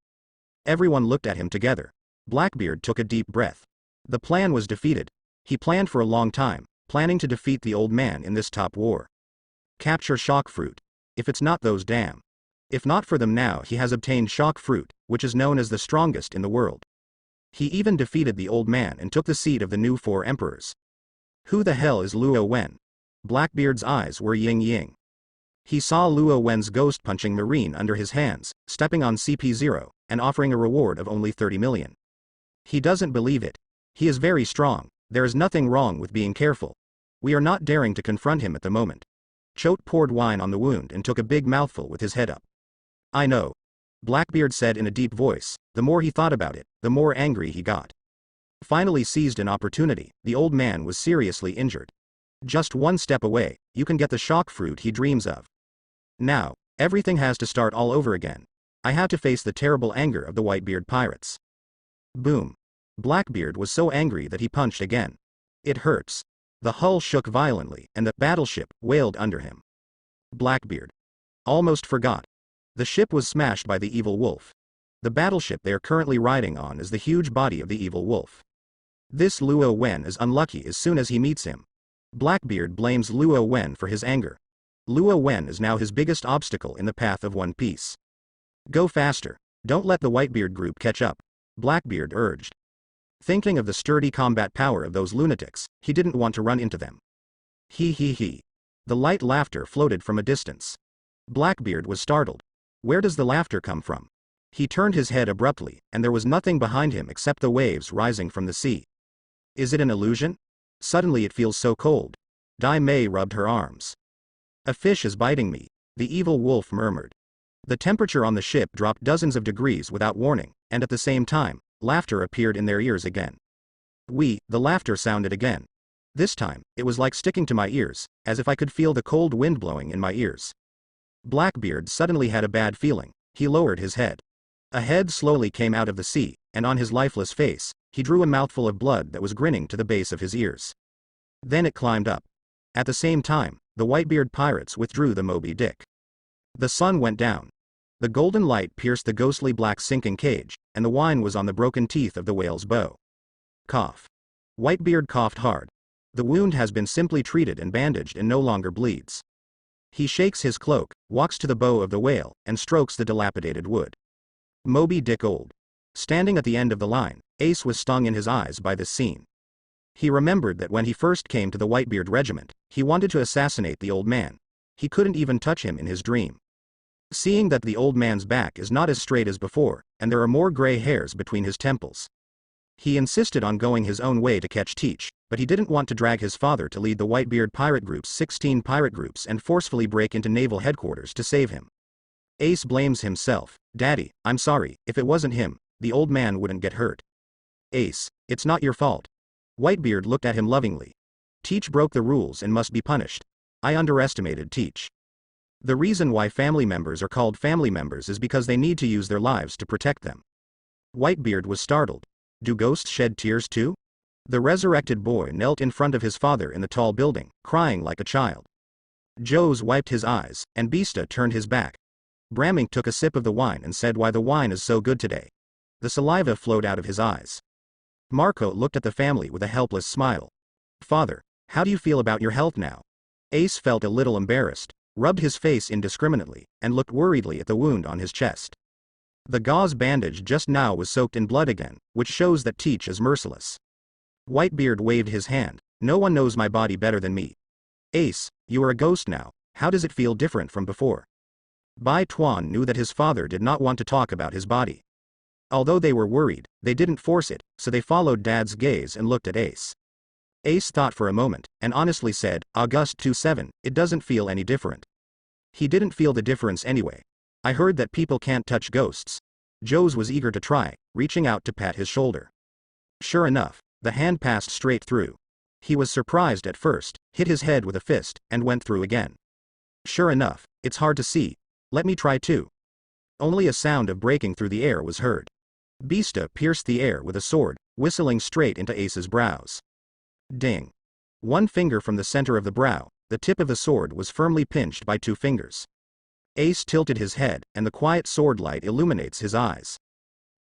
Everyone looked at him together. Blackbeard took a deep breath. The plan was defeated. He planned for a long time, planning to defeat the old man in this top war. Capture shock fruit. If it's not those damn. If not for them now he has obtained shock fruit, which is known as the strongest in the world. He even defeated the old man and took the seat of the new four emperors. Who the hell is Luo Wen? Blackbeard's eyes were yin-yang. He saw Luo Wen's ghost punching Marine under his hands, stepping on CP0, and offering a reward of only 30 million. He doesn't believe it. He is very strong. There is nothing wrong with being careful. We are not daring to confront him at the moment. Choate poured wine on the wound and took a big mouthful with his head up. "I know," Blackbeard said in a deep voice. The more he thought about it, the more angry he got. Finally seized an opportunity, the old man was seriously injured. Just one step away, you can get the shock fruit he dreams of. Now, everything has to start all over again. I have to face the terrible anger of the Whitebeard pirates. Boom. Blackbeard was so angry that he punched again. It hurts. The hull shook violently, and the battleship wailed under him. Blackbeard almost forgot. The ship was smashed by the evil wolf. The battleship they are currently riding on is the huge body of the evil wolf. This Luo Wen is unlucky as soon as he meets him. Blackbeard blames Luo Wen for his anger. Luo Wen is now his biggest obstacle in the path of One Piece. Go faster. Don't let the Whitebeard group catch up, Blackbeard urged. Thinking of the sturdy combat power of those lunatics, he didn't want to run into them. He. The light laughter floated from a distance. Blackbeard was startled. Where does the laughter come from? He turned his head abruptly, and there was nothing behind him except the waves rising from the sea. Is it an illusion? Suddenly it feels so cold. Dai Mei rubbed her arms. A fish is biting me, the evil wolf murmured. The temperature on the ship dropped dozens of degrees without warning, and at the same time, laughter appeared in their ears again. The laughter sounded again. This time, it was like sticking to my ears, as if I could feel the cold wind blowing in my ears. Blackbeard suddenly had a bad feeling. He lowered his head. A head slowly came out of the sea, and on his lifeless face, he drew a mouthful of blood that was grinning to the base of his ears. Then it climbed up. At the same time, the Whitebeard pirates withdrew the Moby Dick. The sun went down. The golden light pierced the ghostly black sinking cage, and the wine was on the broken teeth of the whale's bow. Cough. Whitebeard coughed hard. The wound has been simply treated and bandaged and no longer bleeds. He shakes his cloak, walks to the bow of the whale, and strokes the dilapidated wood. Moby Dick old. Standing at the end of the line, Ace was stung in his eyes by this scene. He remembered that when he first came to the Whitebeard regiment, he wanted to assassinate the old man. He couldn't even touch him in his dream. Seeing that the old man's back is not as straight as before, and there are more gray hairs between his temples. He insisted on going his own way to catch Teach, but he didn't want to drag his father to lead the Whitebeard pirate group's 16 pirate groups and forcefully break into naval headquarters to save him. Ace blames himself. Daddy, I'm sorry, if it wasn't him, the old man wouldn't get hurt. Ace, it's not your fault. Whitebeard looked at him lovingly. Teach broke the rules and must be punished. I underestimated Teach. The reason why family members are called family members is because they need to use their lives to protect them. Whitebeard was startled. Do ghosts shed tears too? The resurrected boy knelt in front of his father in the tall building, crying like a child. Jose wiped his eyes, and Bista turned his back. Bramink took a sip of the wine and said why the wine is so good today. The saliva flowed out of his eyes. Marco looked at the family with a helpless smile. Father, how do you feel about your health now? Ace felt a little embarrassed, rubbed his face indiscriminately, and looked worriedly at the wound on his chest. The gauze bandage just now was soaked in blood again, which shows that Teach is merciless. Whitebeard waved his hand. No one knows my body better than me. Ace, you are a ghost now. How does it feel different from before? Bai Tuan knew that his father did not want to talk about his body. Although they were worried, they didn't force it, so they followed Dad's gaze and looked at Ace. Ace thought for a moment, and honestly said, August 27, it doesn't feel any different. He didn't feel the difference anyway. I heard that people can't touch ghosts. Jose was eager to try, reaching out to pat his shoulder. Sure enough, the hand passed straight through. He was surprised at first, hit his head with a fist, and went through again. Sure enough, it's hard to see. Let me try too. Only a sound of breaking through the air was heard. Bista pierced the air with a sword, whistling straight into Ace's brows. Ding. One finger from the center of the brow, the tip of the sword was firmly pinched by 2 fingers. Ace tilted his head, and the quiet sword light illuminates his eyes.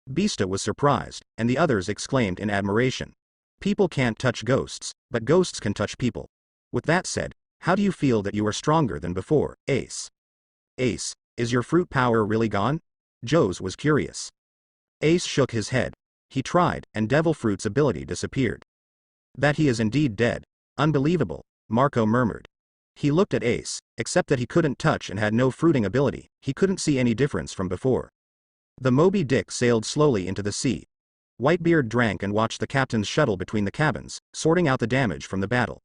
Bista was surprised, and the others exclaimed in admiration. People can't touch ghosts, but ghosts can touch people. With that said, how do you feel that you are stronger than before, Ace? Ace, is your fruit power really gone? Jose was curious. Ace shook his head. He tried, and Devil Fruit's ability disappeared. That he is indeed dead. Unbelievable, Marco murmured. He looked at Ace, except that he couldn't touch and had no fruiting ability, he couldn't see any difference from before. The Moby Dick sailed slowly into the sea. Whitebeard drank and watched the captain's shuttle between the cabins, sorting out the damage from the battle.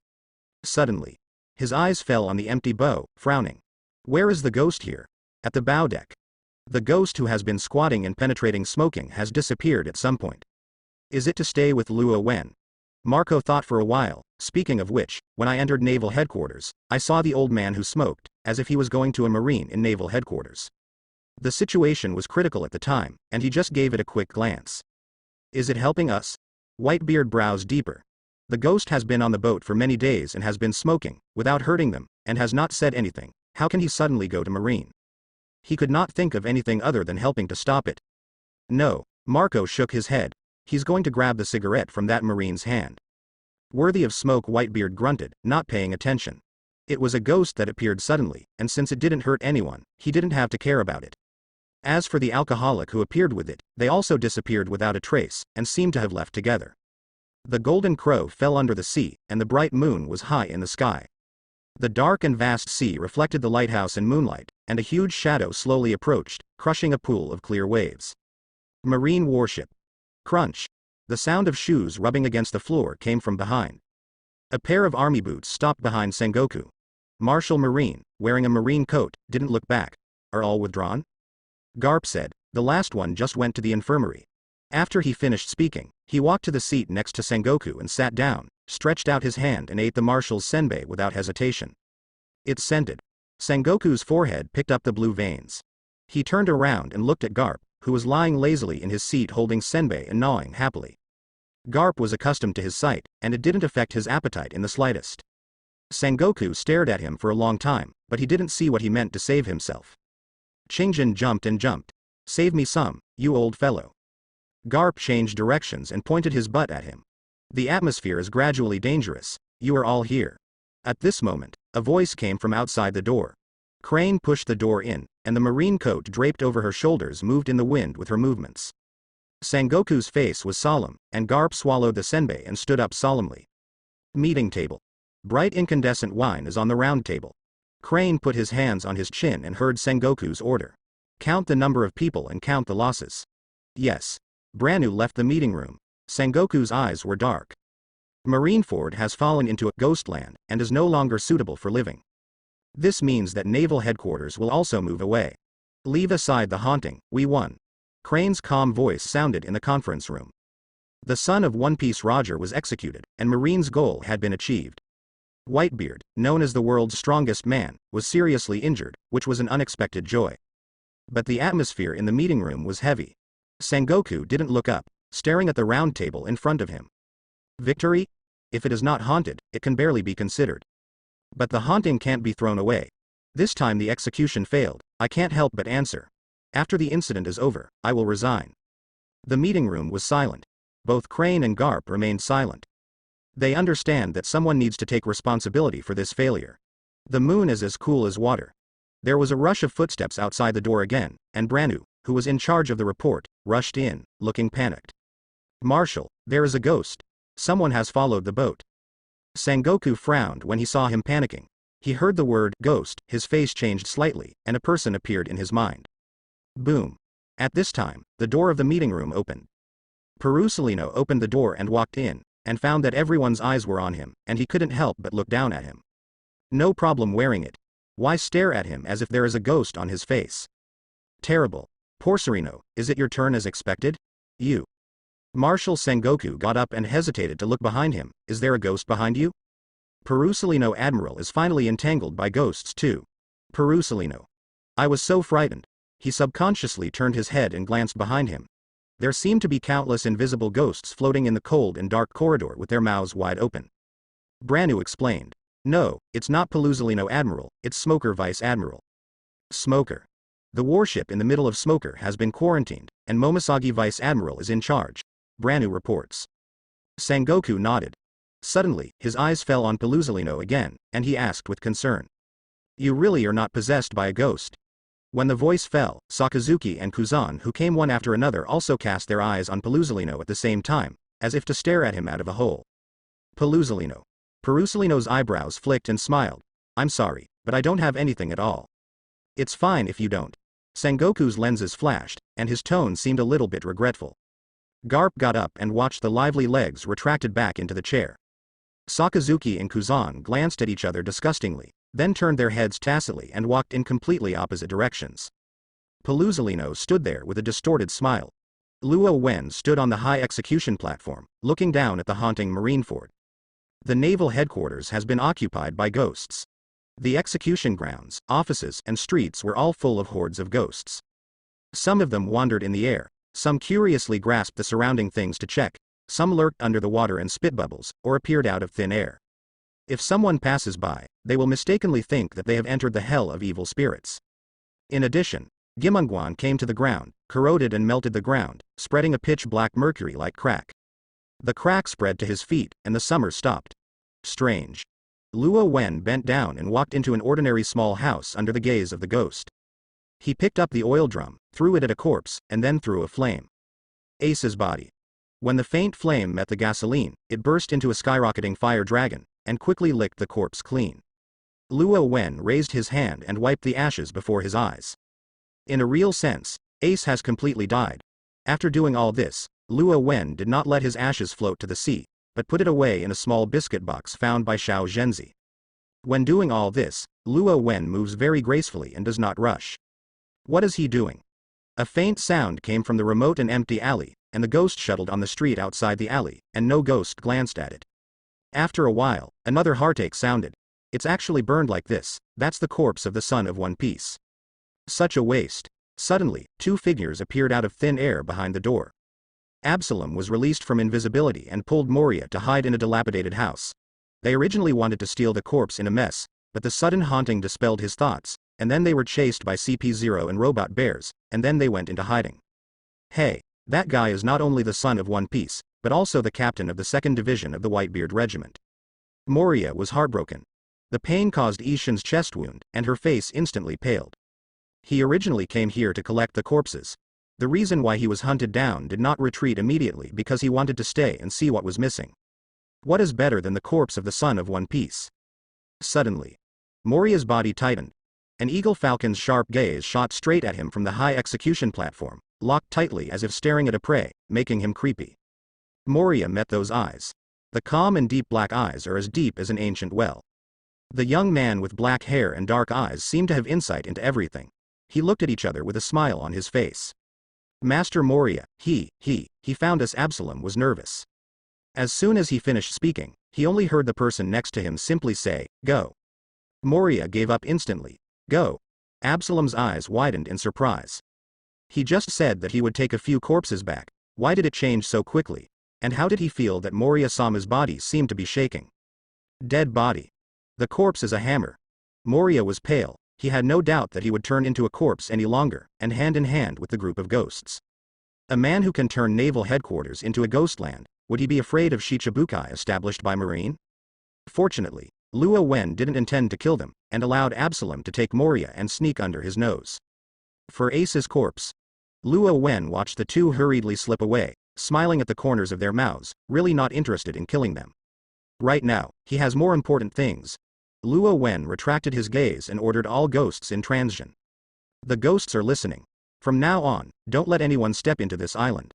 Suddenly, his eyes fell on the empty bow, frowning. Where is the ghost here? At the bow deck. The ghost who has been squatting and penetrating smoking has disappeared at some point. Is it to stay with Luo Wen? Marco thought for a while. Speaking of which, when I entered naval headquarters, I saw the old man who smoked, as if he was going to a marine in naval headquarters. The situation was critical at the time, and he just gave it a quick glance. Is it helping us? Whitebeard browsed deeper. The ghost has been on the boat for many days and has been smoking, without hurting them, and has not said anything. How can he suddenly go to marine? He could not think of anything other than helping to stop it. No, Marco shook his head. He's going to grab the cigarette from that marine's hand. Worthy of smoke, Whitebeard grunted, not paying attention. It was a ghost that appeared suddenly, and since it didn't hurt anyone, he didn't have to care about it. As for the alcoholic who appeared with it, they also disappeared without a trace, and seemed to have left together. The golden crow fell under the sea, and the bright moon was high in the sky. The dark and vast sea reflected the lighthouse in moonlight, and a huge shadow slowly approached, crushing a pool of clear waves. Marine warship. Crunch. The sound of shoes rubbing against the floor came from behind. A pair of army boots stopped behind Sengoku. Martial Marine, wearing a marine coat, didn't look back. Are all withdrawn? Garp said. The last one just went to the infirmary. After he finished speaking, he walked to the seat next to Sengoku and sat down, stretched out his hand and ate the marshal's senbei without hesitation. It scented. Sengoku's forehead picked up the blue veins. He turned around and looked at Garp, who was lying lazily in his seat holding senbei and gnawing happily. Garp was accustomed to his sight, and it didn't affect his appetite in the slightest. Sengoku stared at him for a long time, but he didn't see what he meant to save himself. Qingjin jumped and jumped. Save me some, you old fellow. Garp changed directions and pointed his butt at him. The atmosphere is gradually dangerous. You are all here. At this moment, a voice came from outside the door. Crane pushed the door in, and the marine coat draped over her shoulders moved in the wind with her movements. Sengoku's face was solemn, and Garp swallowed the senbei and stood up solemnly. Meeting table. Bright incandescent wine is on the round table. Crane put his hands on his chin and heard Sengoku's order. Count the number of people and count the losses. Yes. Branu left the meeting room. Sengoku's eyes were dark. Marineford has fallen into a ghost land and is no longer suitable for living. This means that naval headquarters will also move away. Leave aside the haunting, we won. Crane's calm voice sounded in the conference room. The son of One Piece Roger was executed, and Marine's goal had been achieved. Whitebeard, known as the world's strongest man, was seriously injured, which was an unexpected joy. But the atmosphere in the meeting room was heavy. Sengoku didn't look up, staring at the round table in front of him. Victory? If it is not haunted, it can barely be considered. But the haunting can't be thrown away. This time the execution failed. I can't help but answer. After the incident is over, I will resign. The meeting room was silent. Both Crane and Garp remained silent. They understand that someone needs to take responsibility for this failure. The moon is as cool as water. There was a rush of footsteps outside the door again, and Branu, who was in charge of the report, rushed in, looking panicked. Marshal, there is a ghost. Someone has followed the boat. Sengoku frowned when he saw him panicking. He heard the word ghost, his face changed slightly, and a person appeared in his mind. Boom. At this time, the door of the meeting room opened. Perusalino opened the door and walked in, and found that everyone's eyes were on him, and he couldn't help but look down at him. No problem wearing it. Why stare at him as if there is a ghost on his face? Terrible. Porcerino, is it your turn as expected? You. Marshal Sengoku got up and hesitated to look behind him. Is there a ghost behind you? Perusalino Admiral is finally entangled by ghosts too. Perusalino. I was so frightened. He subconsciously turned his head and glanced behind him. There seemed to be countless invisible ghosts floating in the cold and dark corridor with their mouths wide open. Branu explained. No, it's not Perusalino Admiral, it's Smoker Vice Admiral. Smoker. The warship in the middle of Smoker has been quarantined, and Momosagi Vice Admiral is in charge. Branu reports. Sengoku nodded. Suddenly, his eyes fell on Perusalino again, and he asked with concern. You really are not possessed by a ghost? When the voice fell, Sakazuki and Kuzan, who came one after another, also cast their eyes on Perusalino at the same time, as if to stare at him out of a hole. Perusalino. Perusalino's eyebrows flicked and smiled. I'm sorry, but I don't have anything at all. It's fine if you don't. Sengoku's lenses flashed, and his tone seemed a little bit regretful. Garp got up and watched the lively legs retracted back into the chair. Sakazuki and Kuzan glanced at each other disgustingly, then turned their heads tacitly and walked in completely opposite directions. Perusalino stood there with a distorted smile. Luo Wen stood on the high execution platform, looking down at the haunting Marineford. The naval headquarters has been occupied by ghosts. The execution grounds, offices, and streets were all full of hordes of ghosts. Some of them wandered in the air, some curiously grasped the surrounding things to check, some lurked under the water and spit bubbles, or appeared out of thin air. If someone passes by, they will mistakenly think that they have entered the hell of evil spirits. In addition, Gimungwan came to the ground, corroded and melted the ground, spreading a pitch-black mercury-like crack. The crack spread to his feet, and the summer stopped. Strange. Luo Wen bent down and walked into an ordinary small house under the gaze of the ghost. He picked up the oil drum, threw it at a corpse, and then threw a flame. Ace's body. When the faint flame met the gasoline, it burst into a skyrocketing fire dragon, and quickly licked the corpse clean. Luo Wen raised his hand and wiped the ashes before his eyes. In a real sense, Ace has completely died. After doing all this, Luo Wen did not let his ashes float to the sea, but put it away in a small biscuit box found by Xiao Zhenzi. When doing all this, Luo Wen moves very gracefully and does not rush. What is he doing? A faint sound came from the remote and empty alley, and the ghost shuttled on the street outside the alley, and no ghost glanced at it. After a while, another heartache sounded. It's actually burned like this, that's the corpse of the son of One Piece. Such a waste. Suddenly, two figures appeared out of thin air behind the door. Absalom was released from invisibility and pulled Moria to hide in a dilapidated house. They originally wanted to steal the corpse in a mess, but the sudden haunting dispelled his thoughts, and then they were chased by CP0 and robot bears, and then they went into hiding. Hey, that guy is not only the son of One Piece, but also the captain of the 2nd Division of the Whitebeard Regiment. Moria was heartbroken. The pain caused Ishin's chest wound, and her face instantly paled. He originally came here to collect the corpses. The reason why he was hunted down did not retreat immediately because he wanted to stay and see what was missing. What is better than the corpse of the son of One Piece? Suddenly, Moria's body tightened. An eagle falcon's sharp gaze shot straight at him from the high execution platform, locked tightly as if staring at a prey, making him creepy. Moria met those eyes. The calm and deep black eyes are as deep as an ancient well. The young man with black hair and dark eyes seemed to have insight into everything. He looked at each other with a smile on his face. Master Moria, he found us. Absalom was nervous. As soon as he finished speaking, he only heard the person next to him simply say, "Go." Moria gave up instantly. "Go." Absalom's eyes widened in surprise. He just said that he would take a few corpses back. Why did it change so quickly? And how did he feel that Moria-sama's body seemed to be shaking? Dead body. The corpse is a hammer. Moria was pale. He had no doubt that he would turn into a corpse any longer, and hand in hand with the group of ghosts. A man who can turn naval headquarters into a ghostland, would he be afraid of Shichibukai established by Marine? Fortunately, Luo Wen didn't intend to kill them, and allowed Absalom to take Moria and sneak under his nose. For Ace's corpse. Luo Wen watched the two hurriedly slip away, smiling at the corners of their mouths, really not interested in killing them. Right now, he has more important things. Luo Wen retracted his gaze and ordered all ghosts in transition. The ghosts are listening. From now on, don't let anyone step into this island.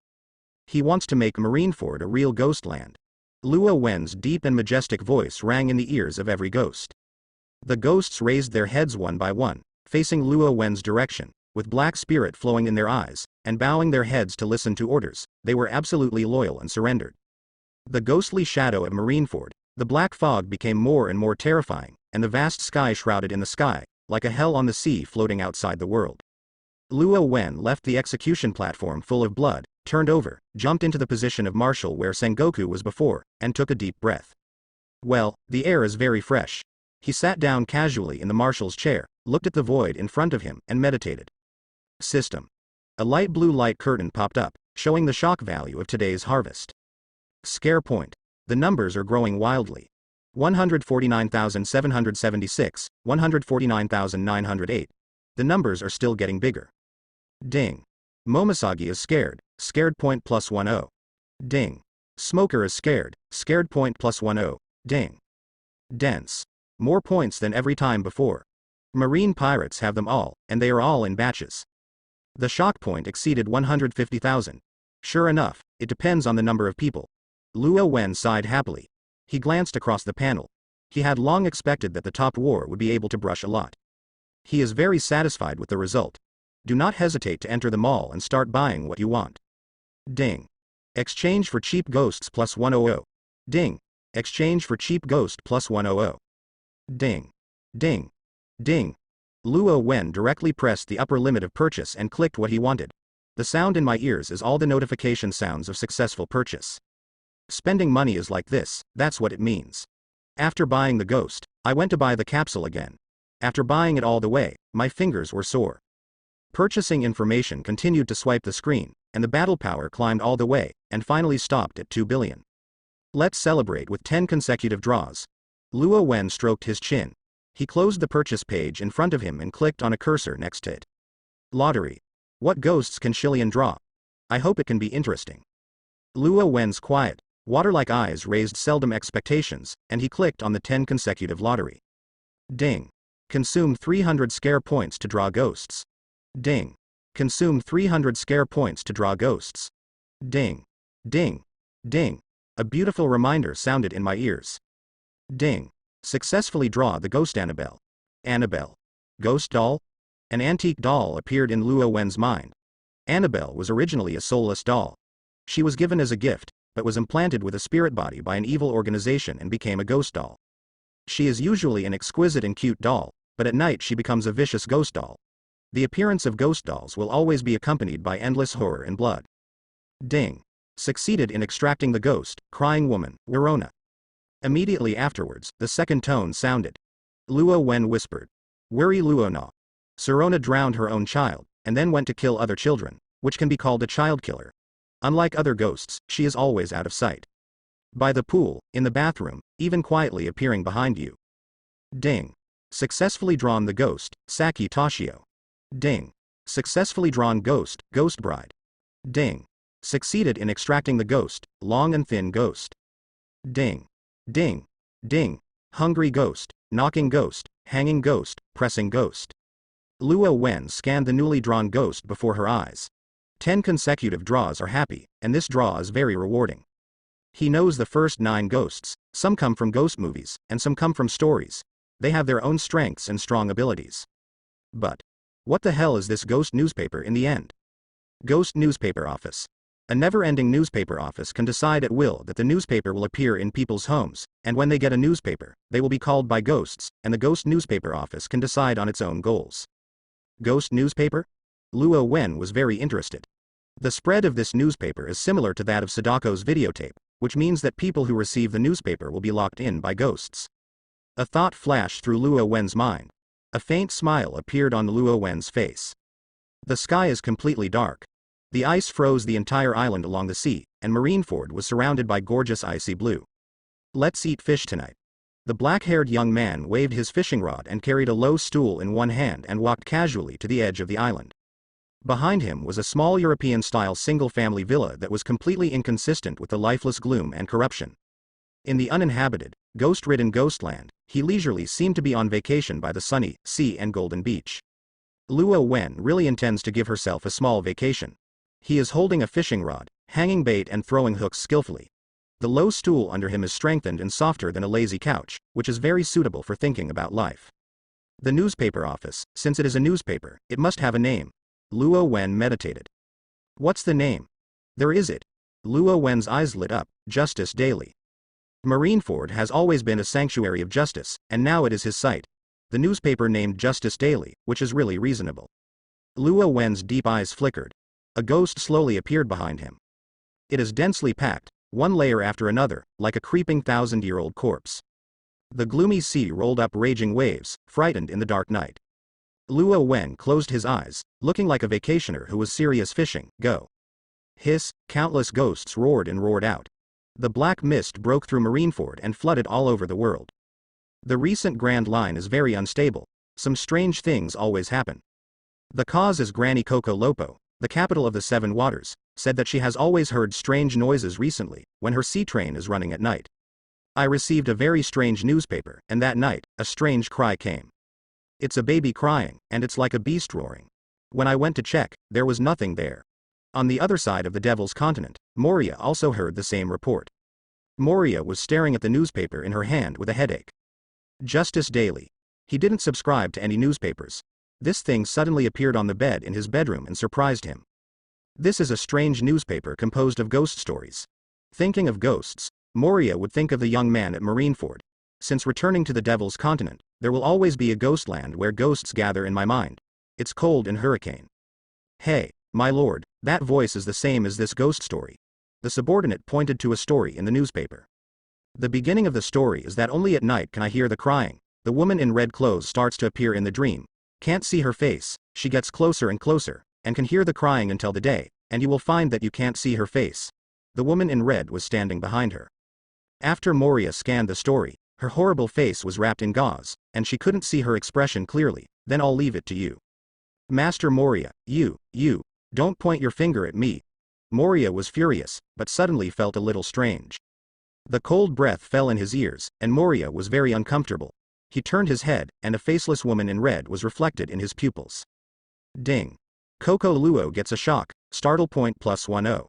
He wants to make Marineford a real ghostland. Luo Wen's deep and majestic voice rang in the ears of every ghost. The ghosts raised their heads one by one, facing Luo Wen's direction, with black spirit flowing in their eyes, and bowing their heads to listen to orders. They were absolutely loyal and surrendered. The ghostly shadow of Marineford, the black fog became more and more terrifying, and the vast sky shrouded in the sky, like a hell on the sea floating outside the world. Luo Wen left the execution platform full of blood, turned over, jumped into the position of marshal where Sengoku was before, and took a deep breath. Well, the air is very fresh. He sat down casually in the marshal's chair, looked at the void in front of him, and meditated. System. A light blue light curtain popped up, showing the shock value of today's harvest. Scare point. The numbers are growing wildly. 149,776, 149,908. The numbers are still getting bigger. Ding. Momosagi is scared, scared point +10. Ding. Smoker is scared, scared point +10. Ding. Dense. More points than every time before. Marine pirates have them all, and they are all in batches. The shock point exceeded 150,000. Sure enough, it depends on the number of people. Luo Wen sighed happily. He glanced across the panel. He had long expected that the top war would be able to brush a lot. He is very satisfied with the result. Do not hesitate to enter the mall and start buying what you want. Ding. Exchange for cheap ghosts +100. Ding. Exchange for cheap ghost +100. Ding. Ding. Ding. Luo Wen directly pressed the upper limit of purchase and clicked what he wanted. The sound in my ears is all the notification sounds of successful purchase. Spending money is like this, that's what it means. After buying the ghost, I went to buy the capsule again. After buying it all the way, my fingers were sore. Purchasing information continued to swipe the screen, and the battle power climbed all the way, and finally stopped at 2 billion. Let's celebrate with 10 consecutive draws. Luo Wen stroked his chin. He closed the purchase page in front of him and clicked on a cursor next to it. Lottery. What ghosts can Shillian draw? I hope it can be interesting. Luo Wen's quiet, water-like eyes raised seldom expectations, and he clicked on the 10 consecutive lottery. Ding. Consume 300 scare points to draw ghosts. Ding. Consume 300 scare points to draw ghosts. Ding. Ding. Ding. A beautiful reminder sounded in my ears. Ding. Successfully draw the ghost Annabelle. Annabelle. Ghost doll? An antique doll appeared in Luo Wen's mind. Annabelle was originally a soulless doll. She was given as a gift, but was implanted with a spirit body by an evil organization and became a ghost doll. She is usually an exquisite and cute doll, but at night she becomes a vicious ghost doll. The appearance of ghost dolls will always be accompanied by endless horror and blood. Ding. Succeeded in extracting the ghost, crying woman, Werona. Immediately afterwards, the second tone sounded. Luo Wen whispered. Worry Luo no. Serona drowned her own child, and then went to kill other children, which can be called a child killer. Unlike other ghosts, she is always out of sight. By the pool, in the bathroom, even quietly appearing behind you. Ding. Successfully drawn the ghost, Saki Toshio. Ding. Successfully drawn ghost, Ghost Bride. Ding. Succeeded in extracting the ghost, Long and Thin Ghost. Ding. Ding. Ding. Hungry Ghost, Knocking Ghost, Hanging Ghost, Pressing Ghost. Luo Wen scanned the newly drawn ghost before her eyes. 10 consecutive draws are happy, and this draw is very rewarding. He knows the first 9 ghosts, some come from ghost movies, and some come from stories. They have their own strengths and strong abilities. But what the hell is this ghost newspaper in the end? Ghost newspaper office. A never-ending newspaper office can decide at will that the newspaper will appear in people's homes, and when they get a newspaper, they will be called by ghosts, and the ghost newspaper office can decide on its own goals. Ghost newspaper? Luo Wen was very interested. The spread of this newspaper is similar to that of Sadako's videotape, which means that people who receive the newspaper will be locked in by ghosts. A thought flashed through Luo Wen's mind. A faint smile appeared on Luo Wen's face. The sky is completely dark. The ice froze the entire island along the sea, and Marineford was surrounded by gorgeous icy blue. Let's eat fish tonight. The black-haired young man waved his fishing rod and carried a low stool in one hand and walked casually to the edge of the island. Behind him was a small European-style single-family villa that was completely inconsistent with the lifeless gloom and corruption. In the uninhabited, ghost-ridden ghostland, he leisurely seemed to be on vacation by the sunny sea and golden beach. Luo Wen really intends to give herself a small vacation. He is holding a fishing rod, hanging bait and throwing hooks skillfully. The low stool under him is strengthened and softer than a lazy couch, which is very suitable for thinking about life. The newspaper office, since it is a newspaper, it must have a name. Luo Wen meditated. What's the name? There is it. Luo Wen's eyes lit up, Justice Daily. Marineford has always been a sanctuary of justice, and now it is his site. The newspaper named Justice Daily, which is really reasonable. Luo Wen's deep eyes flickered. A ghost slowly appeared behind him. It is densely packed, one layer after another, like a creeping 1,000-year-old corpse. The gloomy sea rolled up raging waves, frightened in the dark night. Luo Wen closed his eyes, looking like a vacationer who was serious fishing. Go. Hiss, countless ghosts roared and roared out. The black mist broke through Marineford and flooded all over the world. The recent Grand Line is very unstable. Some strange things always happen. The cause is Granny Coco Lopo, the capital of the Seven Waters, said that she has always heard strange noises recently, when her sea train is running at night. I received a very strange newspaper, and that night, a strange cry came. It's a baby crying, and it's like a beast roaring. When I went to check, there was nothing there. On the other side of the Devil's Continent, Moria also heard the same report. Moria was staring at the newspaper in her hand with a headache. Justice Daily. He didn't subscribe to any newspapers. This thing suddenly appeared on the bed in his bedroom and surprised him. This is a strange newspaper composed of ghost stories. Thinking of ghosts, Moria would think of the young man at Marineford. Since returning to the Devil's Continent, there will always be a ghostland where ghosts gather in my mind. It's cold and hurricane. Hey, my lord, that voice is the same as this ghost story. The subordinate pointed to a story in the newspaper. The beginning of the story is that only at night can I hear the crying. The woman in red clothes starts to appear in the dream. Can't see her face, she gets closer and closer, and can hear the crying until the day, and you will find that you can't see her face. The woman in red was standing behind her. After Moria scanned the story, her horrible face was wrapped in gauze, and she couldn't see her expression clearly. Then I'll leave it to you. Master Moria, you, don't point your finger at me. Moria was furious, but suddenly felt a little strange. The cold breath fell in his ears, and Moria was very uncomfortable. He turned his head, and a faceless woman in red was reflected in his pupils. Ding. Coco Luo gets a shock, startle point plus 10.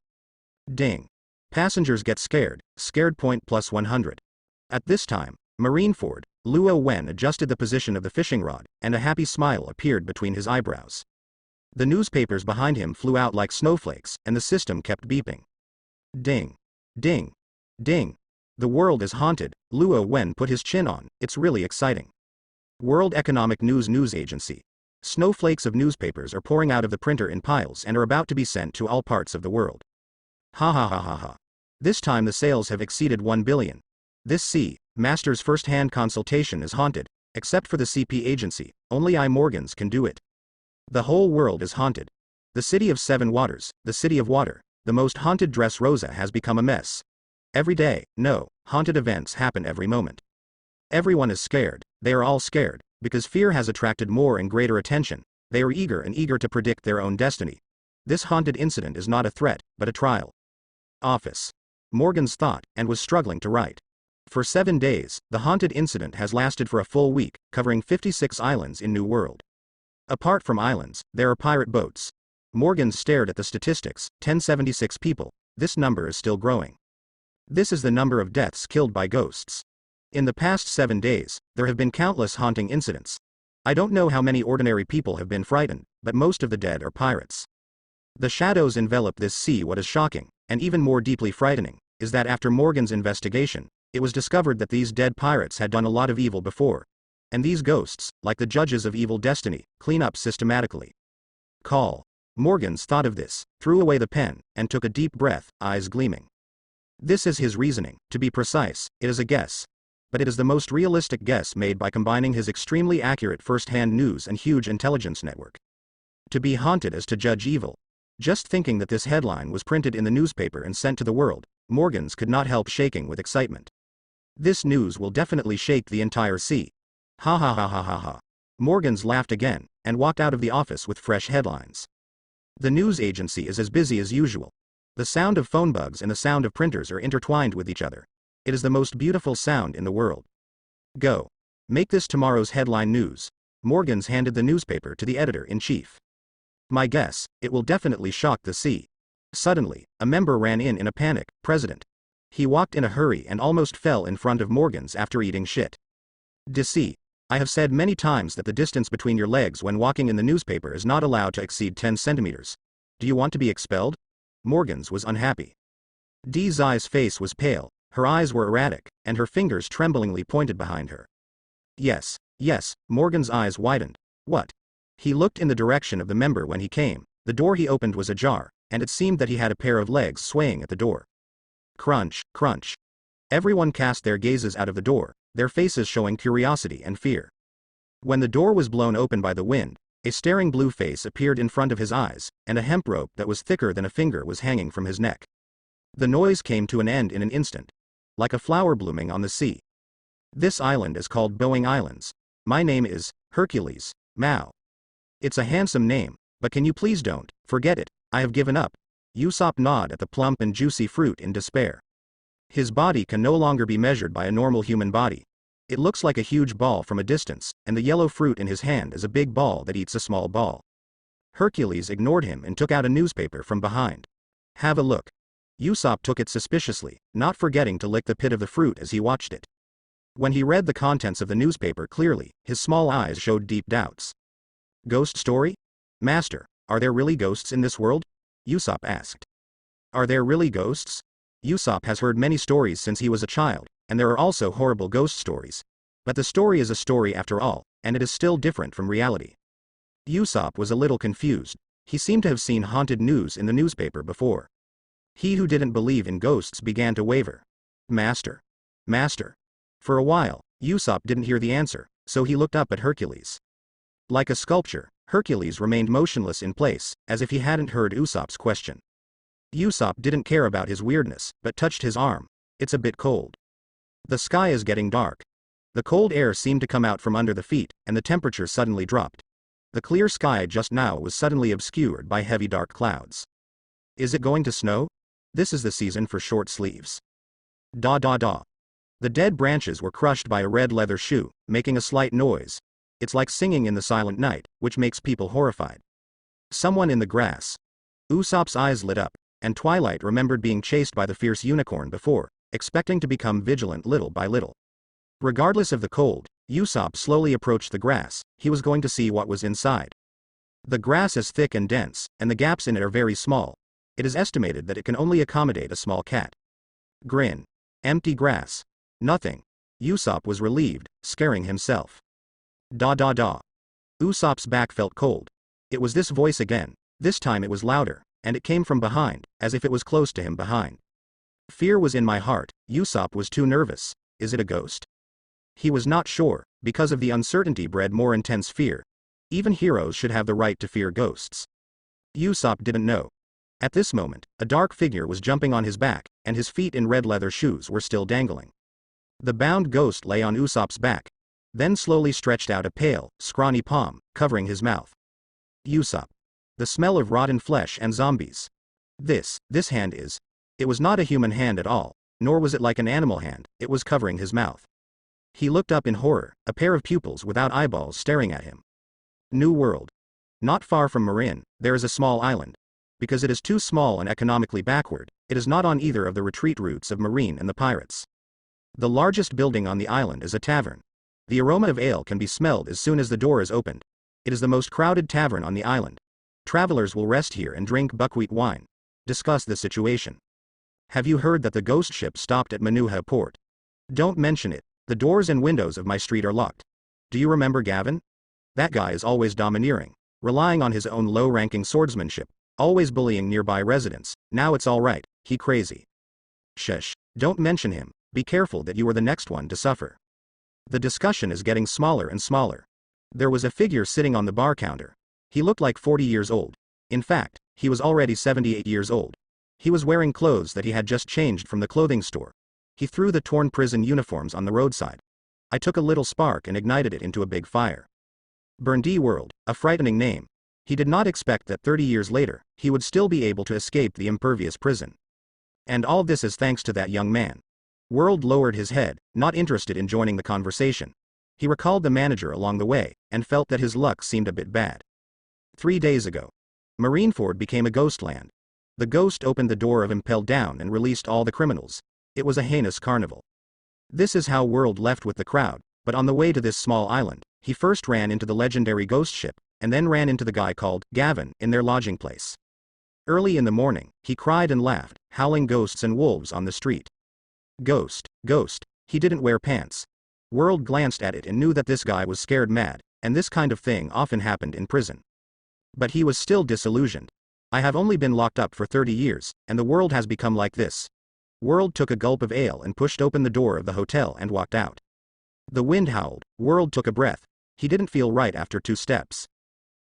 Ding. Passengers get scared, scared point plus 100. At this time, Marineford, Luo Wen adjusted the position of the fishing rod, and a happy smile appeared between his eyebrows. The newspapers behind him flew out like snowflakes, and the system kept beeping. Ding. Ding. Ding. The world is haunted, Luo Wen put his chin on, it's really exciting. World Economic News Agency. Snowflakes of newspapers are pouring out of the printer in piles and are about to be sent to all parts of the world. Ha ha ha ha ha. This time the sales have exceeded 1 billion. This Master's first-hand consultation is haunted, except for the CP agency, only I Morgans can do it. The whole world is haunted. The city of 7 waters, the city of water, the most haunted Dressrosa has become a mess. Every day, no, haunted events happen every moment. Everyone is scared, they are all scared, because fear has attracted more and greater attention, they are eager to predict their own destiny. This haunted incident is not a threat, but a trial. Office. Morgans thought, and was struggling to write. For 7 days, the haunted incident has lasted for a full week, covering 56 islands in New World. Apart from islands, there are pirate boats. Morgans stared at the statistics, 1076 people, this number is still growing. This is the number of deaths killed by ghosts. In the past 7 days, there have been countless haunting incidents. I don't know how many ordinary people have been frightened, but most of the dead are pirates. The shadows envelop this sea. What is shocking, and even more deeply frightening, is that after Morgan's investigation, it was discovered that these dead pirates had done a lot of evil before. And these ghosts, like the judges of evil destiny, clean up systematically. Call. Morgans thought of this, threw away the pen, and took a deep breath, eyes gleaming. This is his reasoning. To be precise, it is a guess. But it is the most realistic guess made by combining his extremely accurate first-hand news and huge intelligence network. To be haunted is to judge evil. Just thinking that this headline was printed in the newspaper and sent to the world, Morgans could not help shaking with excitement. This news will definitely shake the entire sea. Ha ha ha ha ha ha. Morgans laughed again, and walked out of the office with fresh headlines. The news agency is as busy as usual. The sound of phone bugs and the sound of printers are intertwined with each other. It is the most beautiful sound in the world. Go. Make this tomorrow's headline news. Morgans handed the newspaper to the editor-in-chief. My guess, it will definitely shock the sea. Suddenly, a member ran in a panic. President. He walked in a hurry and almost fell in front of Morgans after eating shit. DC. I have said many times that the distance between your legs when walking in the newspaper is not allowed to exceed 10 centimeters. Do you want to be expelled? Morgans was unhappy. D's face was pale, her eyes were erratic, and her fingers tremblingly pointed behind her. Yes, yes, Morgan's eyes widened. What? He looked in the direction of the member when he came. The door he opened was ajar, and it seemed that he had a pair of legs swaying at the door. Crunch, crunch. Everyone cast their gazes out of the door, their faces showing curiosity and fear. When the door was blown open by the wind, a staring blue face appeared in front of his eyes, and a hemp rope that was thicker than a finger was hanging from his neck. The noise came to an end in an instant. Like a flower blooming on the sea. This island is called Boeing Islands. My name is Hercules, Mao. It's a handsome name, but can you please don't forget it, I have given up. Usopp gnawed at the plump and juicy fruit in despair. His body can no longer be measured by a normal human body. It looks like a huge ball from a distance, and the yellow fruit in his hand is a big ball that eats a small ball. Hercules ignored him and took out a newspaper from behind. Have a look. Usopp took it suspiciously, not forgetting to lick the pit of the fruit as he watched it. When he read the contents of the newspaper clearly, his small eyes showed deep doubts. Ghost story? Master, are there really ghosts in this world? Usopp asked. Are there really ghosts? Usopp has heard many stories since he was a child, and there are also horrible ghost stories. But the story is a story after all, and it is still different from reality. Usopp was a little confused. He seemed to have seen haunted news in the newspaper before. He who didn't believe in ghosts began to waver. Master. Master. For a while, Usopp didn't hear the answer, so he looked up at Hercules. Like a sculpture, Hercules remained motionless in place, as if he hadn't heard Usopp's question. Usopp didn't care about his weirdness, but touched his arm. It's a bit cold. The sky is getting dark. The cold air seemed to come out from under the feet, and the temperature suddenly dropped. The clear sky just now was suddenly obscured by heavy dark clouds. Is it going to snow? This is the season for short sleeves. Da da da. The dead branches were crushed by a red leather shoe, making a slight noise. It's like singing in the silent night, which makes people horrified. Someone in the grass. Usopp's eyes lit up, and Twilight remembered being chased by the fierce unicorn before, expecting to become vigilant little by little. Regardless of the cold, Usopp slowly approached the grass. He was going to see what was inside. The grass is thick and dense, and the gaps in it are very small. It is estimated that it can only accommodate a small cat. Grin. Empty grass. Nothing. Usopp was relieved, scaring himself. Da da da. Usopp's back felt cold. It was this voice again. This time it was louder, and it came from behind, as if it was close to him behind. Fear was in my heart. Usopp was too nervous. Is it a ghost? He was not sure, because of the uncertainty bred more intense fear. Even heroes should have the right to fear ghosts. Usopp didn't know. At this moment, a dark figure was jumping on his back, and his feet in red leather shoes were still dangling. The bound ghost lay on Usopp's back, then slowly stretched out a pale, scrawny palm, covering his mouth. Usopp. The smell of rotten flesh and zombies. This hand is. It was not a human hand at all, nor was it like an animal hand. It was covering his mouth. He looked up in horror, a pair of pupils without eyeballs staring at him. New World. Not far from Marin, there is a small island. Because it is too small and economically backward, it is not on either of the retreat routes of Marine and the pirates. The largest building on the island is a tavern. The aroma of ale can be smelled as soon as the door is opened. It is the most crowded tavern on the island. Travelers will rest here and drink buckwheat wine. Discuss the situation. Have you heard that the ghost ship stopped at Manuha port? Don't mention it. The doors and windows of my street are locked. Do you remember Gavin? That guy is always domineering, relying on his own low-ranking swordsmanship, always bullying nearby residents. Now it's all right. He crazy. Shush. Don't mention him. Be careful that you are the next one to suffer. The discussion is getting smaller and smaller. There was a figure sitting on the bar counter. He looked like 40 years old. In fact, he was already 78 years old. He was wearing clothes that he had just changed from the clothing store. He threw the torn prison uniforms on the roadside. I took a little spark and ignited it into a big fire. Burndy World, a frightening name. He did not expect that 30 years later, he would still be able to escape the impervious prison. And all this is thanks to that young man. World lowered his head, not interested in joining the conversation. He recalled the manager along the way, and felt that his luck seemed a bit bad. 3 days ago, Marineford became a ghost land. The ghost opened the door of Impelled Down and released all the criminals. It was a heinous carnival. This is how World left with the crowd, but on the way to this small island, he first ran into the legendary ghost ship, and then ran into the guy called Gavin in their lodging place. Early in the morning, he cried and laughed, howling ghosts and wolves on the street. Ghost, ghost, he didn't wear pants. World glanced at it and knew that this guy was scared mad, and this kind of thing often happened in prison. But he was still disillusioned. I have only been locked up for 30 years, and the world has become like this. World took a gulp of ale and pushed open the door of the hotel and walked out. The wind howled. World took a breath. He didn't feel right after 2 steps.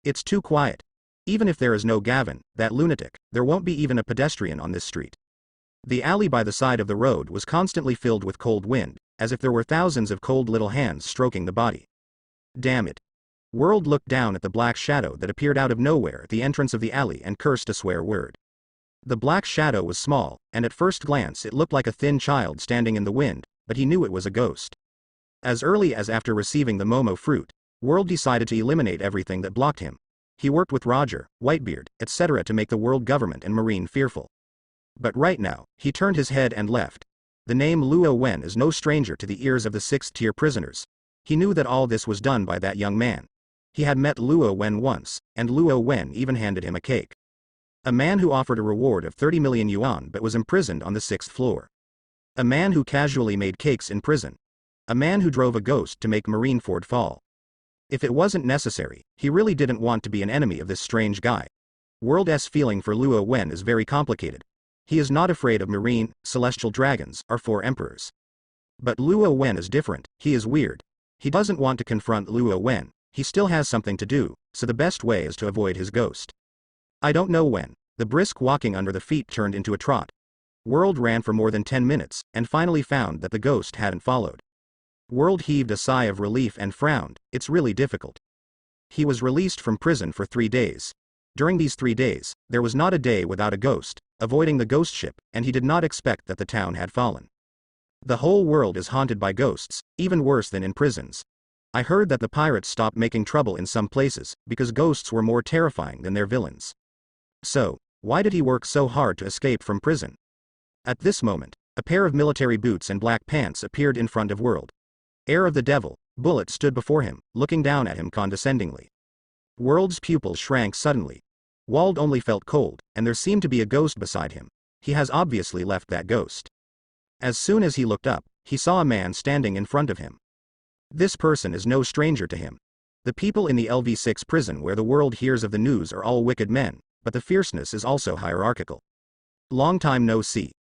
It's too quiet. Even if there is no Gavin, that lunatic, there won't be even a pedestrian on this street. The alley by the side of the road was constantly filled with cold wind, as if there were thousands of cold little hands stroking the body. Damn it. World looked down at the black shadow that appeared out of nowhere at the entrance of the alley and cursed a swear word. The black shadow was small, and at first glance it looked like a thin child standing in the wind, but he knew it was a ghost. As early as after receiving the Momo fruit, World decided to eliminate everything that blocked him. He worked with Roger, Whitebeard, etc. to make the world government and Marine fearful. But right now, he turned his head and left. The name Luo Wen is no stranger to the ears of the 6th-tier prisoners. He knew that all this was done by that young man. He had met Luo Wen once, and Luo Wen even handed him a cake. A man who offered a reward of 30 million yuan but was imprisoned on the 6th floor. A man who casually made cakes in prison. A man who drove a ghost to make Marineford fall. If it wasn't necessary, he really didn't want to be an enemy of this strange guy. World's feeling for Luo Wen is very complicated. He is not afraid of marine, celestial dragons, or 4 emperors. But Luo Wen is different. He is weird. He doesn't want to confront Luo Wen. He still has something to do, so the best way is to avoid his ghost. I don't know when. The brisk walking under the feet turned into a trot. World ran for more than 10 minutes, and finally found that the ghost hadn't followed. World heaved a sigh of relief and frowned. It's really difficult. He was released from prison for 3 days. During these 3 days, there was not a day without a ghost, avoiding the ghost ship, and he did not expect that the town had fallen. The whole world is haunted by ghosts, even worse than in prisons. I heard that the pirates stopped making trouble in some places, because ghosts were more terrifying than their villains. So, why did he work so hard to escape from prison? At this moment, a pair of military boots and black pants appeared in front of World. Heir of the devil, Bullet stood before him, looking down at him condescendingly. World's pupil shrank suddenly. Wald only felt cold, and there seemed to be a ghost beside him. He has obviously left that ghost. As soon as he looked up, he saw a man standing in front of him. This person is no stranger to him. The people in the LV6 prison where the world hears of the news are all wicked men, but the fierceness is also hierarchical. Long time no see.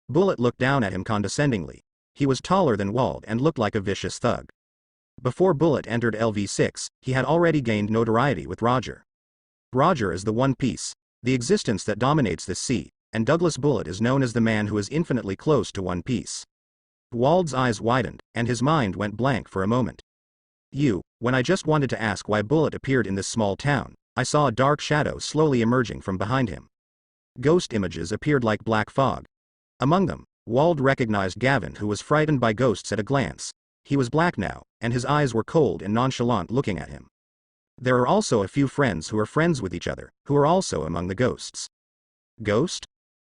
Bullet looked down at him condescendingly. He was taller than Wald and looked like a vicious thug. Before Bullet entered LV6, he had already gained notoriety with Roger. Roger is the One Piece, the existence that dominates this sea, and Douglas Bullet is known as the man who is infinitely close to One Piece. Wald's eyes widened, and his mind went blank for a moment. When I just wanted to ask why Bullet appeared in this small town, I saw a dark shadow slowly emerging from behind him. Ghost images appeared like black fog. Among them, Wald recognized Gavin, who was frightened by ghosts at a glance. He was black now, and his eyes were cold and nonchalant looking at him. There are also a few friends who are friends with each other, who are also among the ghosts. Ghost?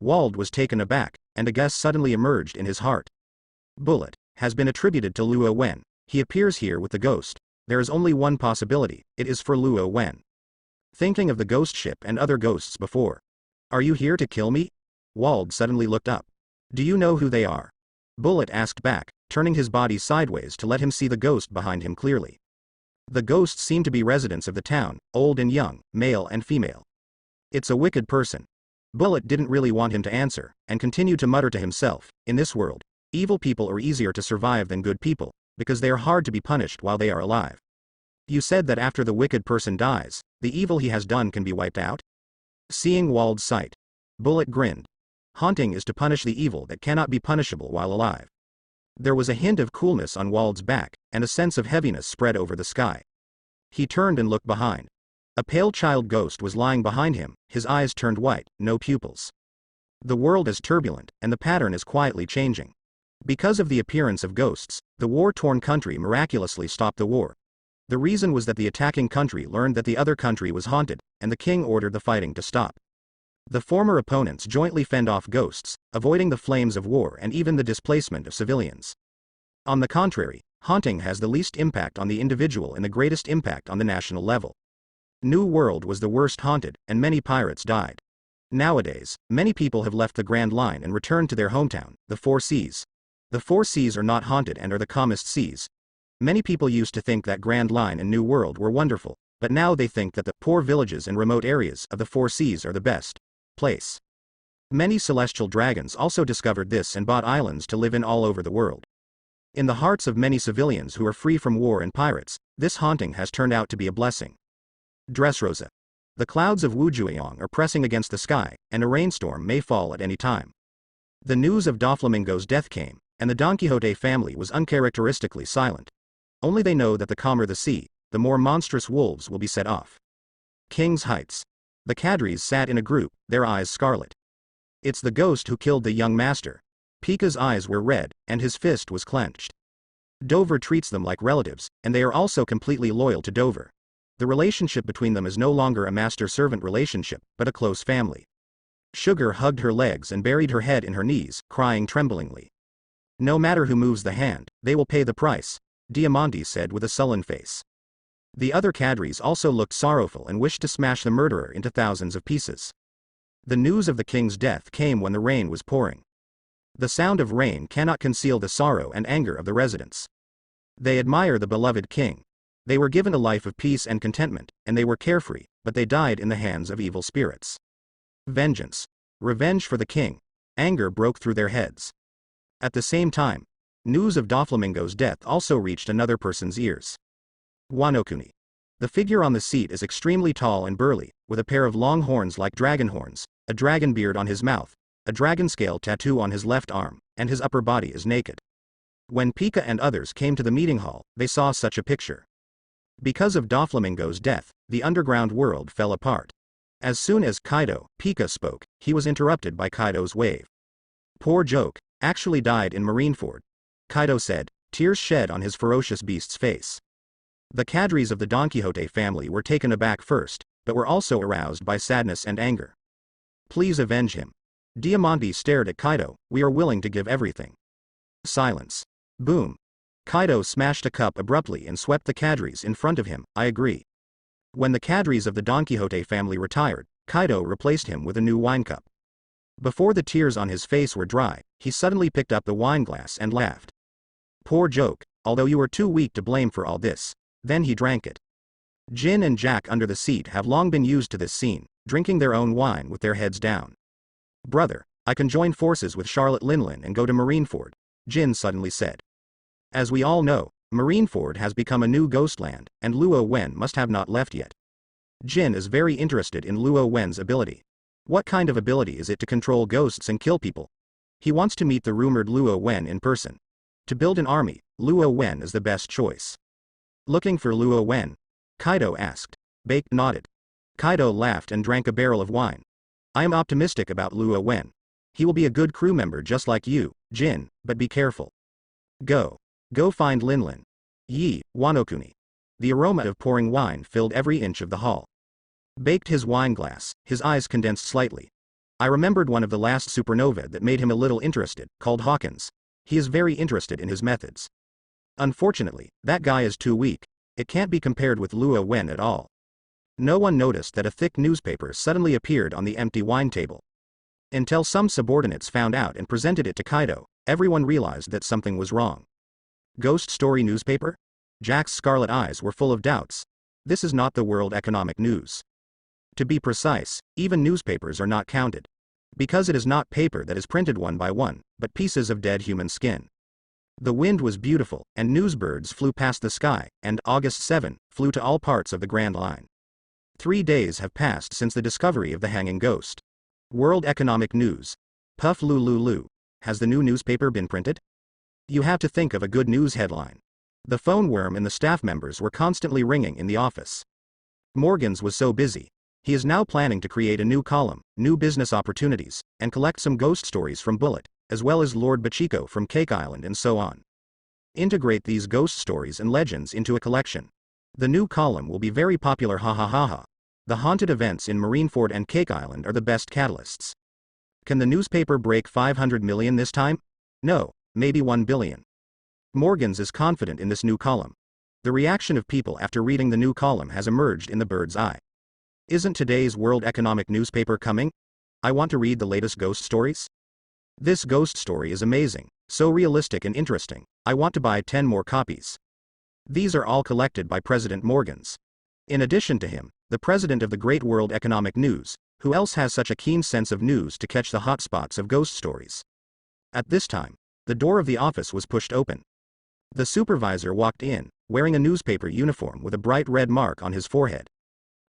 Wald was taken aback, and a guess suddenly emerged in his heart. Bullet has been attributed to Luo Wen. He appears here with the ghost. There is only one possibility, it is for Luo Wen. Thinking of the ghost ship and other ghosts before. Are you here to kill me? Wald suddenly looked up. Do you know who they are? Bullet asked back, turning his body sideways to let him see the ghost behind him clearly. The ghosts seem to be residents of the town, old and young, male and female. It's a wicked person. Bullet didn't really want him to answer, and continued to mutter to himself, in this world, evil people are easier to survive than good people, because they are hard to be punished while they are alive. You said that after the wicked person dies, the evil he has done can be wiped out? Seeing Wald's sight, Bullet grinned. Haunting is to punish the evil that cannot be punishable while alive. There was a hint of coolness on Wald's back, and a sense of heaviness spread over the sky. He turned and looked behind. A pale child ghost was lying behind him, his eyes turned white, no pupils. The world is turbulent, and the pattern is quietly changing. Because of the appearance of ghosts, the war-torn country miraculously stopped the war. The reason was that the attacking country learned that the other country was haunted, and the king ordered the fighting to stop. The former opponents jointly fend off ghosts, avoiding the flames of war and even the displacement of civilians. On the contrary, haunting has the least impact on the individual and the greatest impact on the national level. New World was the worst haunted, and many pirates died. Nowadays, many people have left the Grand Line and returned to their hometown, the Four Seas. The Four Seas are not haunted and are the calmest seas. Many people used to think that Grand Line and New World were wonderful, but now they think that the poor villages and remote areas of the Four Seas are the best place. Many celestial dragons also discovered this and bought islands to live in all over the world. In the hearts of many civilians who are free from war and pirates, this haunting has turned out to be a blessing. Dressrosa. The clouds of Wujueong are pressing against the sky, and a rainstorm may fall at any time. The news of Doflamingo's death came, and the Don Quixote family was uncharacteristically silent. Only they know that the calmer the sea, the more monstrous wolves will be set off. King's Heights. The cadres sat in a group, their eyes scarlet. It's the ghost who killed the young master. Pika's eyes were red, and his fist was clenched. Dover treats them like relatives, and they are also completely loyal to Dover. The relationship between them is no longer a master-servant relationship, but a close family. Sugar hugged her legs and buried her head in her knees, crying tremblingly. No matter who moves the hand, they will pay the price, Diamante said with a sullen face. The other cadres also looked sorrowful and wished to smash the murderer into thousands of pieces. The news of the king's death came when the rain was pouring. The sound of rain cannot conceal the sorrow and anger of the residents. They admire the beloved king. They were given a life of peace and contentment, and they were carefree, but they died in the hands of evil spirits. Vengeance. Revenge for the king. Anger broke through their heads. At the same time, news of Doflamingo's death also reached another person's ears. Wanokuni. The figure on the seat is extremely tall and burly, with a pair of long horns like dragon horns, a dragon beard on his mouth, a dragon scale tattoo on his left arm, and his upper body is naked. When Pika and others came to the meeting hall, they saw such a picture. Because of Doflamingo's death, the underground world fell apart. As soon as Pika spoke, he was interrupted by Kaido's wave. Poor joke, actually died in Marineford. Kaido said, tears shed on his ferocious beast's face. The cadres of the Don Quixote family were taken aback first, but were also aroused by sadness and anger. Please avenge him. Diamante stared at Kaido, we are willing to give everything. Silence. Boom. Kaido smashed a cup abruptly and swept the cadres in front of him, I agree. When the cadres of the Don Quixote family retired, Kaido replaced him with a new wine cup. Before the tears on his face were dry, he suddenly picked up the wine glass and laughed. Poor joke, although you were too weak to blame for all this. Then he drank it. Jin and Jack under the seat have long been used to this scene, drinking their own wine with their heads down. Brother, I can join forces with Charlotte Linlin and go to Marineford, Jin suddenly said. As we all know, Marineford has become a new ghost land, and Luo Wen must have not left yet. Jin is very interested in Luo Wen's ability. What kind of ability is it to control ghosts and kill people? He wants to meet the rumored Luo Wen in person. To build an army, Luo Wen is the best choice. Looking for Luo Wen? Kaido asked. Baked nodded. Kaido laughed and drank a barrel of wine. I am optimistic about Luo Wen. He will be a good crew member just like you, Jin, but be careful. Go find Linlin. Yi, Wanokuni. The aroma of pouring wine filled every inch of the hall. Baked his wine glass, his eyes condensed slightly. I remembered one of the last supernova that made him a little interested, called Hawkins. He is very interested in his methods. Unfortunately, that guy is too weak. It can't be compared with Luo Wen at all. No one noticed that a thick newspaper suddenly appeared on the empty wine table. Until some subordinates found out and presented it to Kaido, everyone realized that something was wrong. Ghost story newspaper? Jack's scarlet eyes were full of doubts. This is not the World Economic News. To be precise, even newspapers are not counted. Because it is not paper that is printed one by one, but pieces of dead human skin. The wind was beautiful, and newsbirds flew past the sky, and August 7 flew to all parts of the Grand Line. 3 days have passed since the discovery of the hanging ghost. World Economic News. Puff Lulu. Has the new newspaper been printed? You have to think of a good news headline. The phone worm and the staff members were constantly ringing in the office. Morgans was so busy. He is now planning to create a new column, new business opportunities, and collect some ghost stories from Bullet, as well as Lord Bachiko from Cake Island and so on. Integrate these ghost stories and legends into a collection. The new column will be very popular, ha ha ha ha. The haunted events in Marineford and Cake Island are the best catalysts. Can the newspaper break 500 million this time? No, maybe 1 billion. Morgans is confident in this new column. The reaction of people after reading the new column has emerged in the bird's eye. Isn't today's World Economic newspaper coming? I want to read the latest ghost stories. This ghost story is amazing, so realistic and interesting, I want to buy 10 more copies. These are all collected by President Morgans. In addition to him, the president of the Great World Economic News, who else has such a keen sense of news to catch the hot spots of ghost stories? At this time, the door of the office was pushed open. The supervisor walked in, wearing a newspaper uniform with a bright red mark on his forehead.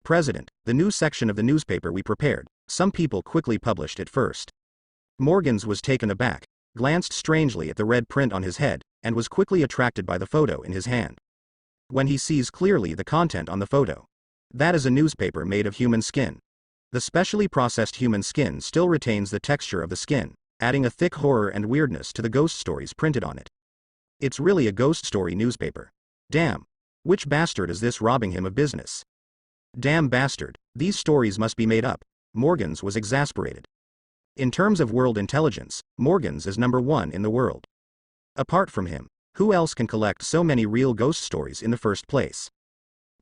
President, the news section of the newspaper we prepared, some people quickly published it first. Morgans was taken aback, glanced strangely at the red print on his head, and was quickly attracted by the photo in his hand. When he sees clearly the content on the photo. That is a newspaper made of human skin. The specially processed human skin still retains the texture of the skin, adding a thick horror and weirdness to the ghost stories printed on it. It's really a ghost story newspaper. Damn. Which bastard is this robbing him of business? Damn bastard, these stories must be made up. Morgans was exasperated. In terms of world intelligence, Morgans is number 1 in the world. Apart from him, who else can collect so many real ghost stories in the first place?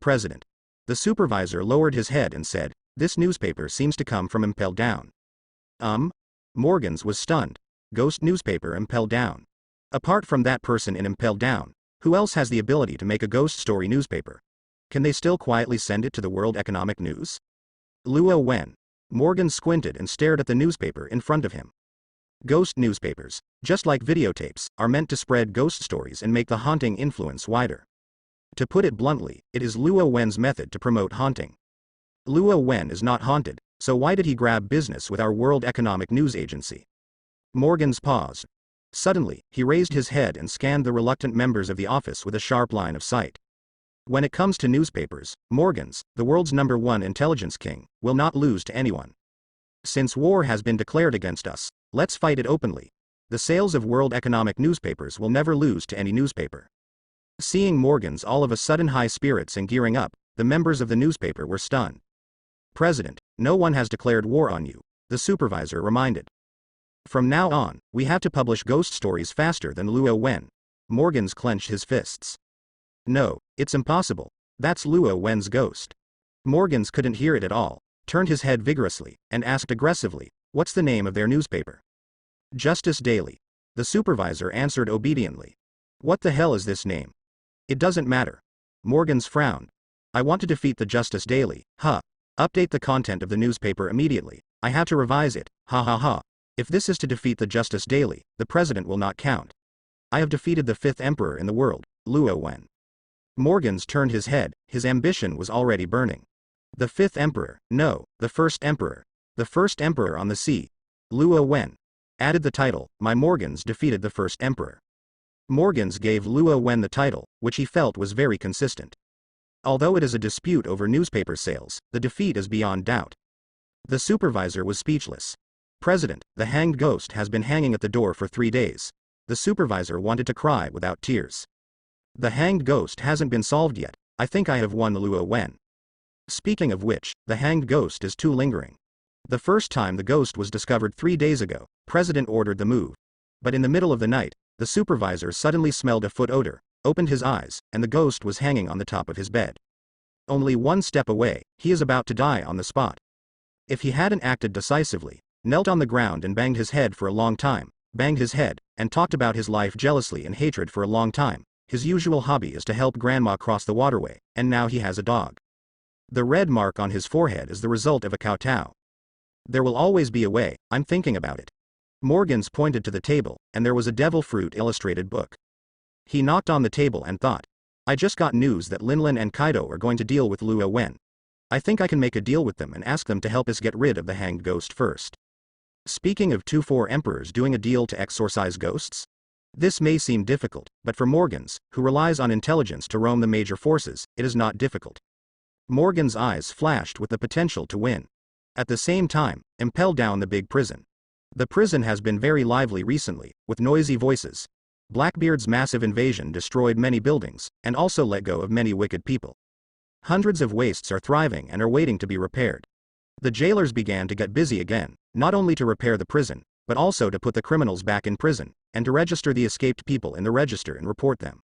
President. The supervisor lowered his head and said, this newspaper seems to come from Impel Down. Morgans was stunned. Ghost newspaper Impel Down. Apart from that person in Impel Down, who else has the ability to make a ghost story newspaper? Can they still quietly send it to the World Economic News? Luo Wen. Morgan squinted and stared at the newspaper in front of him. Ghost newspapers, just like videotapes, are meant to spread ghost stories and make the haunting influence wider. To put it bluntly, it is Luo Wen's method to promote haunting. Luo Wen is not haunted, so why did he grab business with our World Economic News Agency? Morgans paused. Suddenly, he raised his head and scanned the reluctant members of the office with a sharp line of sight. When it comes to newspapers, Morgans, the world's number 1 intelligence king, will not lose to anyone. Since war has been declared against us, let's fight it openly. the sales of world economic newspapers will never lose to any newspaper. Seeing Morgan's all of a sudden high spirits and gearing up, the members of the newspaper were stunned. "President, no one has declared war on you," the supervisor reminded. "From now on, we have to publish ghost stories faster than Luo Wen." Morgan's clenched his fists. "No, it's impossible. That's Luo Wen's ghost." Morgan's couldn't hear it at all, turned his head vigorously, and asked aggressively, "What's the name of their newspaper?" "Justice Daily." The supervisor answered obediently. "What the hell is this name?" "It doesn't matter." Morgan's frowned. "I want to defeat the Justice Daily, huh? Update the content of the newspaper immediately. I have to revise it, ha ha ha. If this is to defeat the Justice Daily, the president will not count. I have defeated the 5th emperor in the world, Luo Wen." Morgan's turned his head, his ambition was already burning. "The 5th emperor, no, the 1st emperor. The 1st emperor on the sea. Luo Wen." Added the title, "My Morgan's defeated the 1st emperor." Morgan's gave Luo Wen the title, which he felt was very consistent. Although it is a dispute over newspaper sales, the defeat is beyond doubt. The supervisor was speechless. "President, the hanged ghost has been hanging at the door for 3 days. The supervisor wanted to cry without tears. "The hanged ghost hasn't been solved yet. I think I have won Luo Wen. Speaking of which, the hanged ghost is too lingering. The first time the ghost was discovered 3 days ago, President ordered the move. But in the middle of the night, the supervisor suddenly smelled a foot odor, opened his eyes, and the ghost was hanging on the top of his bed. Only 1 step away, he is about to die on the spot. If he hadn't acted decisively, knelt on the ground and banged his head for a long time, and talked about his life jealously and hatred for a long time. His usual hobby is to help grandma cross the waterway, and now he has a dog. The red mark on his forehead is the result of a kowtow. There will always be a way, I'm thinking about it." Morgan's pointed to the table, and there was a devil fruit illustrated book. He knocked on the table and thought, "I just got news that Linlin and Kaido are going to deal with Luo Wen. I think I can make a deal with them and ask them to help us get rid of the hanged ghost first." Speaking of 2-4 emperors doing a deal to exorcise ghosts? This may seem difficult, but for Morgan's, who relies on intelligence to roam the major forces, it is not difficult. Morgan's eyes flashed with the potential to win. At the same time, impel down the big prison. The prison has been very lively recently, with noisy voices. Blackbeard's massive invasion destroyed many buildings, and also let go of many wicked people. Hundreds of wastes are thriving and are waiting to be repaired. The jailers began to get busy again, not only to repair the prison, but also to put the criminals back in prison, and to register the escaped people in the register and report them.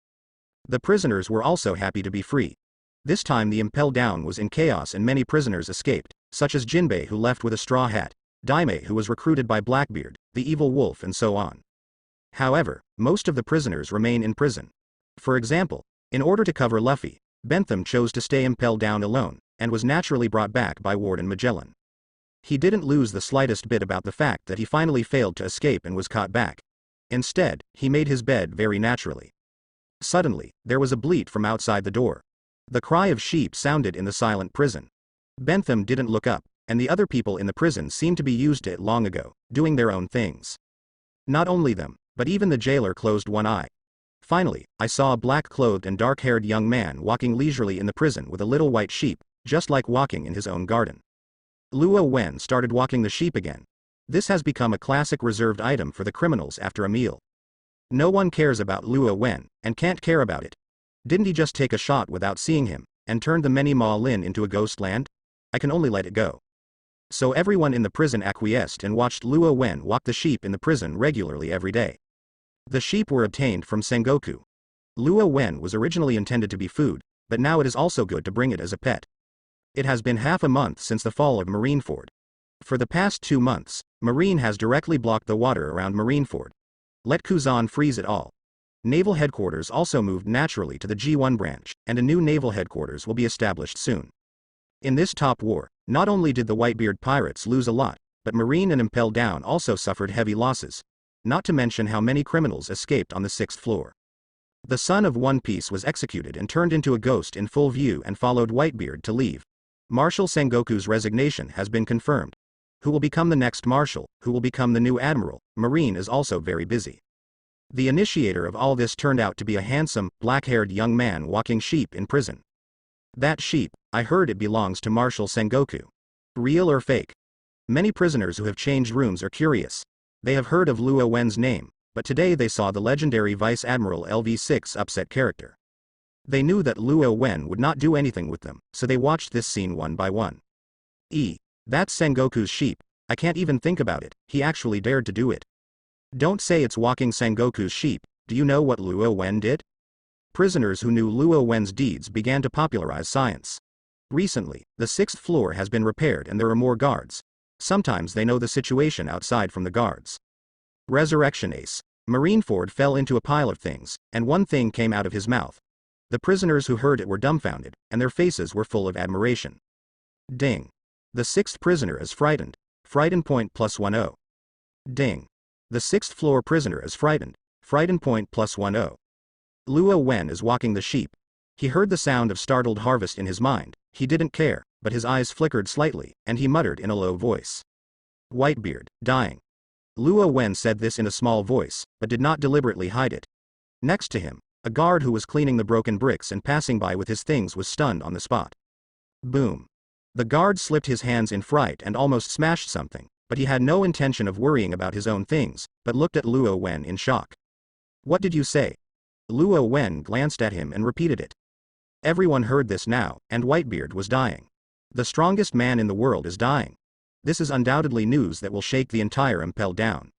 The prisoners were also happy to be free. This time the impel down was in chaos and many prisoners escaped, such as Jinbei who left with a straw hat, Daimei who was recruited by Blackbeard, the evil wolf and so on. However, most of the prisoners remain in prison. For example, in order to cover Luffy, Bentham chose to stay impelled down alone, and was naturally brought back by Warden Magellan. He didn't lose the slightest bit about the fact that he finally failed to escape and was caught back. Instead, he made his bed very naturally. Suddenly, there was a bleat from outside the door. The cry of sheep sounded in the silent prison. Bentham didn't look up, and the other people in the prison seemed to be used to it long ago, doing their own things. Not only them, but even the jailer closed one eye. Finally, I saw a black-clothed and dark-haired young man walking leisurely in the prison with a little white sheep, just like walking in his own garden. Luo Wen started walking the sheep again. This has become a classic reserved item for the criminals after a meal. No one cares about Luo Wen, and can't care about it. Didn't he just take a shot without seeing him, and turned the many Ma Lin into a ghost land? I can only let it go. So everyone in the prison acquiesced and watched Luo Wen walk the sheep in the prison regularly every day. The sheep were obtained from Sengoku. Luo Wen was originally intended to be food, but now it is also good to bring it as a pet. It has been half a month since the fall of Marineford. For the past 2 months, Marine has directly blocked the water around Marineford. Let Kuzan freeze it all. Naval headquarters also moved naturally to the G1 branch, and a new naval headquarters will be established soon. In this top war, not only did the Whitebeard pirates lose a lot, but Marine and Impel Down also suffered heavy losses. Not to mention how many criminals escaped on the 6th floor. The son of One Piece was executed and turned into a ghost in full view and followed Whitebeard to leave. Marshal Sengoku's resignation has been confirmed. Who will become the next marshal, who will become the new admiral, Marine is also very busy. The initiator of all this turned out to be a handsome, black-haired young man walking sheep in prison. That sheep, I heard it belongs to Marshal Sengoku. Real or fake? Many prisoners who have changed rooms are curious. They have heard of Luo Wen's name, but today they saw the legendary Vice Admiral LV6 upset character. They knew that Luo Wen would not do anything with them, so they watched this scene one by one. That's Sengoku's sheep. I can't even think about it, he actually dared to do it. Don't say it's walking Sengoku's sheep. Do you know what Luo Wen did? Prisoners who knew Luo Wen's deeds began to popularize science. Recently, the 6th floor has been repaired and there are more guards. Sometimes they know the situation outside from the guards. Resurrection Ace. Marineford fell into a pile of things, and one thing came out of his mouth. The prisoners who heard it were dumbfounded, and their faces were full of admiration. Ding. The 6th prisoner is frightened. Frighten point +10. Ding. The 6th floor prisoner is frightened. Frighten point +10. Luo Wen is walking the sheep. He heard the sound of startled harvest in his mind. He didn't care, but his eyes flickered slightly, and he muttered in a low voice. Whitebeard, dying. Luo Wen said this in a small voice, but did not deliberately hide it. Next to him, a guard who was cleaning the broken bricks and passing by with his things was stunned on the spot. Boom. The guard slipped his hands in fright and almost smashed something, but he had no intention of worrying about his own things, but looked at Luo Wen in shock. What did you say? Luo Wen glanced at him and repeated it. Everyone heard this now, and Whitebeard was dying. The strongest man in the world is dying. This is undoubtedly news that will shake the entire Impel down.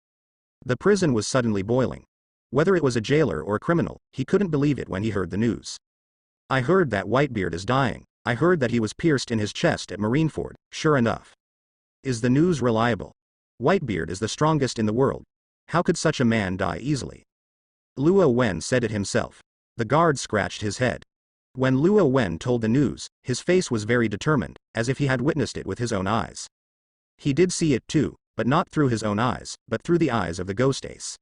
The prison was suddenly boiling. Whether it was a jailer or a criminal, he couldn't believe it when he heard the news. I heard that Whitebeard is dying. I heard that he was pierced in his chest at Marineford, sure enough. Is the news reliable? Whitebeard is the strongest in the world. How could such a man die easily? Luo Wen said it himself. The guard scratched his head. When Luo Wen told the news, his face was very determined, as if he had witnessed it with his own eyes. He did see it too, but not through his own eyes, but through the eyes of the Ghost Ace.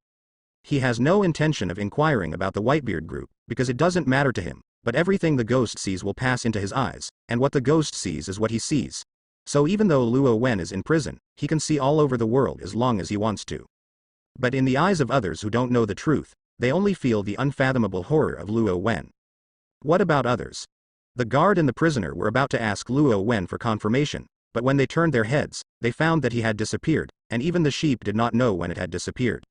He has no intention of inquiring about the Whitebeard group, because it doesn't matter to him, but everything the ghost sees will pass into his eyes, and what the ghost sees is what he sees. So even though Luo Wen is in prison, he can see all over the world as long as he wants to. But in the eyes of others who don't know the truth, they only feel the unfathomable horror of Luo Wen. What about others? The guard and the prisoner were about to ask Luo Wen for confirmation, but when they turned their heads, they found that he had disappeared, and even the sheep did not know when it had disappeared.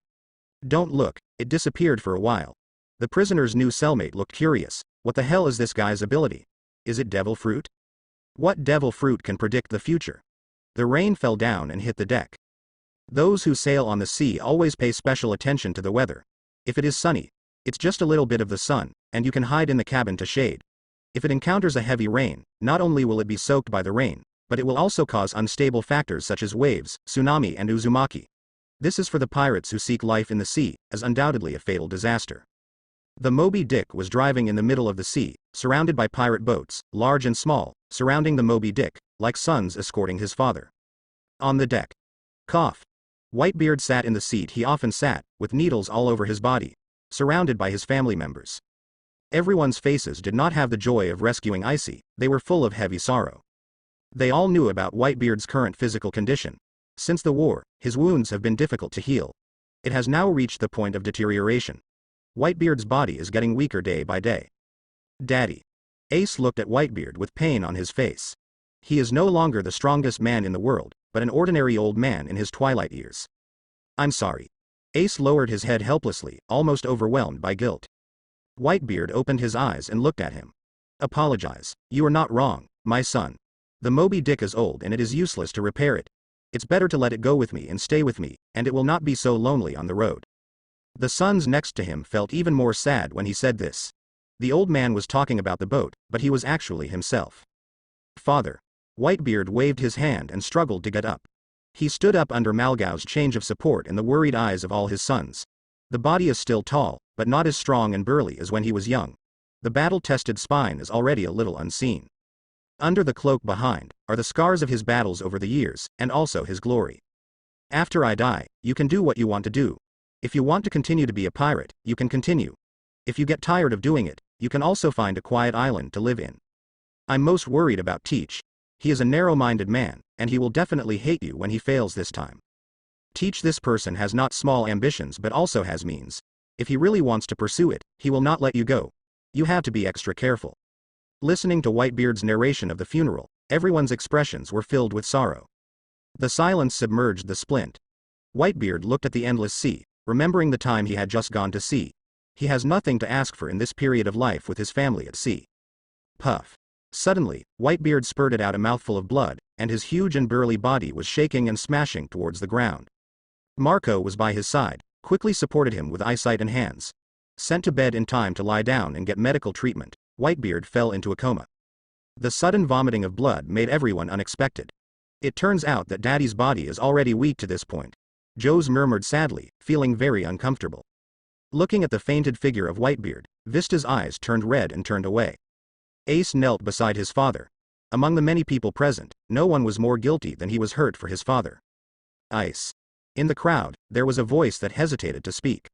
Don't look, it disappeared for a while. The prisoner's new cellmate looked curious. What the hell is this guy's ability? Is it devil fruit? What devil fruit can predict the future? The rain fell down and hit the deck. Those who sail on the sea always pay special attention to the weather. If it is sunny, it's just a little bit of the sun, and you can hide in the cabin to shade. If it encounters a heavy rain, not only will it be soaked by the rain, but it will also cause unstable factors such as waves, tsunami and uzumaki. This is for the pirates who seek life in the sea, as undoubtedly a fatal disaster. The Moby Dick was driving in the middle of the sea, surrounded by pirate boats, large and small, surrounding the Moby Dick, like sons escorting his father. On the deck. Cough. Whitebeard sat in the seat he often sat, with needles all over his body, surrounded by his family members. Everyone's faces did not have the joy of rescuing Icy, they were full of heavy sorrow. They all knew about Whitebeard's current physical condition. Since the war, his wounds have been difficult to heal. It has now reached the point of deterioration. Whitebeard's body is getting weaker day by day. Daddy. Ace looked at Whitebeard with pain on his face. He is no longer the strongest man in the world, but an ordinary old man in his twilight years. I'm sorry. Ace lowered his head helplessly, almost overwhelmed by guilt. Whitebeard opened his eyes and looked at him. Apologize. You are not wrong, my son. The Moby Dick is old and it is useless to repair it. It's better to let it go with me and stay with me, and it will not be so lonely on the road. The sons next to him felt even more sad when he said this. The old man was talking about the boat, but he was actually himself. Father. Whitebeard waved his hand and struggled to get up. He stood up under Malgao's change of support in the worried eyes of all his sons. The body is still tall, but not as strong and burly as when he was young. The battle-tested spine is already a little unseen. Under the cloak behind, are the scars of his battles over the years, and also his glory. After I die, you can do what you want to do. If you want to continue to be a pirate, you can continue. If you get tired of doing it, you can also find a quiet island to live in. I'm most worried about Teach. He is a narrow-minded man, and he will definitely hate you when he fails this time. Teach this person has not small ambitions but also has means. If he really wants to pursue it, he will not let you go. You have to be extra careful. Listening to Whitebeard's narration of the funeral, everyone's expressions were filled with sorrow. The silence submerged the splint. Whitebeard looked at the endless sea, remembering the time he had just gone to sea. He has nothing to ask for in this period of life with his family at sea. Puff. Suddenly, Whitebeard spurted out a mouthful of blood, and his huge and burly body was shaking and smashing towards the ground. Marco was by his side, quickly supported him with eyesight and hands. Sent to bed in time to lie down and get medical treatment, Whitebeard fell into a coma. The sudden vomiting of blood made everyone unexpected. It turns out that Daddy's body is already weak to this point. Joe's murmured sadly, feeling very uncomfortable. Looking at the fainted figure of Whitebeard, Vista's eyes turned red and turned away. Ace knelt beside his father. Among the many people present, no one was more guilty than he was hurt for his father. Ice. In the crowd, there was a voice that hesitated to speak.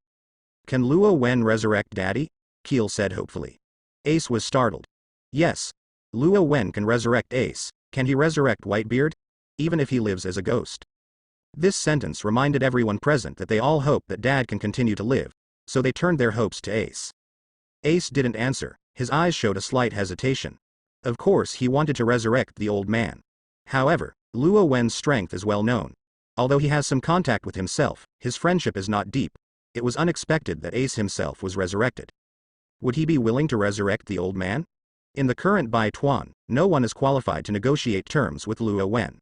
Can Luo Wen resurrect Daddy? Keel said hopefully. Ace was startled. Yes. Luo Wen can resurrect Ace. Can he resurrect Whitebeard? Even if he lives as a ghost. This sentence reminded everyone present that they all hope that Dad can continue to live, so they turned their hopes to Ace. Ace didn't answer, his eyes showed a slight hesitation. Of course he wanted to resurrect the old man. However, Luo Wen's strength is well known. Although he has some contact with himself, his friendship is not deep. It was unexpected that Ace himself was resurrected. Would he be willing to resurrect the old man? In the current Bai Tuan, no one is qualified to negotiate terms with Luo Wen.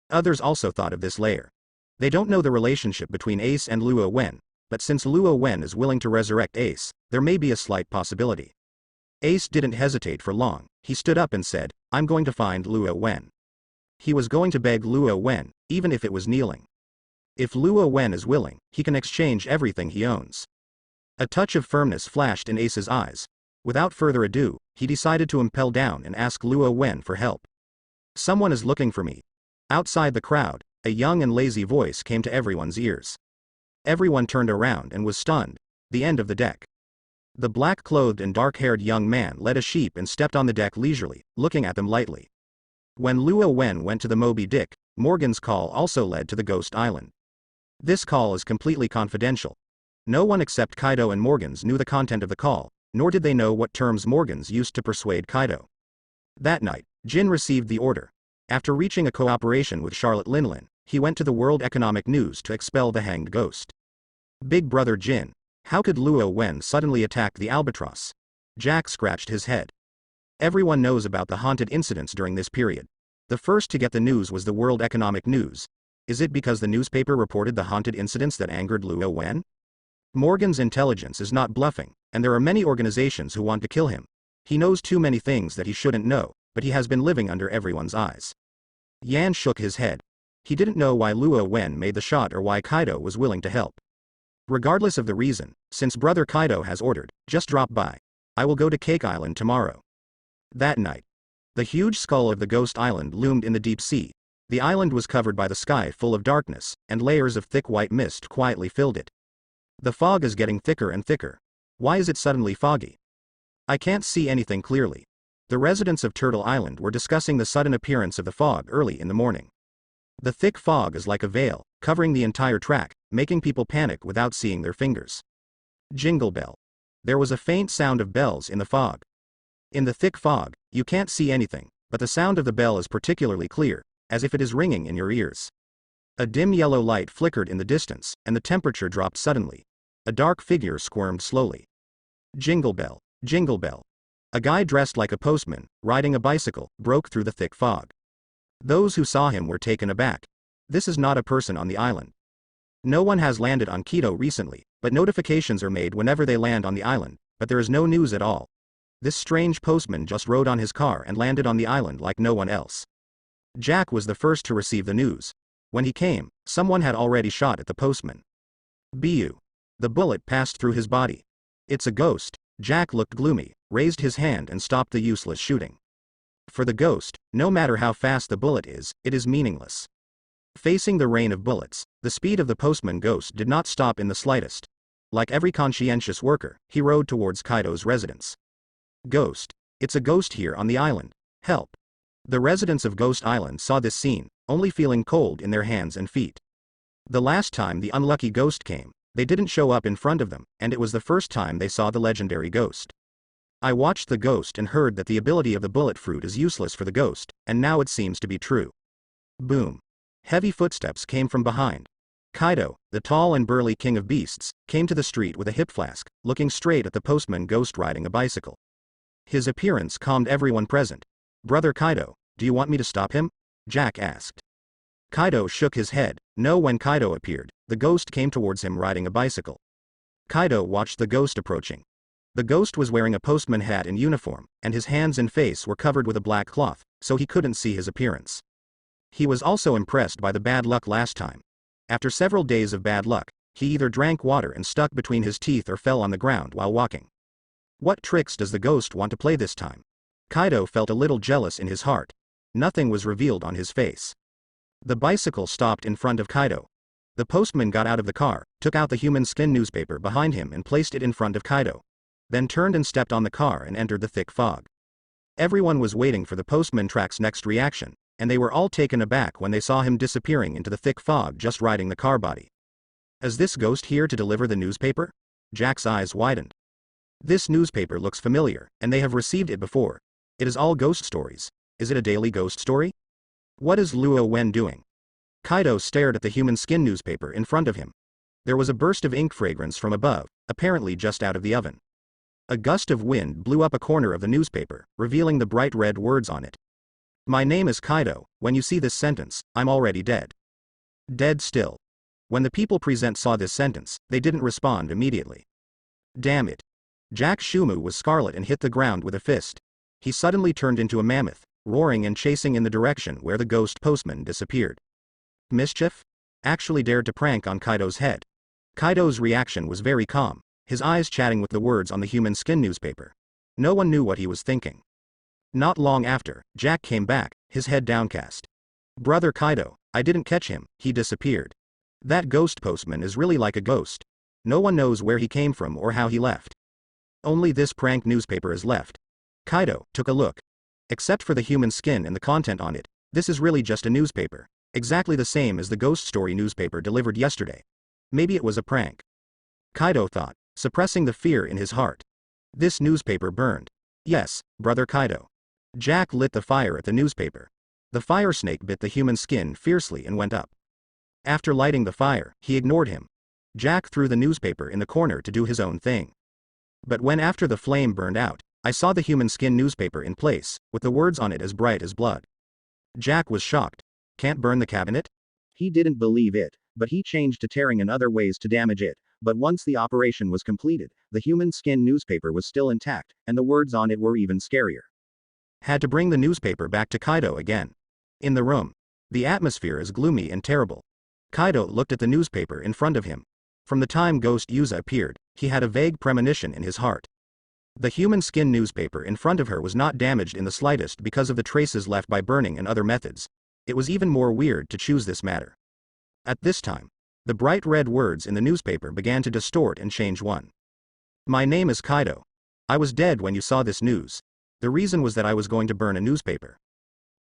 Others also thought of this layer. They don't know the relationship between Ace and Luo Wen, but since Luo Wen is willing to resurrect Ace, there may be a slight possibility. Ace didn't hesitate for long, he stood up and said, I'm going to find Luo Wen. He was going to beg Luo Wen, even if it was kneeling. If Luo Wen is willing, he can exchange everything he owns. A touch of firmness flashed in Ace's eyes. Without further ado, he decided to impel down and ask Luo Wen for help. Someone is looking for me. Outside the crowd, a young and lazy voice came to everyone's ears. Everyone turned around and was stunned. The end of the deck. The black-clothed and dark-haired young man led a sheep and stepped on the deck leisurely, looking at them lightly. When Luo Wen went to the Moby Dick, Morgan's call also led to the Ghost Island. This call is completely confidential. No one except Kaido and Morgans knew the content of the call, nor did they know what terms Morgans used to persuade Kaido. That night, Jin received the order. After reaching a cooperation with Charlotte Linlin, he went to the World Economic News to expel the hanged ghost. Big Brother Jin, how could Luo Wen suddenly attack the albatross? Jack scratched his head. Everyone knows about the haunted incidents during this period. The first to get the news was the World Economic News. Is it because the newspaper reported the haunted incidents that angered Luo Wen? Morgan's intelligence is not bluffing, and there are many organizations who want to kill him. He knows too many things that he shouldn't know, but he has been living under everyone's eyes. Yan shook his head. He didn't know why Luo Wen made the shot or why Kaido was willing to help. Regardless of the reason, since Brother Kaido has ordered, just drop by. I will go to Cake Island tomorrow. That night, the huge skull of the Ghost Island loomed in the deep sea. The island was covered by the sky full of darkness, and layers of thick white mist quietly filled it. The fog is getting thicker and thicker. Why is it suddenly foggy? I can't see anything clearly. The residents of Turtle Island were discussing the sudden appearance of the fog early in the morning. The thick fog is like a veil, covering the entire track, making people panic without seeing their fingers. Jingle bell. There was a faint sound of bells in the fog. In the thick fog, you can't see anything, but the sound of the bell is particularly clear, as if it is ringing in your ears. A dim yellow light flickered in the distance, and the temperature dropped suddenly. A dark figure squirmed slowly. Jingle bell, jingle bell. A guy dressed like a postman, riding a bicycle, broke through the thick fog. Those who saw him were taken aback. This is not a person on the island. No one has landed on Quito recently, but notifications are made whenever they land on the island, but there is no news at all. This strange postman just rode on his car and landed on the island like no one else. Jack was the first to receive the news. When he came, someone had already shot at the postman. Bu. The bullet passed through his body. It's a ghost. Jack looked gloomy, raised his hand and stopped the useless shooting. For the ghost, no matter how fast the bullet is, it is meaningless. Facing the rain of bullets, the speed of the postman ghost did not stop in the slightest. Like every conscientious worker, he rode towards Kaido's residence. Ghost. It's a ghost here on the island. Help. The residents of Ghost Island saw this scene, only feeling cold in their hands and feet. The last time the unlucky ghost came, they didn't show up in front of them, and it was the first time they saw the legendary ghost. I watched the ghost and heard that the ability of the bullet fruit is useless for the ghost, and now it seems to be true. Boom. Heavy footsteps came from behind. Kaido, the tall and burly king of beasts, came to the street with a hip flask, looking straight at the postman ghost riding a bicycle. His appearance calmed everyone present. "Brother Kaido, do you want me to stop him?" Jack asked. Kaido shook his head. No. When Kaido appeared, the ghost came towards him riding a bicycle. Kaido watched the ghost approaching. The ghost was wearing a postman hat and uniform, and his hands and face were covered with a black cloth, so he couldn't see his appearance. He was also impressed by the bad luck last time. After several days of bad luck, he either drank water and stuck between his teeth or fell on the ground while walking. What tricks does the ghost want to play this time? Kaido felt a little jealous in his heart. Nothing was revealed on his face. The bicycle stopped in front of Kaido. The postman got out of the car, took out the human skin newspaper behind him and placed it in front of Kaido. Then turned and stepped on the car and entered the thick fog. Everyone was waiting for the postman track's next reaction, and they were all taken aback when they saw him disappearing into the thick fog just riding the car body. Is this ghost here to deliver the newspaper? Jack's eyes widened. This newspaper looks familiar, and they have received it before. It is all ghost stories. Is it a daily ghost story? What is Luo Wen doing? Kaido stared at the human skin newspaper in front of him. There was a burst of ink fragrance from above, apparently just out of the oven. A gust of wind blew up a corner of the newspaper, revealing the bright red words on it. "My name is Kaido. When you see this sentence, I'm already dead." Dead still. When the people present saw this sentence, they didn't respond immediately. Damn it. Jack Shumu was scarlet and hit the ground with a fist. He suddenly turned into a mammoth, roaring and chasing in the direction where the ghost postman disappeared. Mischief? Actually dared to prank on Kaido's head. Kaido's reaction was very calm, his eyes chatting with the words on the human skin newspaper. No one knew what he was thinking. Not long after, Jack came back, his head downcast. "Brother Kaido, I didn't catch him, he disappeared. That ghost postman is really like a ghost. No one knows where he came from or how he left. Only this prank newspaper is left." Kaido took a look. Except for the human skin and the content on it, this is really just a newspaper, exactly the same as the ghost story newspaper delivered yesterday. Maybe it was a prank. Kaido thought, suppressing the fear in his heart. This newspaper burned. Yes, brother Kaido. Jack lit the fire at the newspaper. The fire snake bit the human skin fiercely and went up. After lighting the fire, he ignored him. Jack threw the newspaper in the corner to do his own thing. But when after the flame burned out, I saw the human skin newspaper in place, with the words on it as bright as blood. Jack was shocked. Can't burn the cabinet? He didn't believe it, but he changed to tearing and other ways to damage it. But once the operation was completed, the human skin newspaper was still intact, and the words on it were even scarier. Had to bring the newspaper back to Kaido again. In the room, the atmosphere is gloomy and terrible. Kaido looked at the newspaper in front of him. From the time Ghost Yuza appeared, he had a vague premonition in his heart. The human skin newspaper in front of her was not damaged in the slightest because of the traces left by burning and other methods. It was even more weird to choose this matter. At this time, the bright red words in the newspaper began to distort and change one. "My name is Kaido. I was dead when you saw this news. The reason was that I was going to burn a newspaper."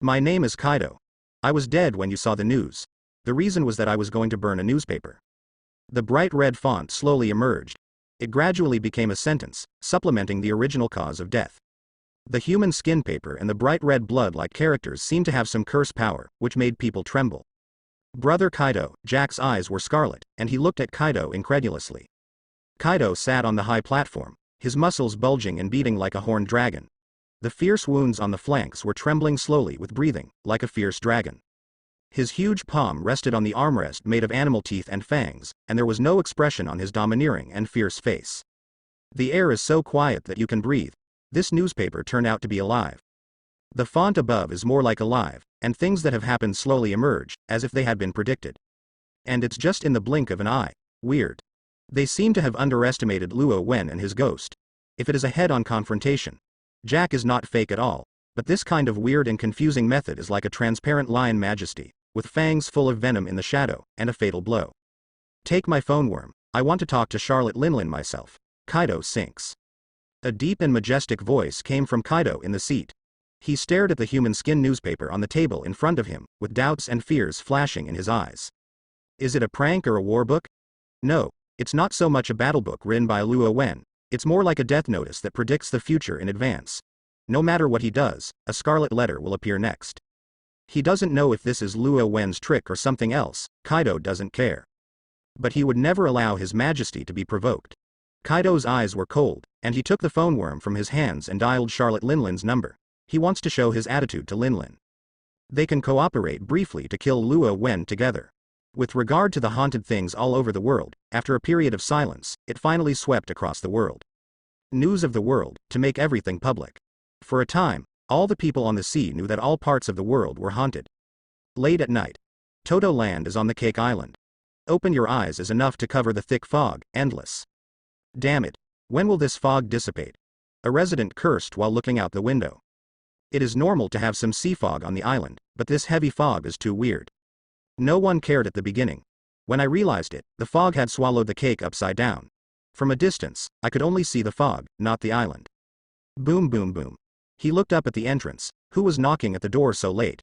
"My name is Kaido. I was dead when you saw the news. The reason was that I was going to burn a newspaper." The bright red font slowly emerged. It gradually became a sentence, supplementing the original cause of death. The human skin paper and the bright red blood-like characters seemed to have some curse power, which made people tremble. Brother Kaido, Jack's eyes were scarlet, and he looked at Kaido incredulously. Kaido sat on the high platform, his muscles bulging and beating like a horned dragon. The fierce wounds on the flanks were trembling slowly with breathing, like a fierce dragon. His huge palm rested on the armrest made of animal teeth and fangs, and there was no expression on his domineering and fierce face. The air is so quiet that you can breathe. This newspaper turned out to be alive. The font above is more like alive, and things that have happened slowly emerge, as if they had been predicted. And it's just in the blink of an eye. Weird. They seem to have underestimated Luo Wen and his ghost. If it is a head-on confrontation, Jack is not fake at all, but this kind of weird and confusing method is like a transparent lion majesty, with fangs full of venom in the shadow, and a fatal blow. "Take my phone, worm. I want to talk to Charlotte Linlin myself." Kaido sinks. A deep and majestic voice came from Kaido in the seat. He stared at the human skin newspaper on the table in front of him, with doubts and fears flashing in his eyes. Is it a prank or a war book? No, it's not so much a battle book written by Luo Wen, it's more like a death notice that predicts the future in advance. No matter what he does, a scarlet letter will appear next. He doesn't know if this is Luo Wen's trick or something else. Kaido doesn't care. But he would never allow his majesty to be provoked. Kaido's eyes were cold, and he took the phone worm from his hands and dialed Charlotte Linlin's number. He wants to show his attitude to Linlin. They can cooperate briefly to kill Luo Wen together. With regard to the haunted things all over the world, after a period of silence, it finally swept across the world. News of the world, to make everything public. For a time, all the people on the sea knew that all parts of the world were haunted. Late at night. Toto Land is on the Cake Island. Open your eyes is enough to cover the thick fog, endless. Damn it. When will this fog dissipate? A resident cursed while looking out the window. It is normal to have some sea fog on the island, but this heavy fog is too weird. No one cared at the beginning. When I realized it, the fog had swallowed the cake upside down. From a distance, I could only see the fog, not the island. Boom boom boom. He looked up at the entrance. Who was knocking at the door so late?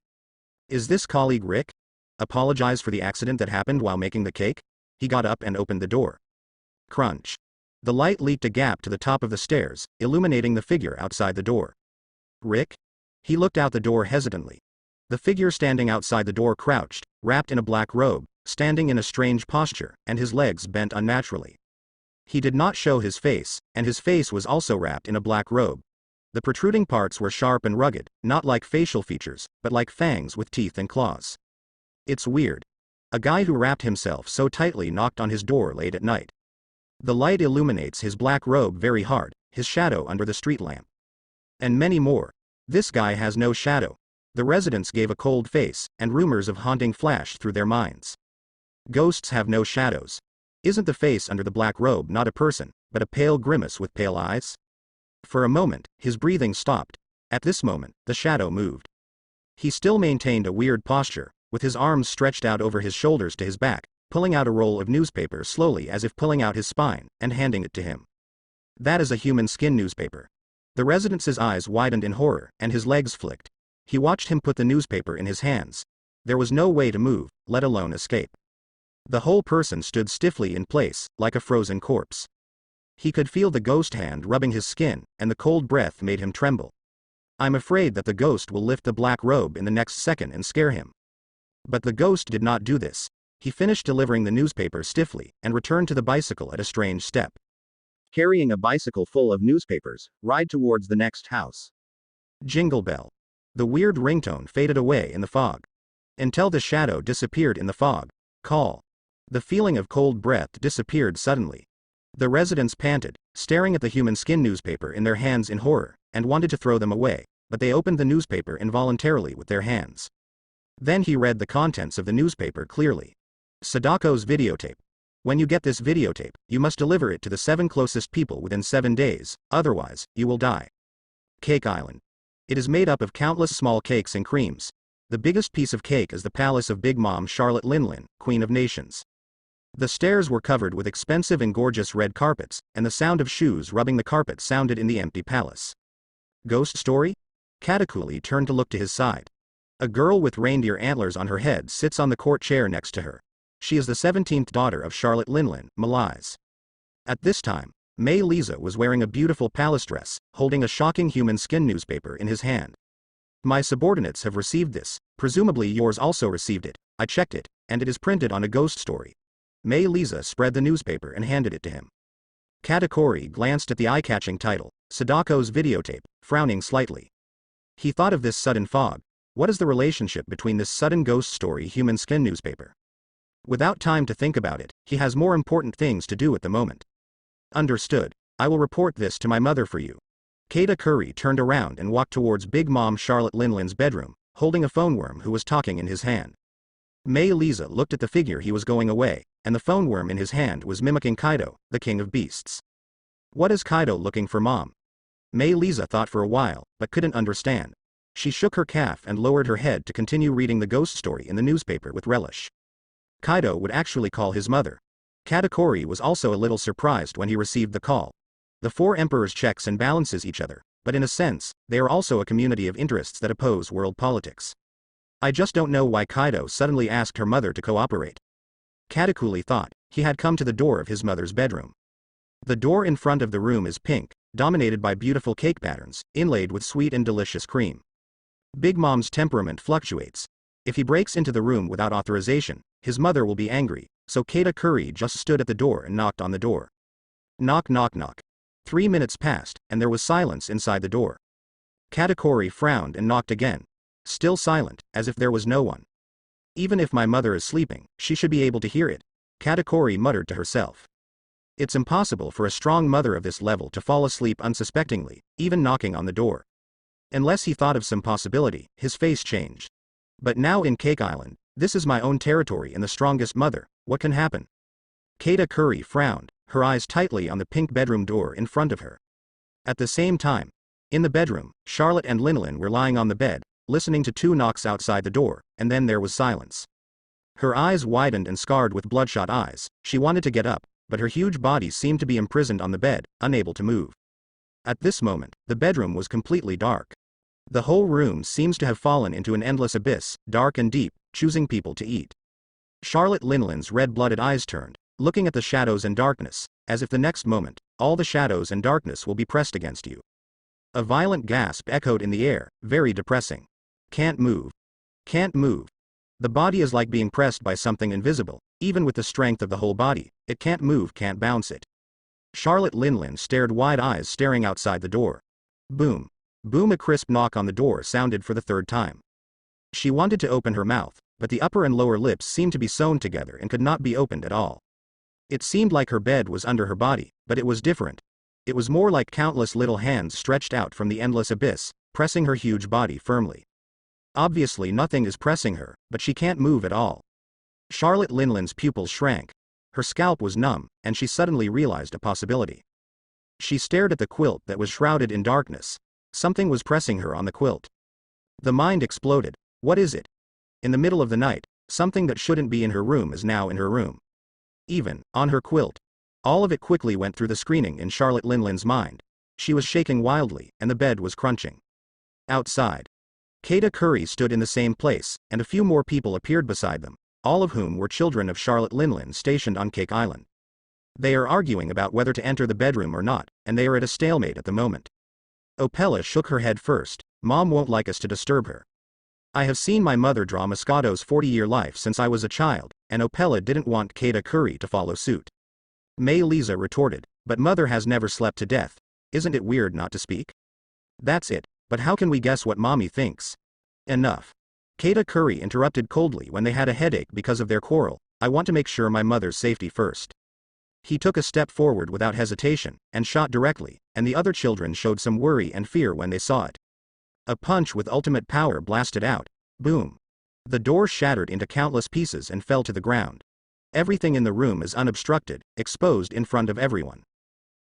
Is this colleague Rick? Apologize for the accident that happened while making the cake? He got up and opened the door. Crunch. The light leaked a gap to the top of the stairs, illuminating the figure outside the door. Rick? He looked out the door hesitantly. The figure standing outside the door crouched, wrapped in a black robe, standing in a strange posture, and his legs bent unnaturally. He did not show his face, and his face was also wrapped in a black robe. The protruding parts were sharp and rugged, not like facial features, but like fangs with teeth and claws. It's weird. A guy who wrapped himself so tightly knocked on his door late at night. The light illuminates his black robe very hard, his shadow under the street lamp. And many more. This guy has no shadow. The residents gave a cold face, and rumors of haunting flashed through their minds. Ghosts have no shadows. Isn't the face under the black robe not a person, but a pale grimace with pale eyes? For a moment, his breathing stopped. At this moment, the shadow moved. He still maintained a weird posture, with his arms stretched out over his shoulders to his back, pulling out a roll of newspaper slowly as if pulling out his spine, and handing it to him. That is a human skin newspaper. The resident's eyes widened in horror, and his legs flicked. He watched him put the newspaper in his hands. There was no way to move, let alone escape. The whole person stood stiffly in place, like a frozen corpse. He could feel the ghost hand rubbing his skin, and the cold breath made him tremble. I'm afraid that the ghost will lift the black robe in the next second and scare him. But the ghost did not do this. He finished delivering the newspaper stiffly, and returned to the bicycle at a strange step. Carrying a bicycle full of newspapers, ride towards the next house. Jingle bell. The weird ringtone faded away in the fog. Until the shadow disappeared in the fog. Call. The feeling of cold breath disappeared suddenly. The residents panted, staring at the human skin newspaper in their hands in horror, and wanted to throw them away, but they opened the newspaper involuntarily with their hands. Then he read the contents of the newspaper clearly. Sadako's videotape. When you get this videotape, you must deliver it to the 7 closest people within 7 days, otherwise, you will die. Cake Island. It is made up of countless small cakes and creams. The biggest piece of cake is the palace of Big Mom Charlotte Linlin, Queen of Nations. The stairs were covered with expensive and gorgeous red carpets, and the sound of shoes rubbing the carpet sounded in the empty palace. Ghost story? Katakuri turned to look to his side. A girl with reindeer antlers on her head sits on the court chair next to her. She is the 17th daughter of Charlotte Linlin, Malise. At this time, May Lisa was wearing a beautiful palace dress, holding a shocking human skin newspaper in his hand. My subordinates have received this, presumably yours also received it. I checked it, and it is printed on a ghost story. May Lisa spread the newspaper and handed it to him. Katakuri glanced at the eye-catching title, Sadako's videotape, frowning slightly. He thought of this sudden fog. What is the relationship between this sudden ghost story human skin newspaper? Without time to think about it, he has more important things to do at the moment. Understood. I will report this to my mother for you. Katakuri turned around and walked towards Big Mom Charlotte Linlin's bedroom, holding a phone worm who was talking in his hand. May Lisa looked at the figure he was going away, and the phone worm in his hand was mimicking Kaido, the king of beasts. What is Kaido looking for, Mom? May Lisa thought for a while, but couldn't understand. She shook her calf and lowered her head to continue reading the ghost story in the newspaper with relish. Kaido would actually call his mother. Katakuri was also a little surprised when he received the call. The 4 emperors checks and balances each other, but in a sense, they are also a community of interests that oppose world politics. I just don't know why Kaido suddenly asked her mother to cooperate. Katakuri thought. He had come to the door of his mother's bedroom. The door in front of the room is pink, dominated by beautiful cake patterns, inlaid with sweet and delicious cream. Big Mom's temperament fluctuates. If he breaks into the room without authorization, his mother will be angry, so Katakuri just stood at the door and knocked on the door. Knock knock knock. 3 minutes passed, and there was silence inside the door. Katakuri frowned and knocked again. Still silent, as if there was no one. Even if my mother is sleeping, she should be able to hear it, Katakuri muttered to herself. It's impossible for a strong mother of this level to fall asleep unsuspectingly, even knocking on the door. Unless he thought of some possibility, his face changed. But now in Cake Island, this is my own territory and the strongest mother, what can happen? Katakuri frowned, her eyes tightly on the pink bedroom door in front of her. At the same time, in the bedroom, Charlotte and Linlin were lying on the bed, listening to 2 knocks outside the door, and then there was silence. Her eyes widened and scarred with bloodshot eyes, she wanted to get up, but her huge body seemed to be imprisoned on the bed, unable to move. At this moment, the bedroom was completely dark. The whole room seems to have fallen into an endless abyss, dark and deep, choosing people to eat. Charlotte Linlin's red-blooded eyes turned, looking at the shadows and darkness, as if the next moment, all the shadows and darkness will be pressed against you. A violent gasp echoed in the air, very depressing. Can't move. Can't move. The body is like being pressed by something invisible, even with the strength of the whole body, it can't move, can't bounce it. Charlotte Linlin stared wide eyes staring outside the door. Boom. Boom, a crisp knock on the door sounded for the 3rd time. She wanted to open her mouth, but the upper and lower lips seemed to be sewn together and could not be opened at all. It seemed like her bed was under her body, but it was different. It was more like countless little hands stretched out from the endless abyss, pressing her huge body firmly. Obviously nothing is pressing her, but she can't move at all. Charlotte Linlin's pupils shrank. Her scalp was numb, and she suddenly realized a possibility. She stared at the quilt that was shrouded in darkness. Something was pressing her on the quilt. The mind exploded. What is it? In the middle of the night, something that shouldn't be in her room is now in her room. Even, on her quilt. All of it quickly went through the screening in Charlotte Linlin's mind. She was shaking wildly, and the bed was crunching. Outside. Katakuri stood in the same place, and a few more people appeared beside them, all of whom were children of Charlotte Linlin stationed on Cake Island. They are arguing about whether to enter the bedroom or not, and they are at a stalemate at the moment. Opella shook her head first. Mom won't like us to disturb her. I have seen my mother draw Moscato's 40-year life since I was a child, and Opella didn't want Katakuri to follow suit. May Lisa retorted, but mother has never slept to death. Isn't it weird not to speak? That's it, but how can we guess what mommy thinks? Enough. Katakuri interrupted coldly when they had a headache because of their quarrel. I want to make sure my mother's safety first. He took a step forward without hesitation, and shot directly, and the other children showed some worry and fear when they saw it. A punch with ultimate power blasted out. Boom. The door shattered into countless pieces and fell to the ground. Everything in the room is unobstructed, exposed in front of everyone.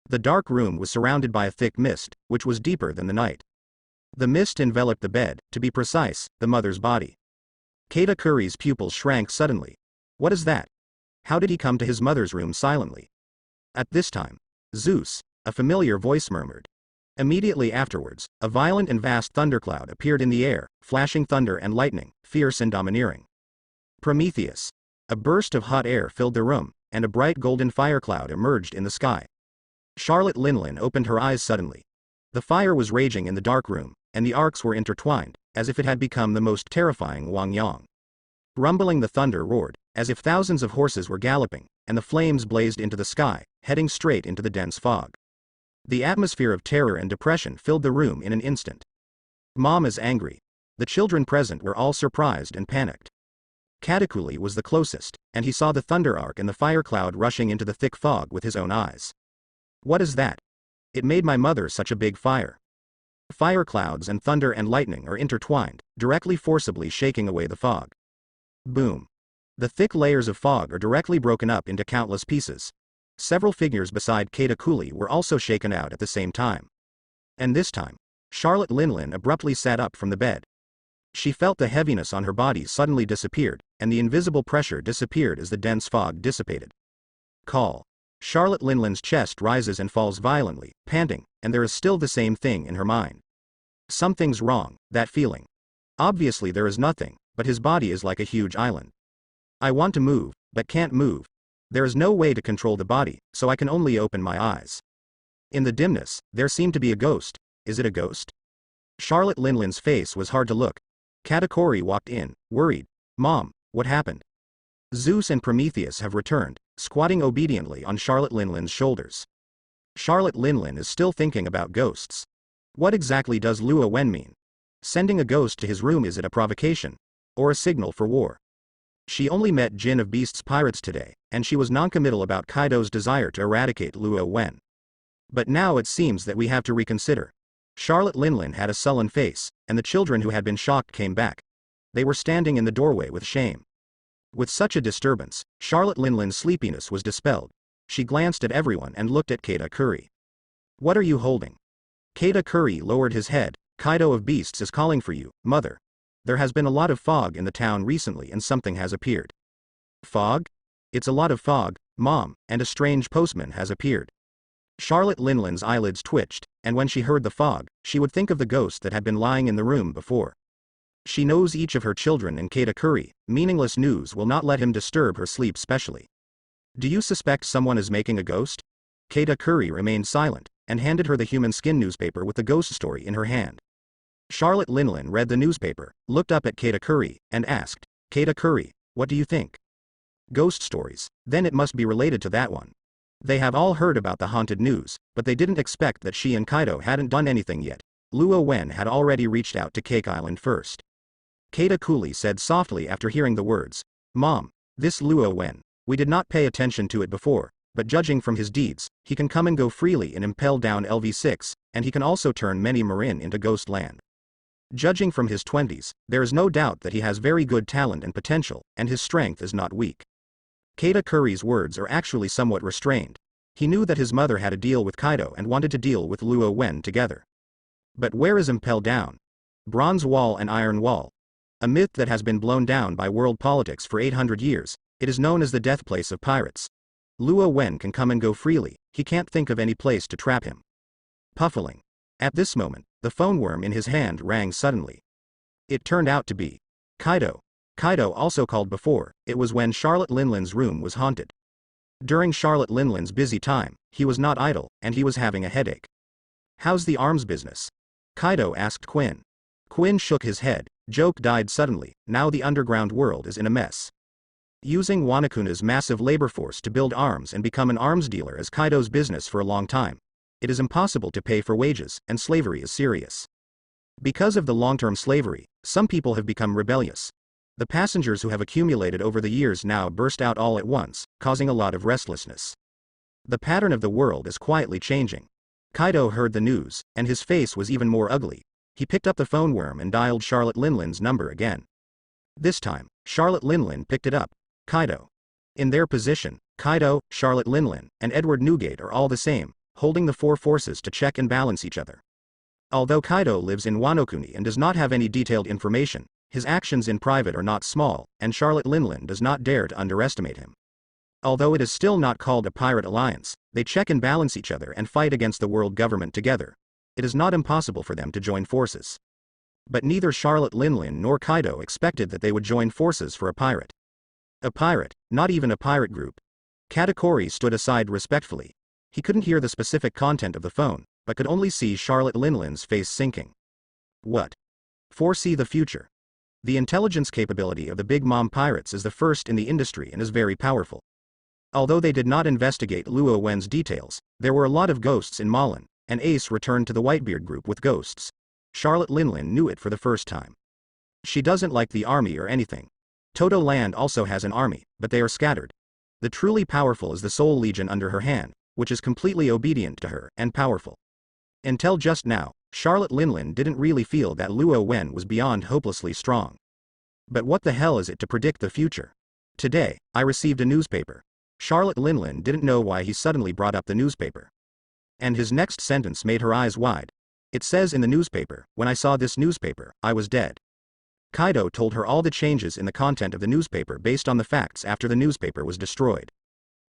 The dark room was surrounded by a thick mist, which was deeper than the night. The mist enveloped the bed, to be precise, the mother's body. Katakuri's pupils shrank suddenly. What is that? How did he come to his mother's room silently? At this time, Zeus, a familiar voice murmured. Immediately afterwards, a violent and vast thundercloud appeared in the air, flashing thunder and lightning, fierce and domineering. Prometheus. A burst of hot air filled the room, and a bright golden fire cloud emerged in the sky. Charlotte Linlin opened her eyes suddenly. The fire was raging in the dark room, and the arcs were intertwined, as if it had become the most terrifying Wangyang. Rumbling, the thunder roared, as if thousands of horses were galloping, and the flames blazed into the sky, heading straight into the dense fog. The atmosphere of terror and depression filled the room in an instant. Mom is angry. The children present were all surprised and panicked. Katakuri was the closest, and he saw the thunder arc and the fire cloud rushing into the thick fog with his own eyes. What is that? It made my mother such a big fire. Fire clouds and thunder and lightning are intertwined, directly forcibly shaking away the fog. Boom. The thick layers of fog are directly broken up into countless pieces. Several figures beside Katakuri were also shaken out at the same time. And this time, Charlotte Linlin abruptly sat up from the bed. She felt the heaviness on her body suddenly disappeared, and the invisible pressure disappeared as the dense fog dissipated. Call. Charlotte Linlin's chest rises and falls violently, panting, and there is still the same thing in her mind. Something's wrong, that feeling. Obviously there is nothing, but his body is like a huge island. I want to move, but can't move. There is no way to control the body, so I can only open my eyes. In the dimness, there seemed to be a ghost. Is it a ghost? Charlotte Linlin's face was hard to look. Katakuri walked in, worried. Mom, what happened? Zeus and Prometheus have returned, squatting obediently on Charlotte Linlin's shoulders. Charlotte Linlin is still thinking about ghosts. What exactly does Luo Wen mean? Sending a ghost to his room, is it a provocation? Or a signal for war? She only met Jin of Beasts Pirates today, and she was noncommittal about Kaido's desire to eradicate Luo Wen. But now it seems that we have to reconsider. Charlotte Linlin had a sullen face, and the children who had been shocked came back. They were standing in the doorway with shame. With such a disturbance, Charlotte Linlin's sleepiness was dispelled. She glanced at everyone and looked at Keita Curry. What are you holding? Keita Curry lowered his head. Kaido of Beasts is calling for you, mother. There has been a lot of fog in the town recently and something has appeared. Fog? It's a lot of fog, Mom, and a strange postman has appeared. Charlotte Linlin's eyelids twitched, and when she heard the fog, she would think of the ghost that had been lying in the room before. She knows each of her children, and Keita Curry, meaningless news will not let him disturb her sleep specially. Do you suspect someone is making a ghost? Keita Curry remained silent, and handed her the human skin newspaper with the ghost story in her hand. Charlotte Linlin read the newspaper, looked up at Keita Curry, and asked, Keita Curry, what do you think? Ghost stories, then it must be related to that one. They have all heard about the haunted news, but they didn't expect that she and Kaido hadn't done anything yet. Luo Wen had already reached out to Cake Island first. Keita coolly said softly after hearing the words, Mom, this Luo Wen, we did not pay attention to it before, but judging from his deeds, he can come and go freely and impel down LV6, and he can also turn many Marin into ghost land. Judging from his 20s, there is no doubt that he has very good talent and potential, and his strength is not weak. Keita Curry's words are actually somewhat restrained. He knew that his mother had a deal with Kaido and wanted to deal with Luo Wen together. But where is Impel Down? Bronze Wall and Iron Wall. A myth that has been blown down by world politics for 800 years, it is known as the death place of pirates. Luo Wen can come and go freely, he can't think of any place to trap him. Puffling. At this moment, the phone worm in his hand rang suddenly. It turned out to be Kaido. Kaido also called before. It was when Charlotte Linlin's room was haunted. During Charlotte Linlin's busy time, he was not idle, and he was having a headache. How's the arms business? Kaido asked Quinn. Quinn shook his head. Joke died suddenly, now the underground world is in a mess. Using Wanakuna's massive labor force to build arms and become an arms dealer is Kaido's business for a long time. It is impossible to pay for wages, and slavery is serious. Because of the long-term slavery, some people have become rebellious. The passengers who have accumulated over the years now burst out all at once, causing a lot of restlessness. The pattern of the world is quietly changing. Kaido heard the news, and his face was even more ugly. He picked up the phone worm and dialed Charlotte Linlin's number again. This time, Charlotte Linlin picked it up. Kaido. In their position, Kaido, Charlotte Linlin, and Edward Newgate are all the same, holding the four forces to check and balance each other. Although Kaido lives in Wano Kuni and does not have any detailed information, his actions in private are not small, and Charlotte Linlin does not dare to underestimate him. Although it is still not called a pirate alliance, they check and balance each other and fight against the world government together. It is not impossible for them to join forces. But neither Charlotte Linlin nor Kaido expected that they would join forces for a pirate. A pirate, not even a pirate group. Katakuri stood aside respectfully. He couldn't hear the specific content of the phone, but could only see Charlotte Linlin's face sinking. What? Foresee the future. The intelligence capability of the Big Mom pirates is the first in the industry and is very powerful. Although they did not investigate Luo Wen's details, there were a lot of ghosts in Malin, and Ace returned to the Whitebeard group with ghosts. Charlotte Linlin knew it for the first time. She doesn't like the army or anything. Toto Land also has an army, but they are scattered. The truly powerful is the Soul Legion under her hand, which is completely obedient to her, and powerful. Until just now, Charlotte Linlin didn't really feel that Luo Wen was beyond hopelessly strong. But what the hell is it to predict the future? Today, I received a newspaper. Charlotte Linlin didn't know why he suddenly brought up the newspaper. And his next sentence made her eyes wide. It says in the newspaper, when I saw this newspaper, I was dead. Kaido told her all the changes in the content of the newspaper based on the facts after the newspaper was destroyed.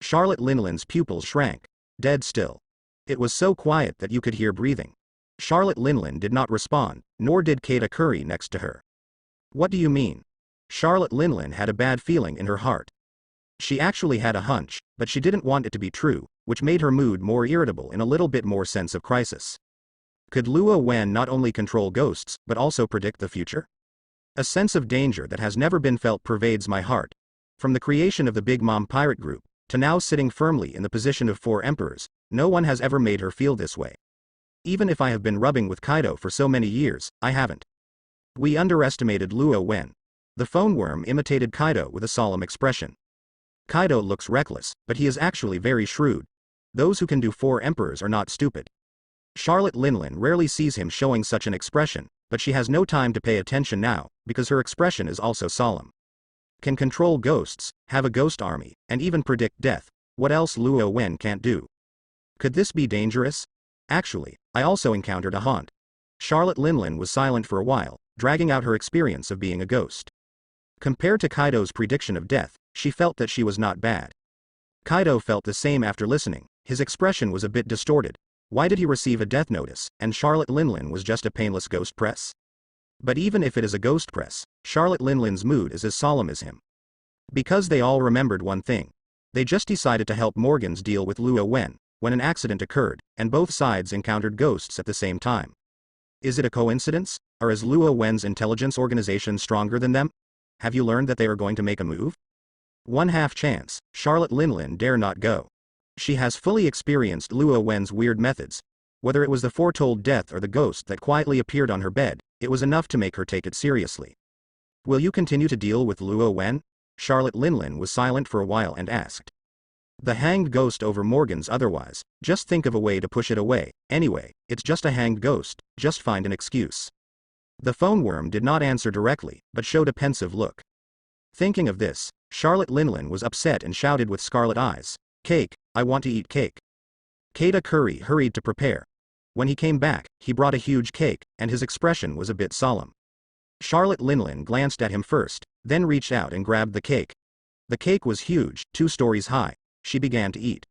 Charlotte Linlin's pupils shrank. Dead still. It was so quiet that you could hear breathing. Charlotte Linlin did not respond, nor did Keita Curry next to her. What do you mean? Charlotte Linlin had a bad feeling in her heart. She actually had a hunch, but she didn't want it to be true, which made her mood more irritable and a little bit more sense of crisis. Could Luo Wen not only control ghosts, but also predict the future? A sense of danger that has never been felt pervades my heart. From the creation of the Big Mom pirate group, to now sitting firmly in the position of 4 emperors, no one has ever made her feel this way. Even if I have been rubbing with Kaido for so many years, I haven't. We underestimated Luo Wen. The phone worm imitated Kaido with a solemn expression. Kaido looks reckless, but he is actually very shrewd. Those who can do 4 emperors are not stupid. Charlotte Linlin rarely sees him showing such an expression, but she has no time to pay attention now, because her expression is also solemn. Can control ghosts, have a ghost army, and even predict death. What else Luo Wen can't do? Could this be dangerous? Actually, I also encountered a haunt. Charlotte Linlin was silent for a while, dragging out her experience of being a ghost. Compared to Kaido's prediction of death, she felt that she was not bad. Kaido felt the same after listening. His expression was a bit distorted. Why did he receive a death notice, and Charlotte Linlin was just a painless ghost press? But even if it is a ghost press, Charlotte Linlin's mood is as solemn as him. Because they all remembered one thing. They just decided to help Morgans deal with Luo Wen, when an accident occurred, and both sides encountered ghosts at the same time. Is it a coincidence, or is Luo Wen's intelligence organization stronger than them? Have you learned that they are going to make a move? 1/2 chance, Charlotte Linlin dare not go. She has fully experienced Luo Wen's weird methods. Whether it was the foretold death or the ghost that quietly appeared on her bed, it was enough to make her take it seriously. Will you continue to deal with Luo Wen? Charlotte Linlin was silent for a while and asked. The hanged ghost over Morgans otherwise, just think of a way to push it away. Anyway, it's just a hanged ghost, just find an excuse. The phone worm did not answer directly, but showed a pensive look. Thinking of this, Charlotte Linlin was upset and shouted with scarlet eyes, "Cake, I want to eat cake." Keita Curry hurried to prepare. When he came back, he brought a huge cake, and his expression was a bit solemn. Charlotte Linlin glanced at him first, then reached out and grabbed the cake. The cake was huge, 2 stories high. She began to eat.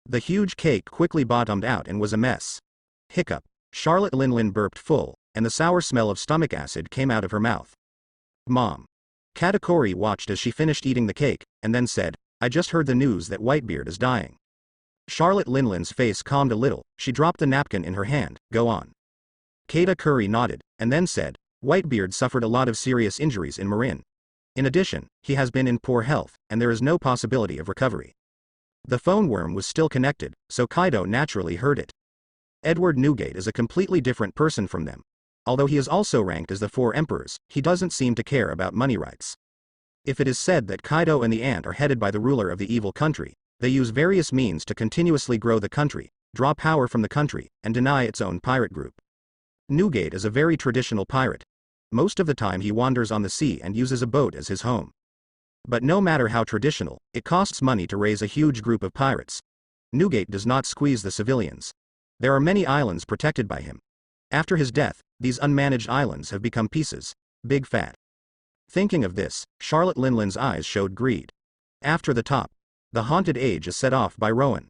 The huge cake quickly bottomed out and was a mess. Hiccup. Charlotte Linlin burped full, and the sour smell of stomach acid came out of her mouth. Mom. Katakuri watched as she finished eating the cake, and then said, "I just heard the news that Whitebeard is dying." Charlotte Linlin's face calmed a little. She dropped the napkin in her hand. Go on. Keita Curry nodded, and then said, "Whitebeard suffered a lot of serious injuries in Marin. In addition, he has been in poor health, and there is no possibility of recovery." The phone worm was still connected, so Kaido naturally heard it. Edward Newgate is a completely different person from them. Although he is also ranked as the 4 emperors, he doesn't seem to care about money rights. If it is said that Kaido and the Ant are headed by the ruler of the evil country, they use various means to continuously grow the country, draw power from the country, and deny its own pirate group. Newgate is a very traditional pirate. Most of the time he wanders on the sea and uses a boat as his home. But no matter how traditional, it costs money to raise a huge group of pirates. Newgate does not squeeze the civilians. There are many islands protected by him. After his death, these unmanaged islands have become pieces. Big fat. Thinking of this, Charlotte Linlin's eyes showed greed. After the top. The haunted age is set off by Rowan.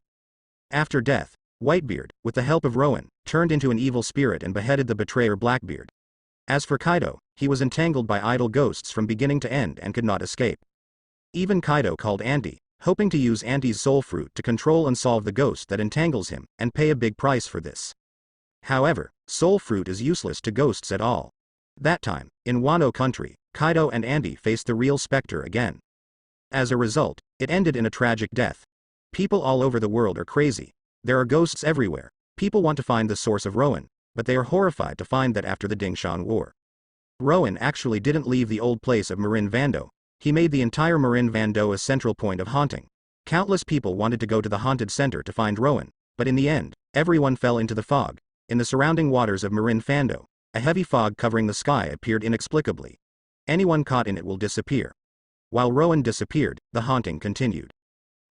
After death, Whitebeard, with the help of Rowan, turned into an evil spirit and beheaded the betrayer Blackbeard. As for Kaido, he was entangled by idle ghosts from beginning to end and could not escape. Even Kaido called Auntie, hoping to use Auntie's soul fruit to control and solve the ghost that entangles him, and pay a big price for this. However, soul fruit is useless to ghosts at all. That time, in Wano country, Kaido and Auntie faced the real specter again. As a result, it ended in a tragic death. People all over the world are crazy. There are ghosts everywhere. People want to find the source of Rowan, but they are horrified to find that after the Dingshan War, Rowan actually didn't leave the old place of Marin Vando. He made the entire Marin Vando a central point of haunting. Countless people wanted to go to the haunted center to find Rowan, but in the end, everyone fell into the fog. In the surrounding waters of Marin Vando, a heavy fog covering the sky appeared inexplicably. Anyone caught in it will disappear. While Rowan disappeared, the haunting continued.